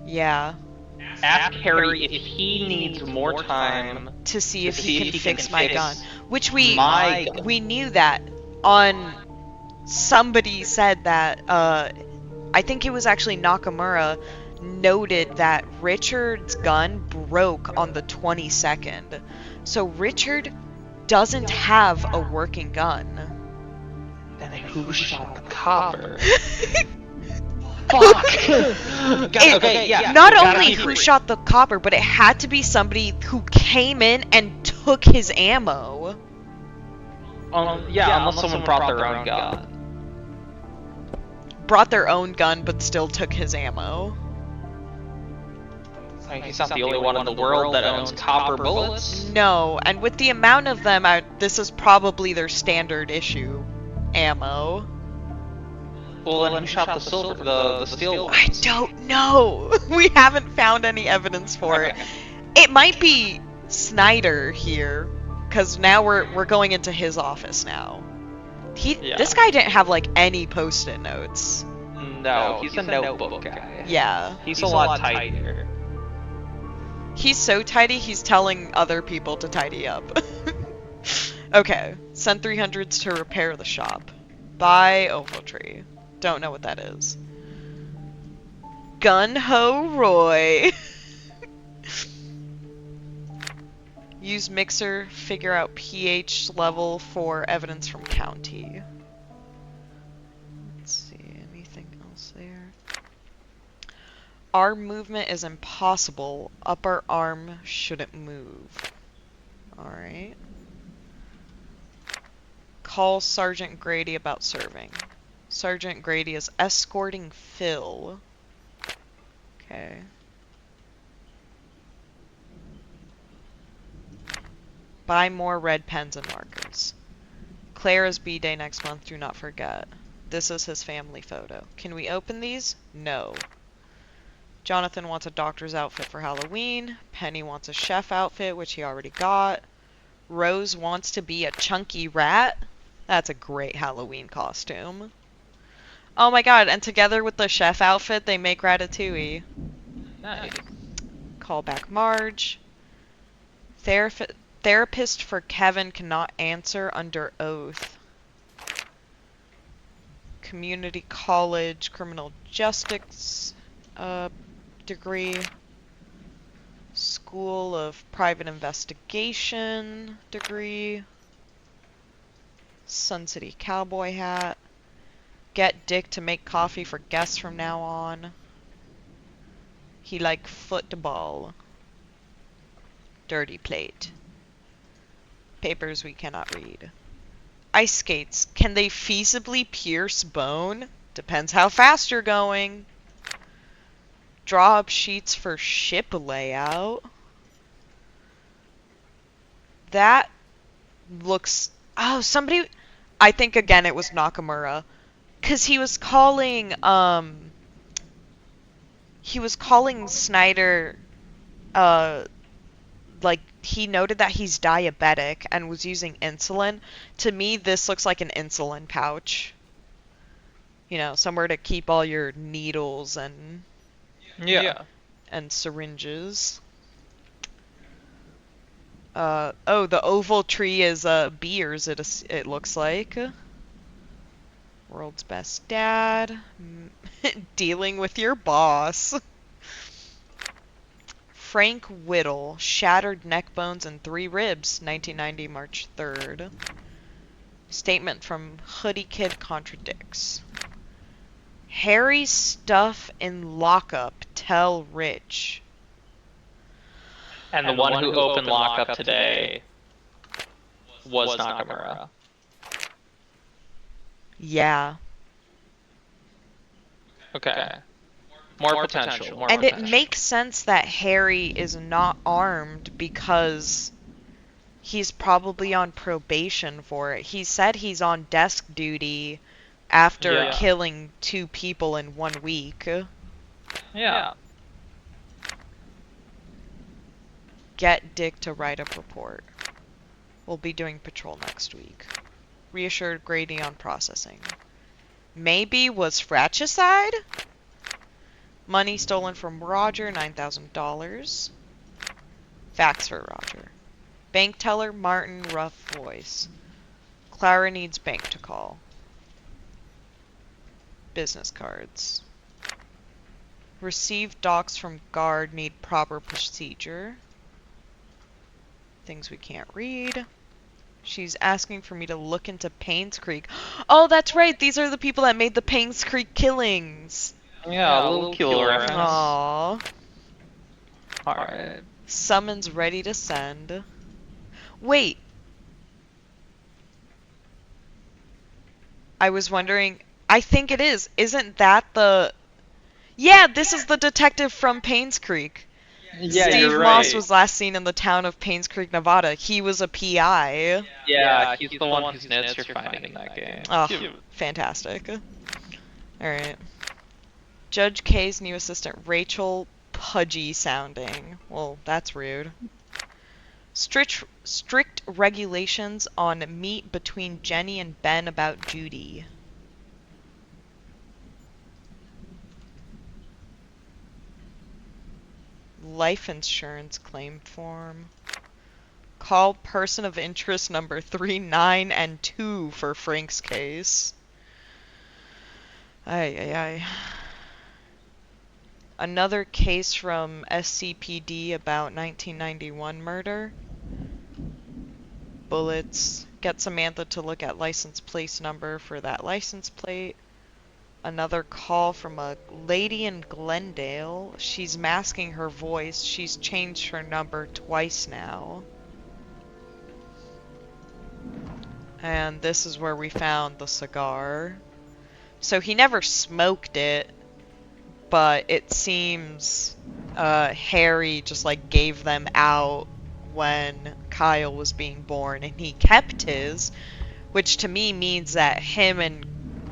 Yeah. Ask Harry if he needs more time to see if he can fix my gun. Which we knew that on somebody said that I think it was actually Nakamura noted that Richard's gun broke on the 22nd. So Richard doesn't have a working gun. Then who shot the copper? Fuck! Not only who shot the copper, but it had to be somebody who came in and took his ammo. Unless someone brought their own gun. Brought their own gun, but still took his ammo. I mean, he's not the only one in the world that owns copper bullets. No, and with the amount of them, this is probably their standard issue ammo. Well, then who shot the steel ones? I don't know. We haven't found any evidence for it. It might be Snyder here, because now we're going into his office now. This guy didn't have like any post-it notes. No, he's a notebook guy. Yeah. He's a lot tidier. He's so tidy, he's telling other people to tidy up. Okay, send 300s to repair the shop. Buy Ovaltree. Don't know what that is. Gun-Ho Roy. Use mixer, figure out pH level for evidence from county. Let's see, anything else there? Arm movement is impossible. Upper arm shouldn't move. Alright. Call Sergeant Grady about serving. Sergeant Grady is escorting Phil. Okay. Buy more red pens and markers. Clara's B-Day next month, do not forget. This is his family photo. Can we open these? No. Jonathan wants a doctor's outfit for Halloween. Penny wants a chef outfit, which he already got. Rose wants to be a chunky rat. That's a great Halloween costume. Oh my god, and together with the chef outfit, they make Ratatouille. Nice. Call back Marge. Therapist for Kevin cannot answer under oath. Community college criminal justice degree. School of private investigation degree. Sun City cowboy hat. Get Dick to make coffee for guests from now on. He like football. Dirty plate. Papers we cannot read. Ice skates. Can they feasibly pierce bone? Depends how fast you're going. Draw up sheets for ship layout. That looks... Oh, somebody... I think again it was Nakamura. Because he was calling Snyder, like, he noted that he's diabetic and was using insulin. To me, this looks like an insulin pouch. You know, somewhere to keep all your needles and... Yeah. And syringes. Oh, the Ovaltree is, beers, it looks like. World's best dad. Dealing with your boss. Frank Whittle. Shattered neck bones and 3 ribs. 1990, March 3rd. Statement from Hoodie Kid contradicts. Harry's stuff in lockup. Tell Rich. And the one who opened lockup today was Nakamura. Yeah. Okay. More potential. And it makes sense that Harry is not armed because he's probably on probation for it. He said he's on desk duty after killing 2 people in 1 week. Yeah. Get Dick to write a report. We'll be doing patrol next week. Reassured Grady on processing. Maybe was fratricide? Money stolen from Roger, $9,000. Facts for Roger. Bank teller, Martin, rough voice. Clara needs bank to call. Business cards. Received docs from guard, need proper procedure. Things we can't read. She's asking for me to look into Paynes Creek. Oh, that's right. These are the people that made the Paynes Creek killings. Yeah, a little killer reference. Aww. Alright. Summons ready to send. Wait. I was wondering. I think it is. Isn't that the... Yeah, this is the detective from Paynes Creek. Yeah, Steve you're Moss right. was last seen in the town of Paynes Creek, Nevada. He was a PI. Yeah, he's the one whose notes you're finding in that game. Oh, fantastic. Alright. Judge K's new assistant, Rachel Pudgy sounding. Well, that's rude. Strict regulations on meet between Jenny and Ben about Judy. Life insurance claim form. Call person of interest number 3, 9, and 2 for Frank's case. Ay, ay, ay. Another case from SCPD about 1991 murder. Bullets. Get Samantha to look at license plate number for that license plate. Another call from a lady in Glendale. She's masking her voice. She's changed her number twice now. And this is where we found the cigar. So he never smoked it, but it seems Harry just like gave them out when Kyle was being born, and he kept his, which to me means that him and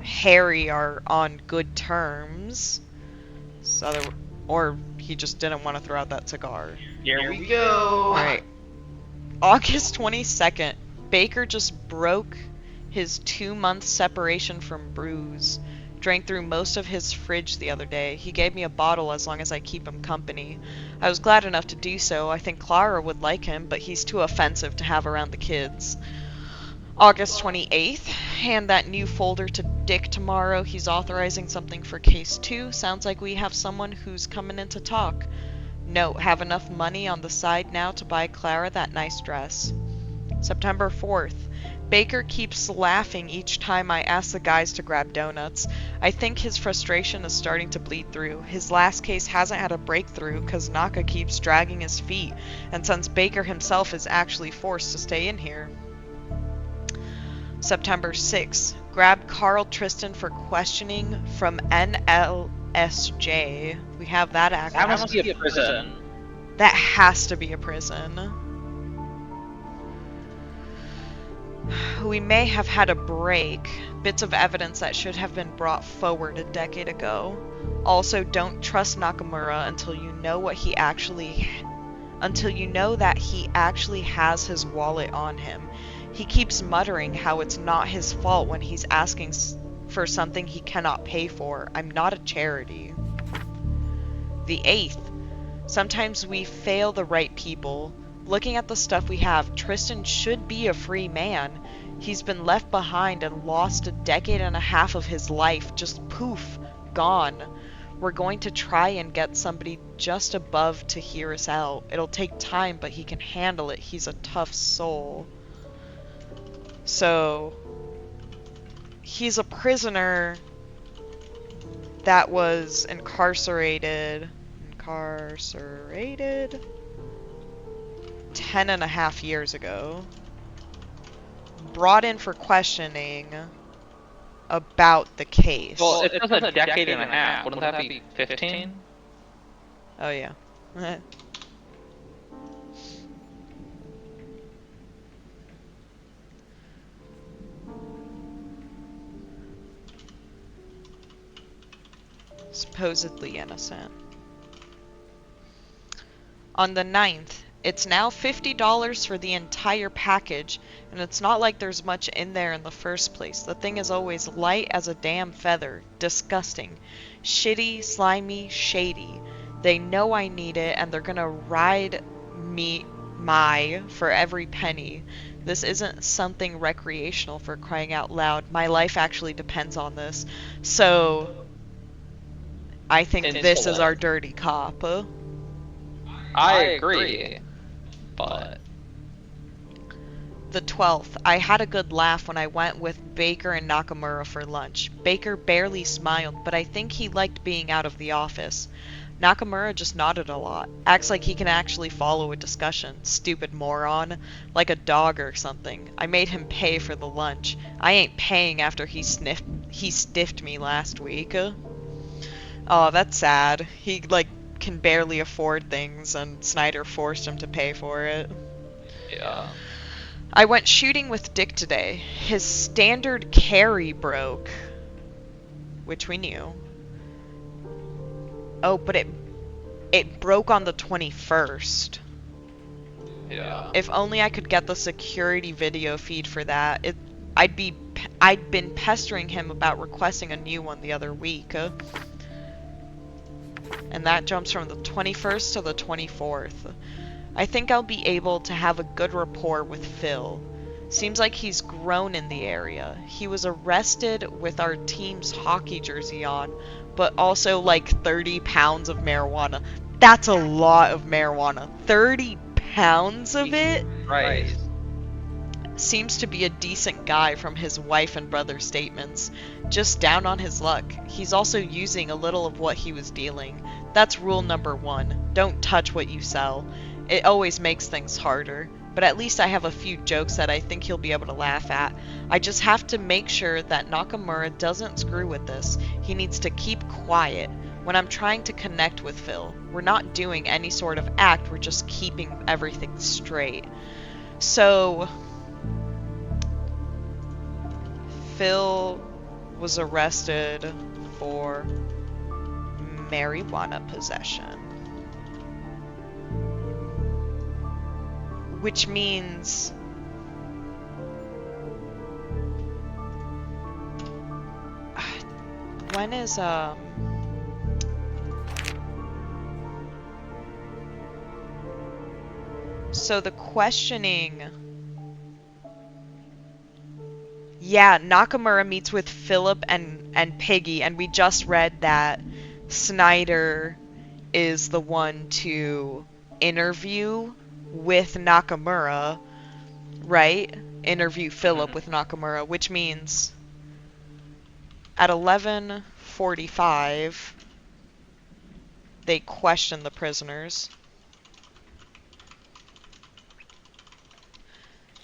Harry are on good terms. So or he just didn't want to throw out that cigar. Here we go. Alright. August 22nd, Baker just broke his 2-month separation from Bruce. Drank through most of his fridge the other day. He gave me a bottle as long as I keep him company. I was glad enough to do so. I think Clara would like him, but he's too offensive to have around the kids. August 28th, hand that new folder to Dick tomorrow. He's authorizing something for case 2. Sounds like we have someone who's coming in to talk. Note, have enough money on the side now to buy Clara that nice dress. September 4th. Baker keeps laughing each time I ask the guys to grab donuts. I think his frustration is starting to bleed through. His last case hasn't had a breakthrough because Naka keeps dragging his feet, and since Baker himself is actually forced to stay in here. September 6th. Grab Carl Tristan for questioning from NLSJ. We have that acronym. That must be a prison. That has to be a prison. We may have had a break. Bits of evidence that should have been brought forward a decade ago. Also, don't trust Nakamura until you know that he actually has his wallet on him. He keeps muttering how it's not his fault when he's asking for something he cannot pay for. I'm not a charity. The 8th. Sometimes we fail the right people. Looking at the stuff we have, Tristan should be a free man. He's been left behind and lost a decade and a half of his life. Just poof, gone. We're going to try and get somebody just above to hear us out. It'll take time, but he can handle it. He's a tough soul. So, he's a prisoner that was incarcerated 10.5 years ago. Brought in for questioning about the case. Well, it says a decade and a half. Wouldn't that be 15? Oh, yeah. Supposedly innocent. On the 9th, it's now $50 for the entire package, and it's not like there's much in there in the first place. The thing is always light as a damn feather. Disgusting. Shitty, slimy, shady. They know I need it, and they're gonna ride me for every penny. This isn't something recreational, for crying out loud. My life actually depends on this. So, I think this is our dirty cop. I agree, but... The 12th. I had a good laugh when I went with Baker and Nakamura for lunch. Baker barely smiled, but I think he liked being out of the office. Nakamura just nodded a lot. Acts like he can actually follow a discussion. Stupid moron. Like a dog or something. I made him pay for the lunch. I ain't paying after he stiffed me last week. Oh, that's sad. He, can barely afford things, and Snyder forced him to pay for it. Yeah. I went shooting with Dick today. His standard carry broke, which we knew. Oh, but it broke on the 21st. Yeah. If only I could get the security video feed for that. I'd been pestering him about requesting a new one the other week. And that jumps from the 21st to the 24th. I think I'll be able to have a good rapport with Phil. Seems like he's grown in the area. He was arrested with our team's hockey jersey on, but also like 30 pounds of marijuana. That's a lot of marijuana. 30 pounds of it? Right. Seems to be a decent guy from his wife and brother's statements. Just down on his luck. He's also using a little of what he was dealing. That's rule number 1. Don't touch what you sell. It always makes things harder. But at least I have a few jokes that I think he'll be able to laugh at. I just have to make sure that Nakamura doesn't screw with this. He needs to keep quiet. When I'm trying to connect with Phil, we're not doing any sort of act, we're just keeping everything straight. So Phil was arrested for marijuana possession. Which means when is so the questioning. Yeah, Nakamura meets with Philip and Piggy, and we just read that Snyder is the one to interview with Nakamura, right? Interview Philip with Nakamura, which means at 11:45 they question the prisoners.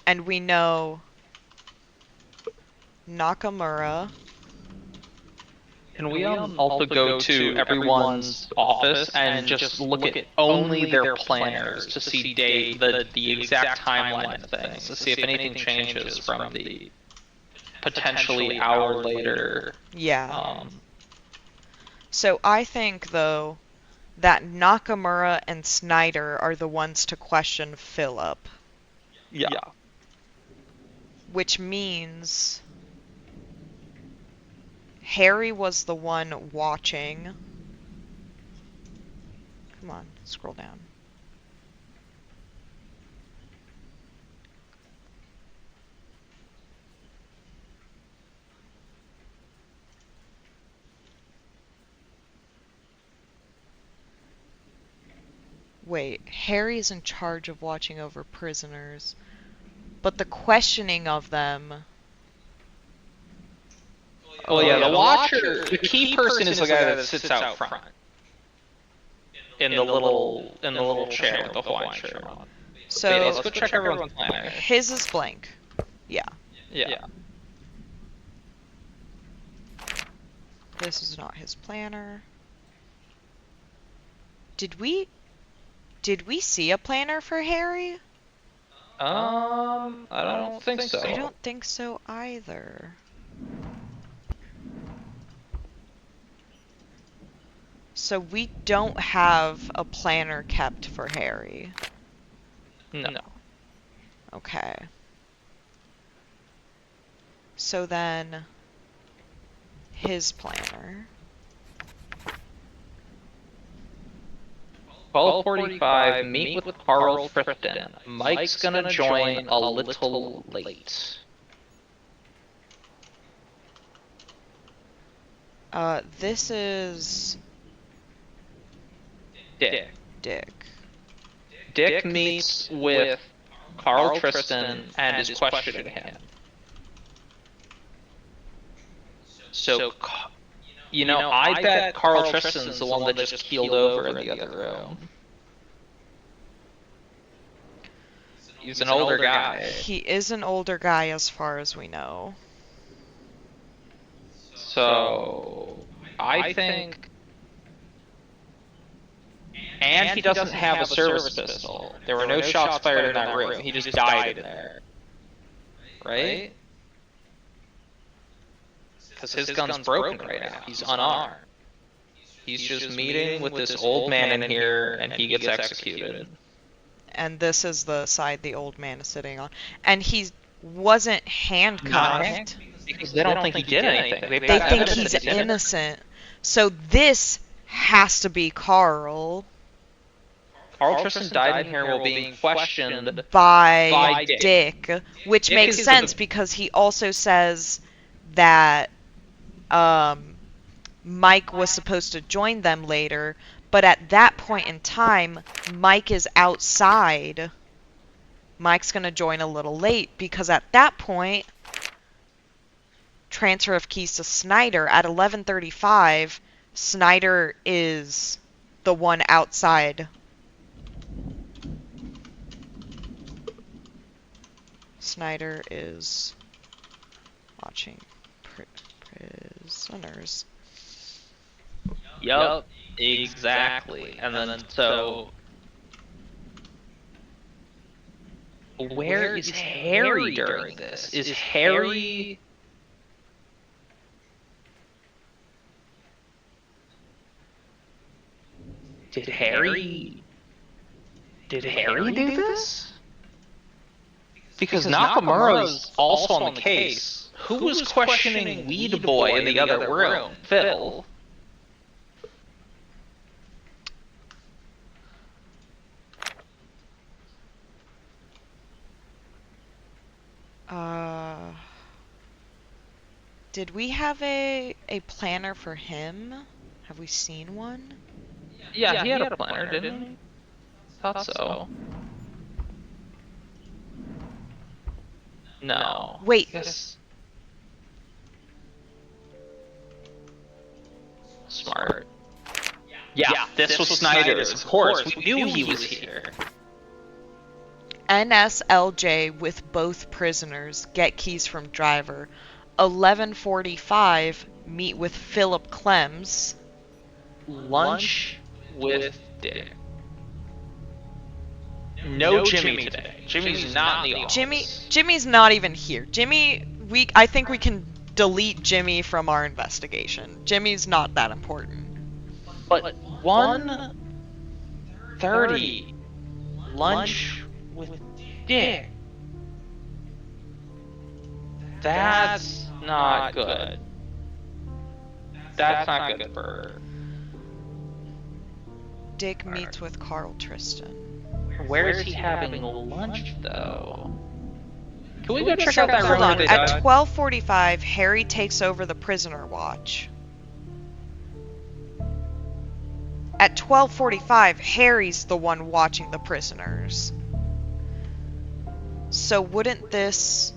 And we know Nakamura. Can we also go to everyone's office and just look at only their planners to see the exact timeline of things, to see if anything changes from the potentially hour later. Yeah. So I think, though, that Nakamura and Snyder are the ones to question Philip. Yeah. Which means Harry was the one watching. Come on, scroll down. Wait, Harry's in charge of watching over prisoners, but the questioning of them. Oh yeah, the watcher, the key person is the guy that sits out front in the little chair with the Hawaiian shirt on. So wait, let's go check everyone's planner. His is blank. Yeah. Yeah. This is not his planner. Did we see a planner for Harry? I don't think so. I don't think so either. So we don't have a planner kept for Harry. No. Okay. So then his planner. 12:45. Meet with Carl Frifton. Mike's gonna join a little late. This is Dick. Dick. Dick meets with Carl Tristan and is questioning him. So, I bet Carl Tristan's the one that just keeled over in the other room. He's an older guy. He is an older guy as far as we know. So, I think And he doesn't have a service pistol. There were no shots fired in that room. He just died in there. Right? Because his gun's broken right now. He's unarmed. He's just meeting with this old man in here, and he gets executed. And this is the side the old man is sitting on. And he wasn't handcuffed. Because they don't think he did anything. They think he's innocent. So this has to be Carl. Carl Tristan died in here while being questioned by Dick, which Dick makes sense because he also says that Mike was supposed to join them later, but at that point in time, Mike is outside. Mike's going to join a little late because at that point, transfer of keys to Snyder at 11:35, Snyder is the one outside. Snyder is watching prisoners. Yup, exactly. And then so where is Harry during this? Is Harry... Did Harry do this? Because Nakamura's also on the case. Who was questioning Weed Boy in the other room? Phil. Did we have a planner for him? Have we seen one? Yeah, he had a planner, didn't he? Thought so. No. Wait. Yes. Smart. Yeah, this was Snyder's, of course. We knew he was here. NSLJ with both prisoners get keys from driver. 11:45 meet with Philip Clems. Lunch with Dick. No Jimmy today. Jimmy's not in the office. Jimmy's not even here. I think we can delete Jimmy from our investigation. Jimmy's not that important. But 1:30 lunch with Dick. That's not good. That's not good for her. Dick meets with Carl Tristan. Where is he having lunch, though? Can we go check out that room? Hold on. Where they At died? 12:45, Harry takes over the prisoner watch. At 12:45, Harry's the one watching the prisoners. So wouldn't this...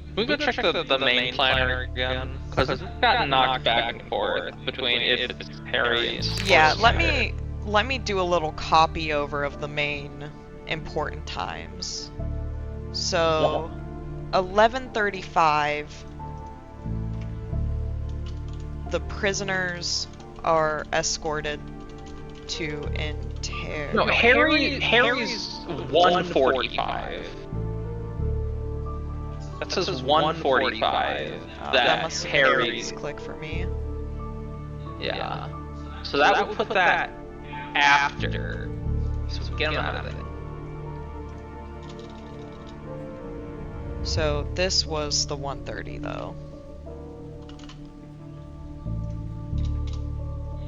Can we go check the main planner again? Because it's gotten knocked back and forth between if it's Harry and... Yeah, let me do a little copy over of the main important times. So, 11:35, the prisoners are escorted to inter... No, Harry's 1:45. That says 1:45. that must have been Harry's... click for me. Yeah. So that would put that after. So get him out of it. So this was the 1:30 though.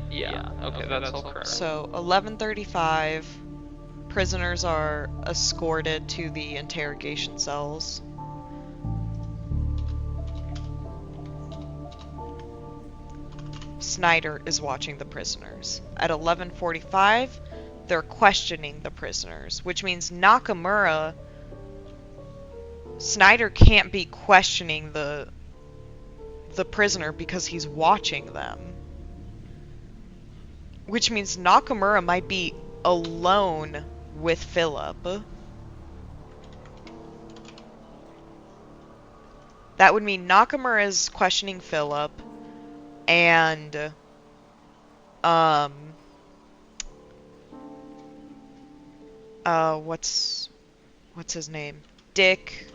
Yeah, okay, that's all correct. So 11:35, prisoners are escorted to the interrogation cells. Snyder is watching the prisoners. At 11:45, they're questioning the prisoners, which means Snyder can't be questioning the prisoner because he's watching them. Which means Nakamura might be alone with Philip. That would mean Nakamura is questioning Philip, and what's his name? Dick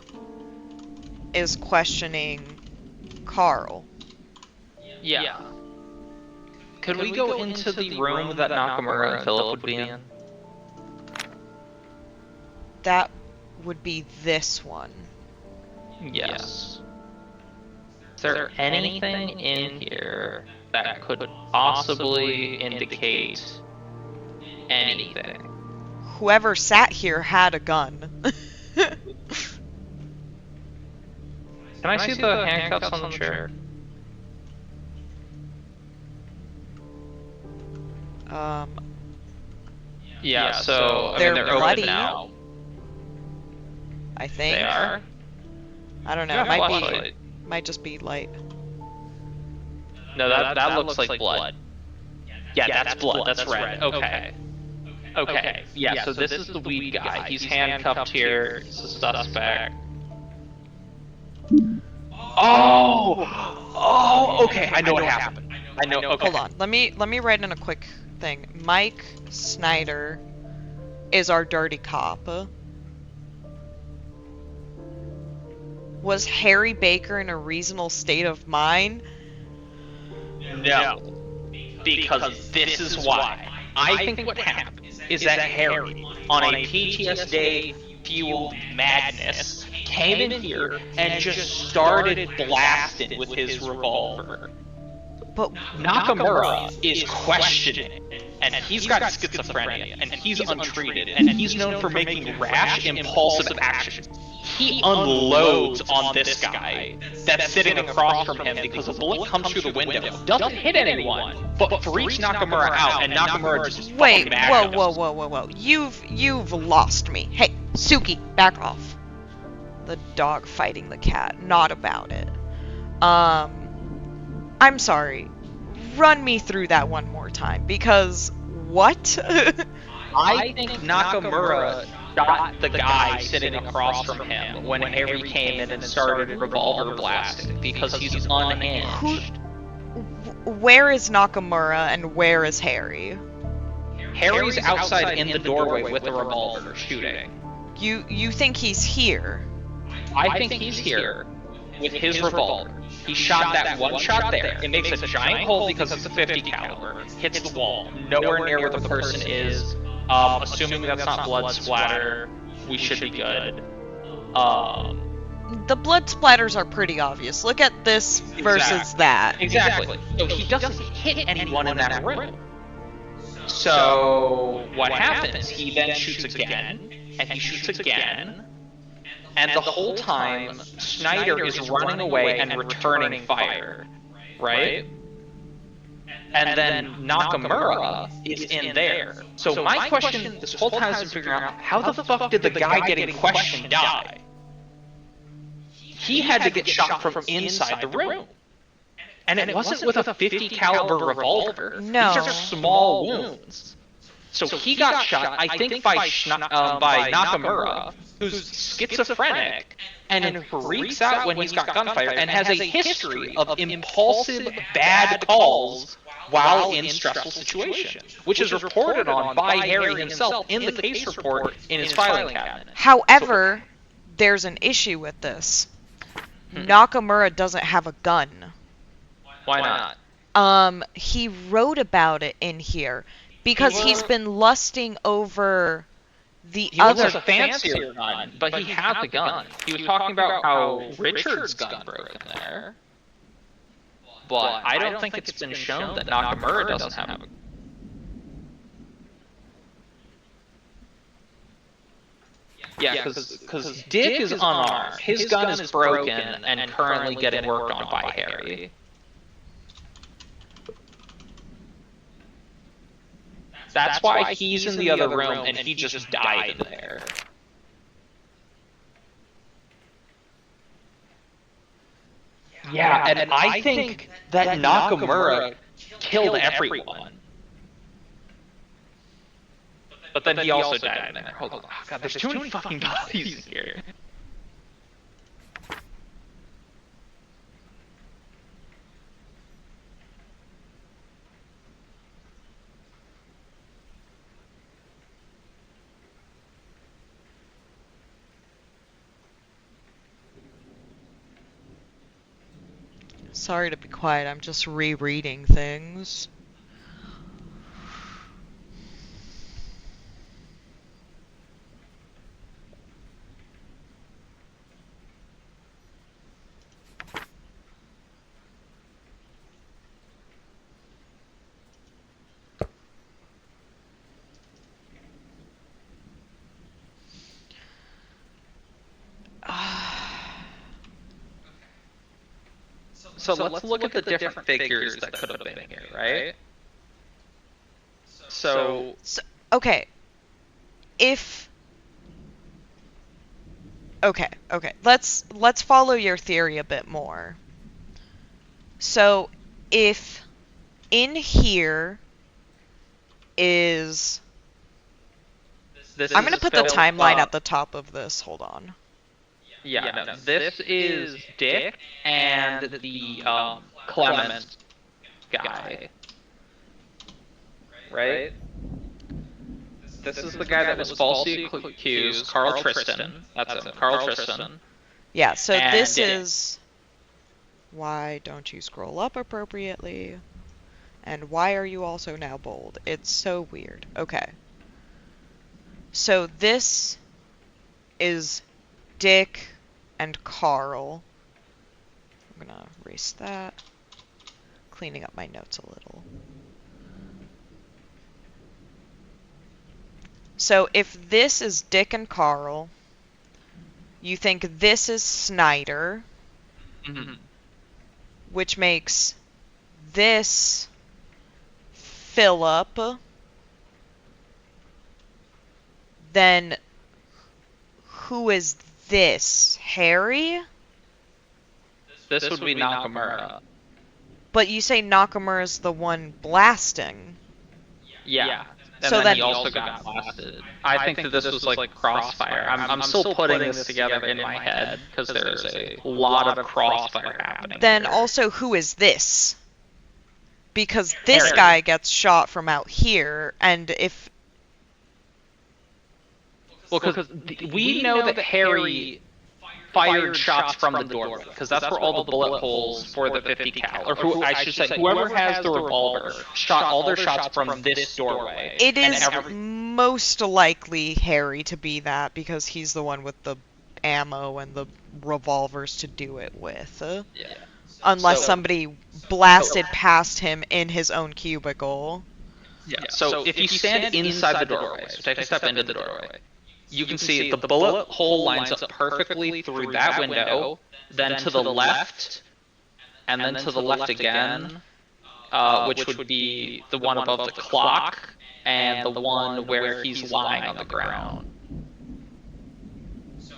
is questioning Carl. Yeah. Could we go into the room that Nakamura and Philip would be in? That would be this one. Yes. Is there anything in here that could possibly indicate anything? Whoever sat here had a gun. Can I see the handcuffs on the chair? Yeah, so They're they're bloody. open now. I think. They are. I don't know. Yeah, It might flashlight. might just be light. No, that looks like blood. Yeah, that's blood. That's red. Okay. Okay. Yeah, so this is the weed guy. He's handcuffed here. He's a suspect. Oh, okay. I know what happened. I know. Okay. Hold on. Let me write in a quick thing. Mike Snyder is our dirty cop. Was Harry Baker in a reasonable state of mind? No, because this is why. I think what happened is that Harry, on a PTSD-fueled madness, came in here and just started blasting with his revolver. But Nakamura is questioning it, and he's got schizophrenia, and he's untreated, and he's known for making rash, impulsive actions. He unloads on this guy that's sitting across from him because a bullet comes through the window, doesn't hit anyone, but freaks Nakamura out, and Nakamura just wait, fucking whoa. You've lost me. Hey, Suki, back off. The dog fighting the cat, not about it. I'm sorry. Run me through that one more time, because what? I think Nakamura shot the guy sitting across from him when Harry came in and started revolver blasting because he's unhinged. Where is Nakamura and where is Harry? Harry's outside in the doorway with the revolver shooting. You think he's here? I think he's here with his revolver. He shot that one shot there. It makes a giant hole because it's a 50 caliber. Hits the wall. Nowhere near where the person is. Assuming that's not blood splatter, we should be good. The blood splatters are pretty obvious. Look at this versus that. Exactly. So he doesn't hit anyone in that room. So what happens? He then shoots again, and he shoots again. And the whole time, Snyder is running away and returning fire, right? And then Nakamura is in there. So my question this whole time has been figuring out, how the fuck did the guy getting questioned die? He had to get shot from inside the room. And it wasn't with a 50 caliber revolver. No. These are small wounds. So he got shot, I think, by Nakamura, who's schizophrenic and freaks out when he's got gunfire and has a history of impulsive, bad calls while in stressful situations, which is reported on by Harry himself in the case report in his filing cabinet. However, there's an issue with this. Nakamura doesn't have a gun. Why not? He wrote about it in here because he's been lusting over the other. He wants a fancier gun, but he had the gun. He was talking about how Richard's gun broke in there. But I don't think it's been shown that Nakamura doesn't have a gun. Yeah, because Dick is unarmed. His gun is broken and currently getting worked on by Harry. That's why he's in the other room and he just died in there. Yeah, and I think that Nakamura killed everyone. But then he also died in there. Hold on. Oh, God, there's too many fucking bodies in here. Sorry to be quiet, I'm just rereading things. So let's look at the different figures that could have been here, right? So Okay. Okay. Let's follow your theory a bit more. So, if in here is... I'm going to put the timeline at the top of this. Hold on. Yeah, no, this is Dick and the Clement guy, right? This is the guy that was falsely accused, Carl Tristan. That's him, Carl Tristan. Yeah, so And this Dick. is... Why don't you scroll up appropriately? And why are you also now bold? It's so weird. Okay. So this is Dick and Carl. I'm gonna erase that. Cleaning up my notes a little. So if this is Dick and Carl, you think this is Snyder, Mm-hmm. which makes this Philip, then who is this? Harry? This would be Nakamura. But you say Nakamura's the one blasting. Yeah. And So then then- he also got blasted. I think that this was like Crossfire. I'm still putting this together in my head because there's a lot of Crossfire happening. Then here. also, who is this? Because this Harry. guy gets shot from out here, and if... Well, because we know that Harry fired shots from the doorway, because that's where all the bullet holes for the 50 cal, or who I should say, whoever has the revolver shot all their shots from this doorway. It And is most likely Harry to be that, because he's the one with the ammo and the revolvers to do it with. Yeah. Unless So- somebody blasted past him in his own cubicle. Yeah. So if you stand inside the doorway, so take a step into the doorway, you can see the bullet hole lines up perfectly through that window, then to the left, and then to the left again, which would be the one above the clock, and the one where he's lying on the ground.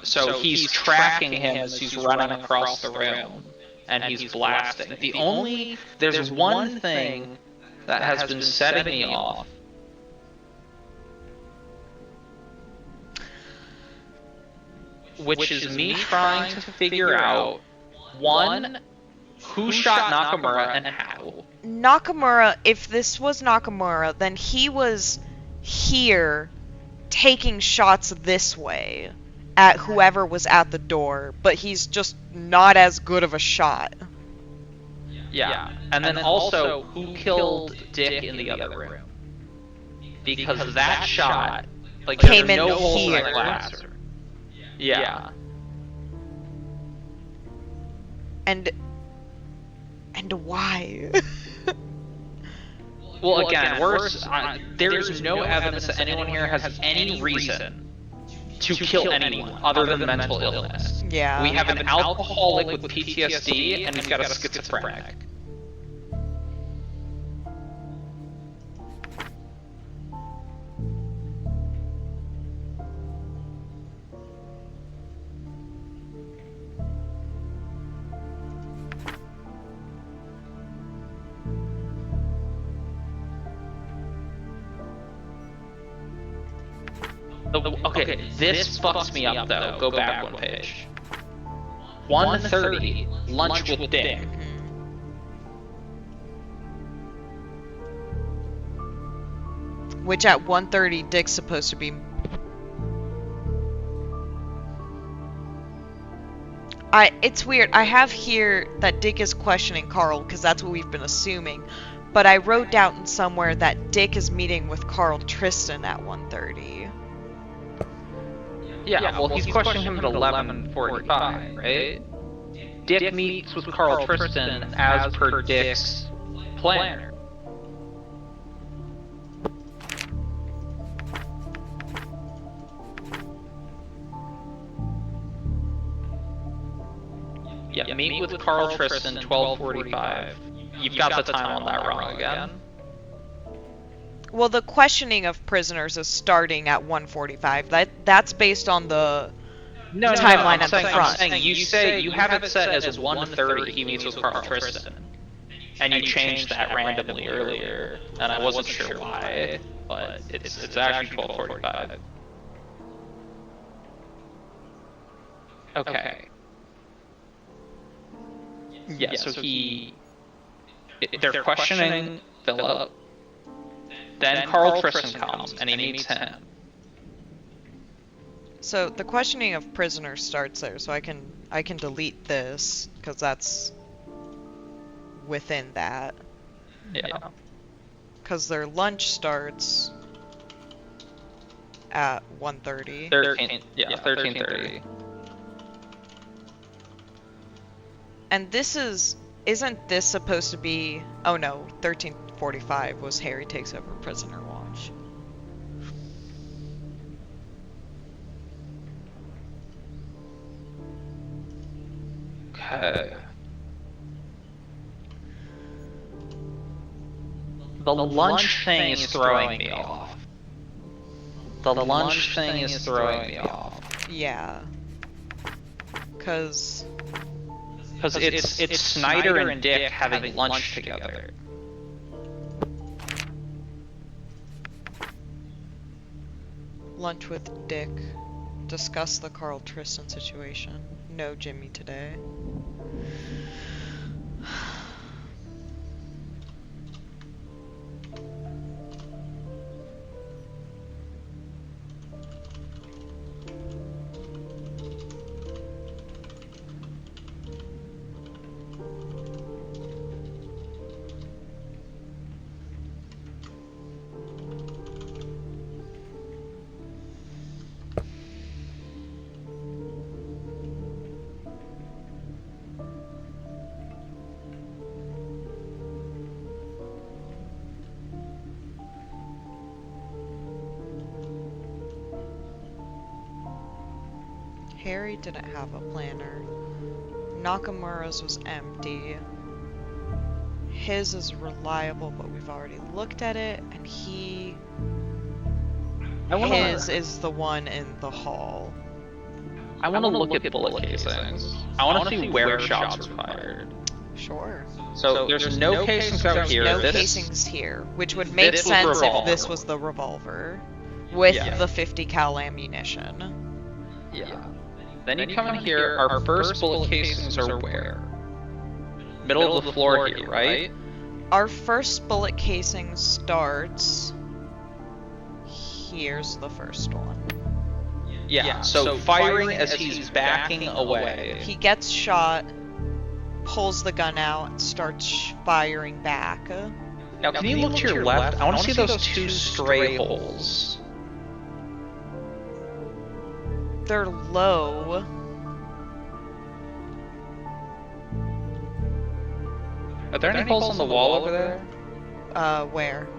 So he's tracking him as he's running across the room, and he's blasting. There's one thing that has been setting me off. Which is me trying to figure out, one, who shot Nakamura and how. Nakamura, if this was Nakamura, then he was here taking shots this way at whoever was at the door, but he's just not as good of a shot. Yeah. And then also, who killed Dick in the other room? Because that shot, like, Came there's in no holes in here. the glass. Yeah. And why? Well, again, there's no evidence that anyone here has any reason to kill anyone other than mental illness. Yeah. We have an alcoholic with PTSD, and we've got a schizophrenic. Okay, this fucks me up though. Go back one page. 1:30, lunch with Dick. Which at 1:30, Dick's supposed to be... It's weird. I have here that Dick is questioning Carl because that's what we've been assuming. But I wrote down somewhere that Dick is meeting with Carl Tristan at 1:30. Yeah, well, he's questioning him at 11:45, right? Dick meets with Carl Tristan as per Dick's plan. Yeah, meet with Carl Tristan, 12:45. You've got the time on that wrong again. Well, the questioning of prisoners is starting at 1:45. That's based on the timeline at the front. I'm saying you have it set as 1:30. He meets with Carl Tristan, and you changed that randomly earlier, and I wasn't sure why, but it's actually 12:45. Okay. Yeah, so they're questioning Philip. Then Carl Tristan comes and he meets him. So the questioning of prisoners starts there. So I can delete this because that's within that. Yeah. Because their lunch starts at 1:30. 13:30. And isn't this supposed to be, oh no, 13:45 was Harry takes over prisoner watch. Okay. The lunch thing is throwing me off. The lunch thing is throwing me off. Yeah. Because it's Snyder and Dick having lunch together. Lunch with Dick. Discuss the Carl Tristan situation. No Jimmy today. Harry didn't have a planner. Nakamura's was empty. His is reliable, but we've already looked at it, and his is the one in the hall. I want to look at bullet casings. I want to see where shots were fired. Sure. So there's no casings out here. No casings here, which would make sense if this was the revolver with the 50 cal ammunition. Yeah. Then you come in here, our first bullet casings are where? Middle of the floor here, right? Our first bullet casing starts... Here's the first one. Yeah, so firing as he's backing away. He gets shot, pulls the gun out, and starts firing back. Now, can you look to your left? I want to see those two stray holes. They're low. Are there any holes on the wall over there? Where?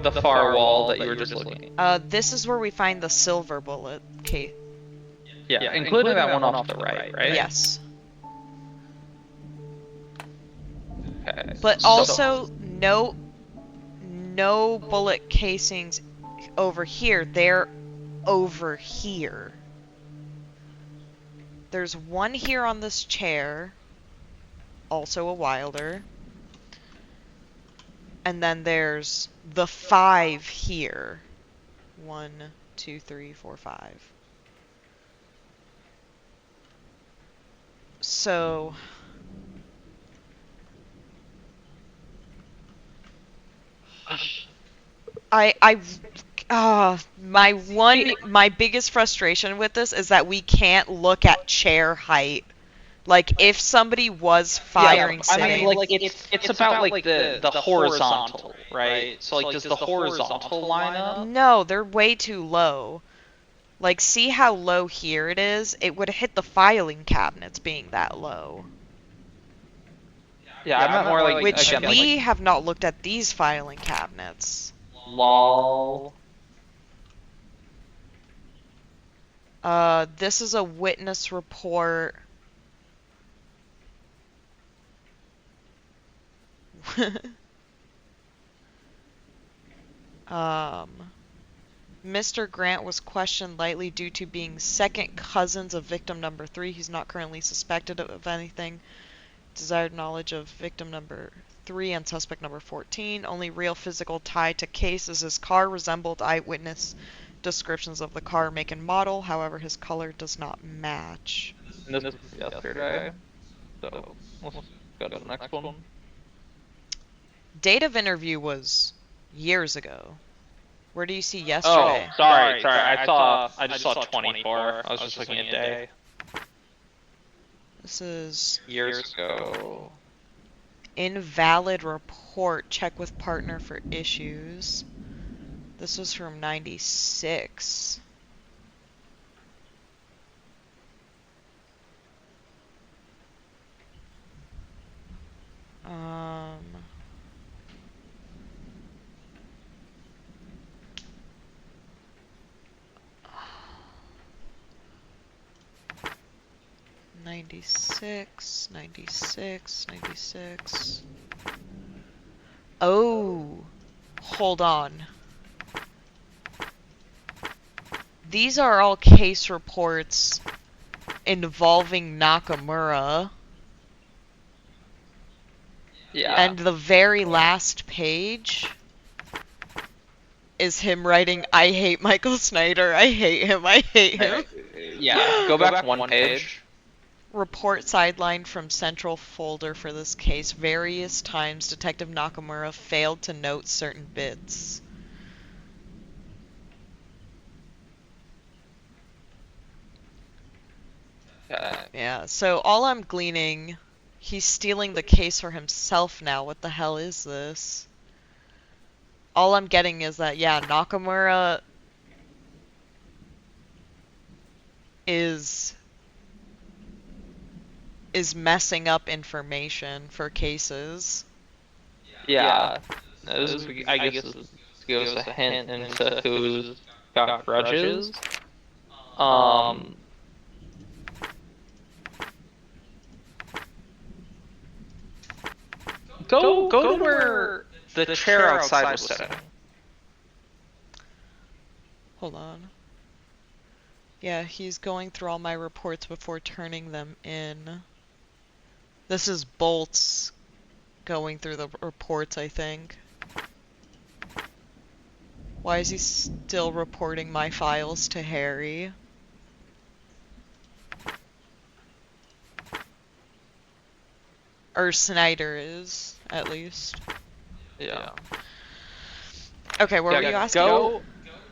The far wall that you were just looking at. This is where we find the silver bullet case. Yeah, including that one off to the right? Yes. Okay. But also, no bullet casings over here. They're over here. There's one here on this chair, also a Wilder. And then there's the 5 here. 1, 2, 3, 4, 5. So... my biggest frustration with this is that we can't look at chair height Like, if somebody was firing I sitting... mean, like, it's about, like, the horizontal, right? So, like, does the horizontal line up? No, they're way too low. Like, see how low here it is? It would hit the filing cabinets being that low. Yeah, I meant more like... Which again, we like, have not looked at these filing cabinets. lol. This is a witness report. Mr. Grant was questioned lightly due to being second cousins of victim number 3. He's not currently suspected of anything. Desired knowledge of victim number 3 and suspect number 14. Only real physical tie to case is his car resembled eyewitness descriptions of the car, make, and model. However, his color does not match. And this was yesterday. So, let's go to the next one. Date of interview was years ago. Where do you see yesterday? Oh, sorry. I just saw 24. I was just looking at day. This is Years ago. invalid report. Check with partner for issues. This was from 96. Um... 96, 96, 96. Oh, hold on. These are all case reports involving Nakamura. Yeah. And the very last page is him writing, I hate Michael Snyder, I hate him, I hate him. Yeah, go back one page. Report sidelined from central folder for this case. Various times Detective Nakamura failed to note certain bits. Yeah, so all I'm gleaning, he's stealing the case for himself now. What the hell is this? All I'm getting is that, yeah, Nakamura is messing up information for cases. Yeah. This is, I guess this gives a hint into who's got grudges. Go to where the chair outside was sitting. Hold on. Yeah, he's going through all my reports before turning them in. This is Bolts going through the reports, I think. Why is he still reporting my files to Harry? Or Snyder is, at least. Yeah. Okay, where were you asking?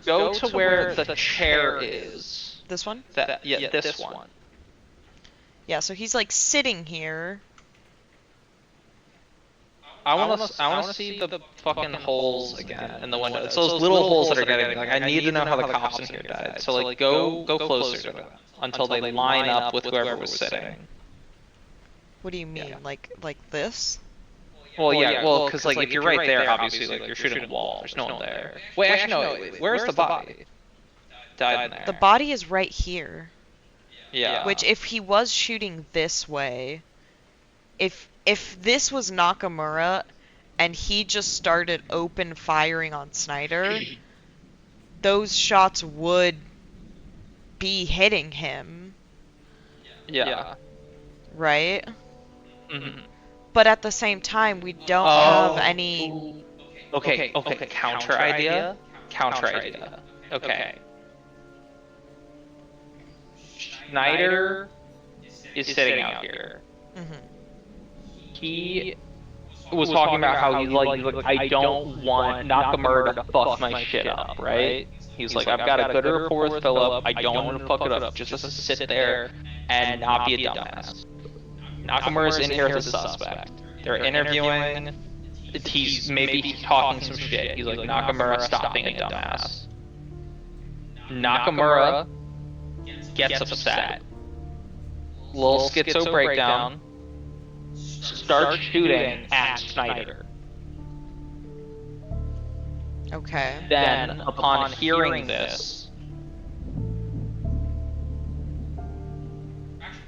Go to where the chair is. This one? This one. Yeah, so he's like sitting here. I wanna see the fucking holes again in the window. It's those little holes that are getting, like, I need to know how the cops in here died. So, like, go closer to them until they line up with whoever was sitting. What do you mean? Yeah. Like this? Well, yeah, well, because, like, if you're right there, obviously, like, you're shooting a wall. There's no one there. Wait, actually, no, wait. Where's the body? Died in there. The body is right here. Yeah. Which, if he was shooting this way, if this was Nakamura, and he just started open firing on Snyder, those shots would be hitting him. Yeah. Right? Mm-hmm. But at the same time, we don't have any... Okay, counter idea. Okay. Snyder is sitting out here. Mm-hmm. He was talking about how he's like, I don't want Nakamura to fuck my shit up, right? He's like, I've got a good rapport with Philip. I don't want to fuck it up. Just sit there and not be a dumbass. Nakamura's in here as a suspect. They're interviewing. He's maybe talking some shit. He's like, Nakamura, stop being a dumbass. Nakamura gets upset. Little schizo breakdown. Starts shooting at Schneider. Okay. Then, upon hearing this...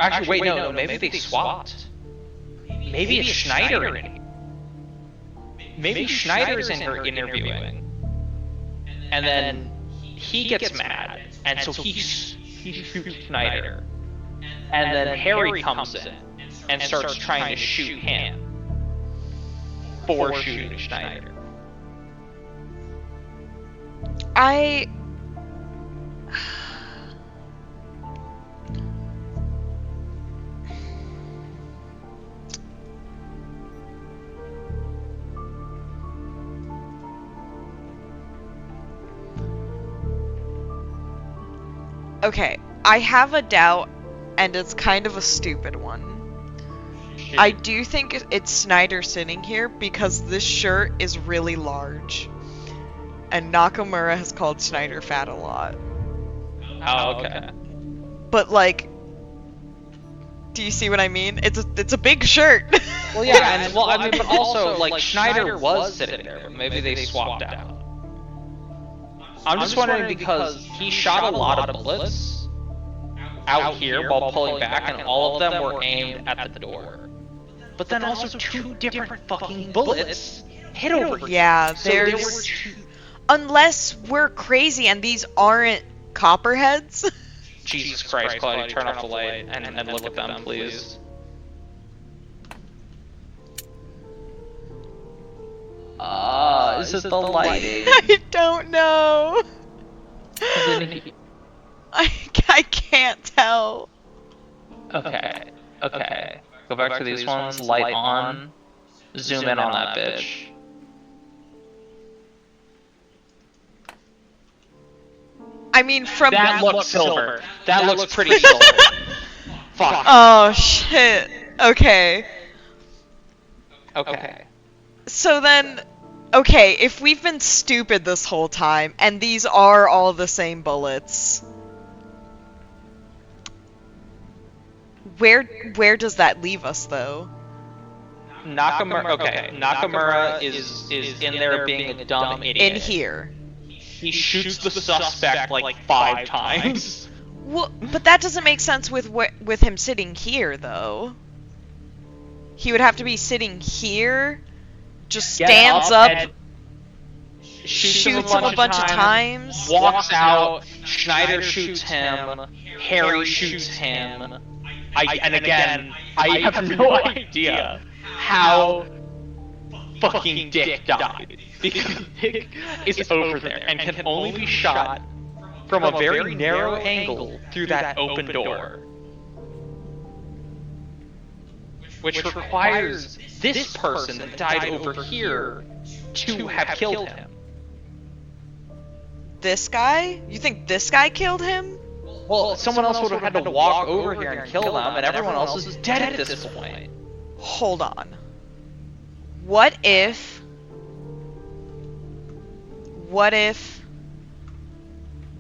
Actually, wait, no, maybe they swapped. Maybe it's Schneider in here. Maybe Schneider's in her interviewing. And then he gets mad, and so he shoots Schneider. And then Harry comes in and starts trying to shoot him for shooting Schneider. Okay, I have a doubt, and it's kind of a stupid one. I do think it's Schneider sitting here because this shirt is really large. And Nakamura has called Schneider fat a lot. Oh, okay. But, like, do you see what I mean? It's a big shirt. Well, yeah, and, well, I mean, but also, like, Schneider was sitting there, but maybe they swapped out. I'm just wondering because he shot a lot of bullets out here while pulling back, and all of them were aimed at the door. But then also two different fucking bullets hit over here. Yeah, So there there's... were two... Unless we're crazy and these aren't copperheads. Jesus Christ, Claudia, turn off the light and look at them, please. Is it the lighting? I don't know. I can't tell. Okay. Go back to these ones, light on, zoom in on that bitch. I mean, from... That looks silver. That looks pretty silver. Fuck. Oh, shit. Okay. Okay. So then... Okay, if we've been stupid this whole time, and these are all the same bullets... Where does that leave us, though? Nakamura is in there being a dumb idiot. In here. He shoots the suspect like 5 times. Well, but that doesn't make sense with him sitting here, though. He would have to be sitting here, just stands up, shoots him a bunch of times, walks out, Schneider shoots him, Harry shoots him. I have no idea how fucking Dick died. Because Dick is over there and can only be shot from a very narrow angle through that open door. Which requires this person that died over here to have killed him. This guy? You think this guy killed him? Well, someone else would have had to walk over here and kill them, and everyone else is dead at this point. Hold on. What if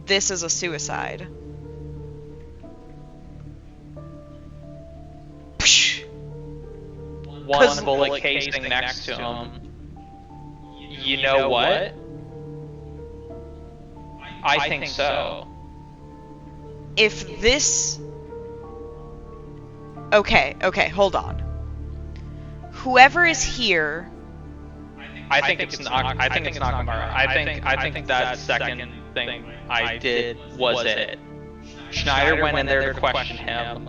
this is a suicide? Psh. One bullet casing next to him. You know what? I think so. If this... Okay, hold on. Whoever is here... I think it's Nakamura. I think that second thing I did was it. Schneider went in there to question him.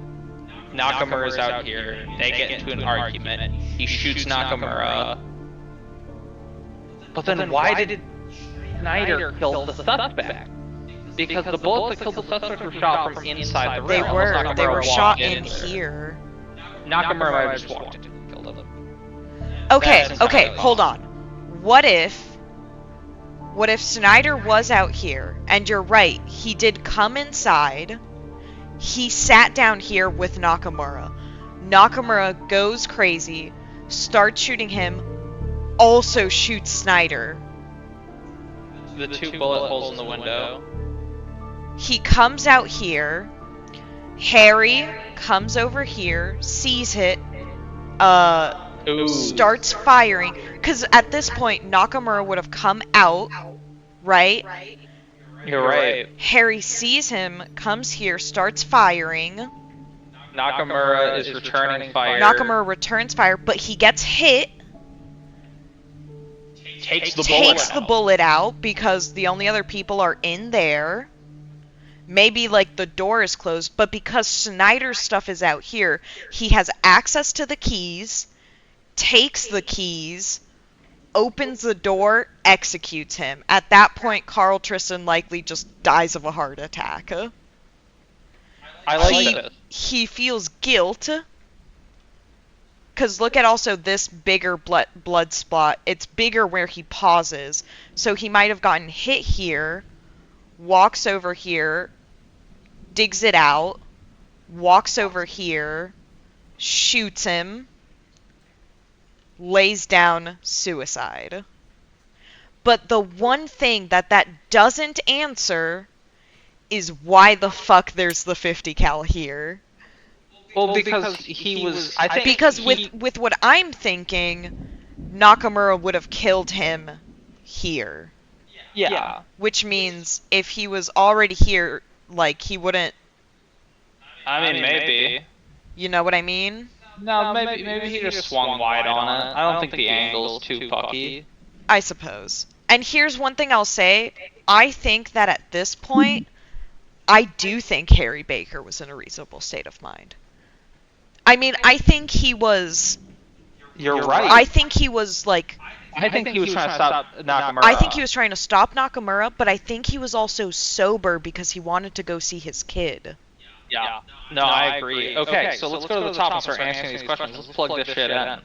Nakamura's out here. They get into an argument. He shoots Nakamura. But then why did Schneider kill the suspect? Because the bullets that killed the suspect were shot from inside the room. They were shot in here. Nakamura might have just walked in and killed him. Okay, hold on. What if Schneider was out here, and you're right, he did come inside, he sat down here with Nakamura. Nakamura goes crazy, starts shooting him, also shoots Snyder. The two bullet holes in the window. He comes out here. Harry comes over here, sees it, Ooh. starts firing. Because at this point, Nakamura would have come out, right? You're right. Harry sees him, comes here, starts firing. Nakamura is returning fire. Nakamura returns fire, but he gets hit. Takes The bullet out because the only other people are in there. Maybe like the door is closed, but because Snyder's stuff is out here, he has access to the keys, takes the keys, opens the door, executes him. At that point, Carl Tristan likely just dies of a heart attack. I like this. He feels guilt. Because look at also this bigger blood spot. It's bigger where he pauses. So he might have gotten hit here, walks over here, digs it out, walks over here, shoots him, lays down, suicide. But the one thing that doesn't answer is why the fuck there's the 50 cal here. Well, because he was. I think because with what I'm thinking, Nakamura would have killed him here. Yeah. Which means if he was already here, like, he wouldn't. I mean, maybe. You know what I mean? No, maybe he just swung wide on it. I don't think the angle's too fucky. I suppose. And here's one thing I'll say. I think that at this point, I do think Harry Baker was in a reasonable state of mind. I mean, I think he was... You're right. I think he was, like... I think he was trying to stop Nakamura. I think he was trying to stop Nakamura, but I think he was also sober because he wanted to go see his kid. Yeah. No, I agree. Okay, so let's go to the top and start answering these questions. Let's plug this shit in.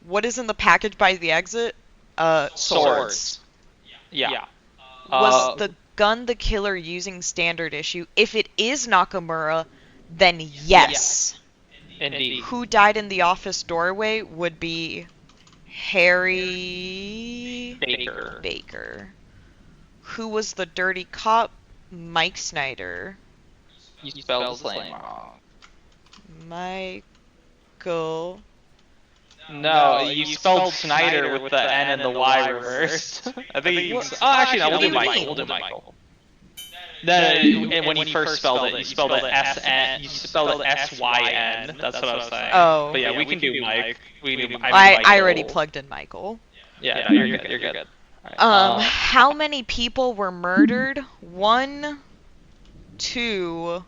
What is in the package by the exit? Swords. Yeah. Was the gun the killer using standard issue? If it is Nakamura, then yes. Indeed. Who died in the office doorway would be Harry Baker. Who was the dirty cop? Mike Snyder. You spelled his name wrong. Michael. No, you spelled Snyder with the N and the Y reversed. I think you... Oh, actually, no, we'll do Michael. We'll do Michael. No, and when you first spelled it, you spelled it S-N, you spelled it S-Y-N. That's what I was saying. Oh. But yeah, we can do Mike. I already plugged in Michael. Yeah, no, you're good. You're good. Right. How many people were murdered? 1, 2,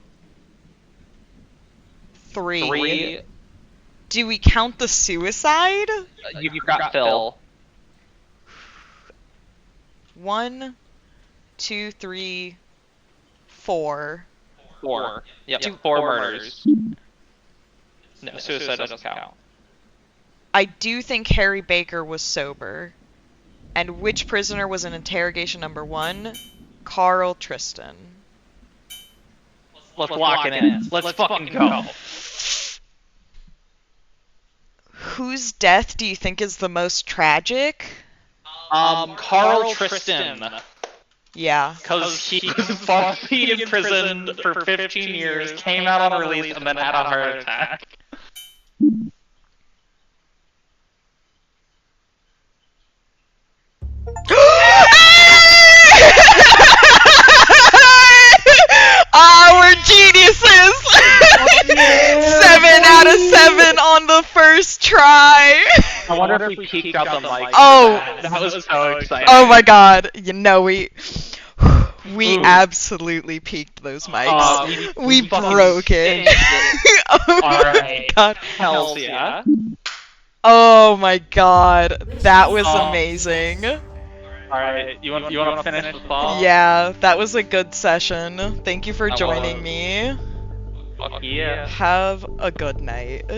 3. Do we count the suicide? You've got Phil. 1, 2, 3, 4. 4. Yep, 4 murders. No, suicide doesn't count. I do think Harry Baker was sober. And which prisoner was in interrogation number 1? Carl Tristan. Let's lock it in. Let's fucking go. Whose death do you think is the most tragic? Carl Tristan. Yeah. Because he was falsely imprisoned for 15 years, came out on release, and then had a heart attack. We're geniuses! 7 out of 7 on the first try! I wonder if we peeked out the mic. Oh! That was so exciting. Oh my god. You know, we absolutely peaked those mics. We broke it. Oh Alright. my god. Hells yeah. Oh my god. That was amazing. Alright, you want to finish the ball? Yeah, that was a good session. Thank you for joining me. Fuck yeah. Have a good night.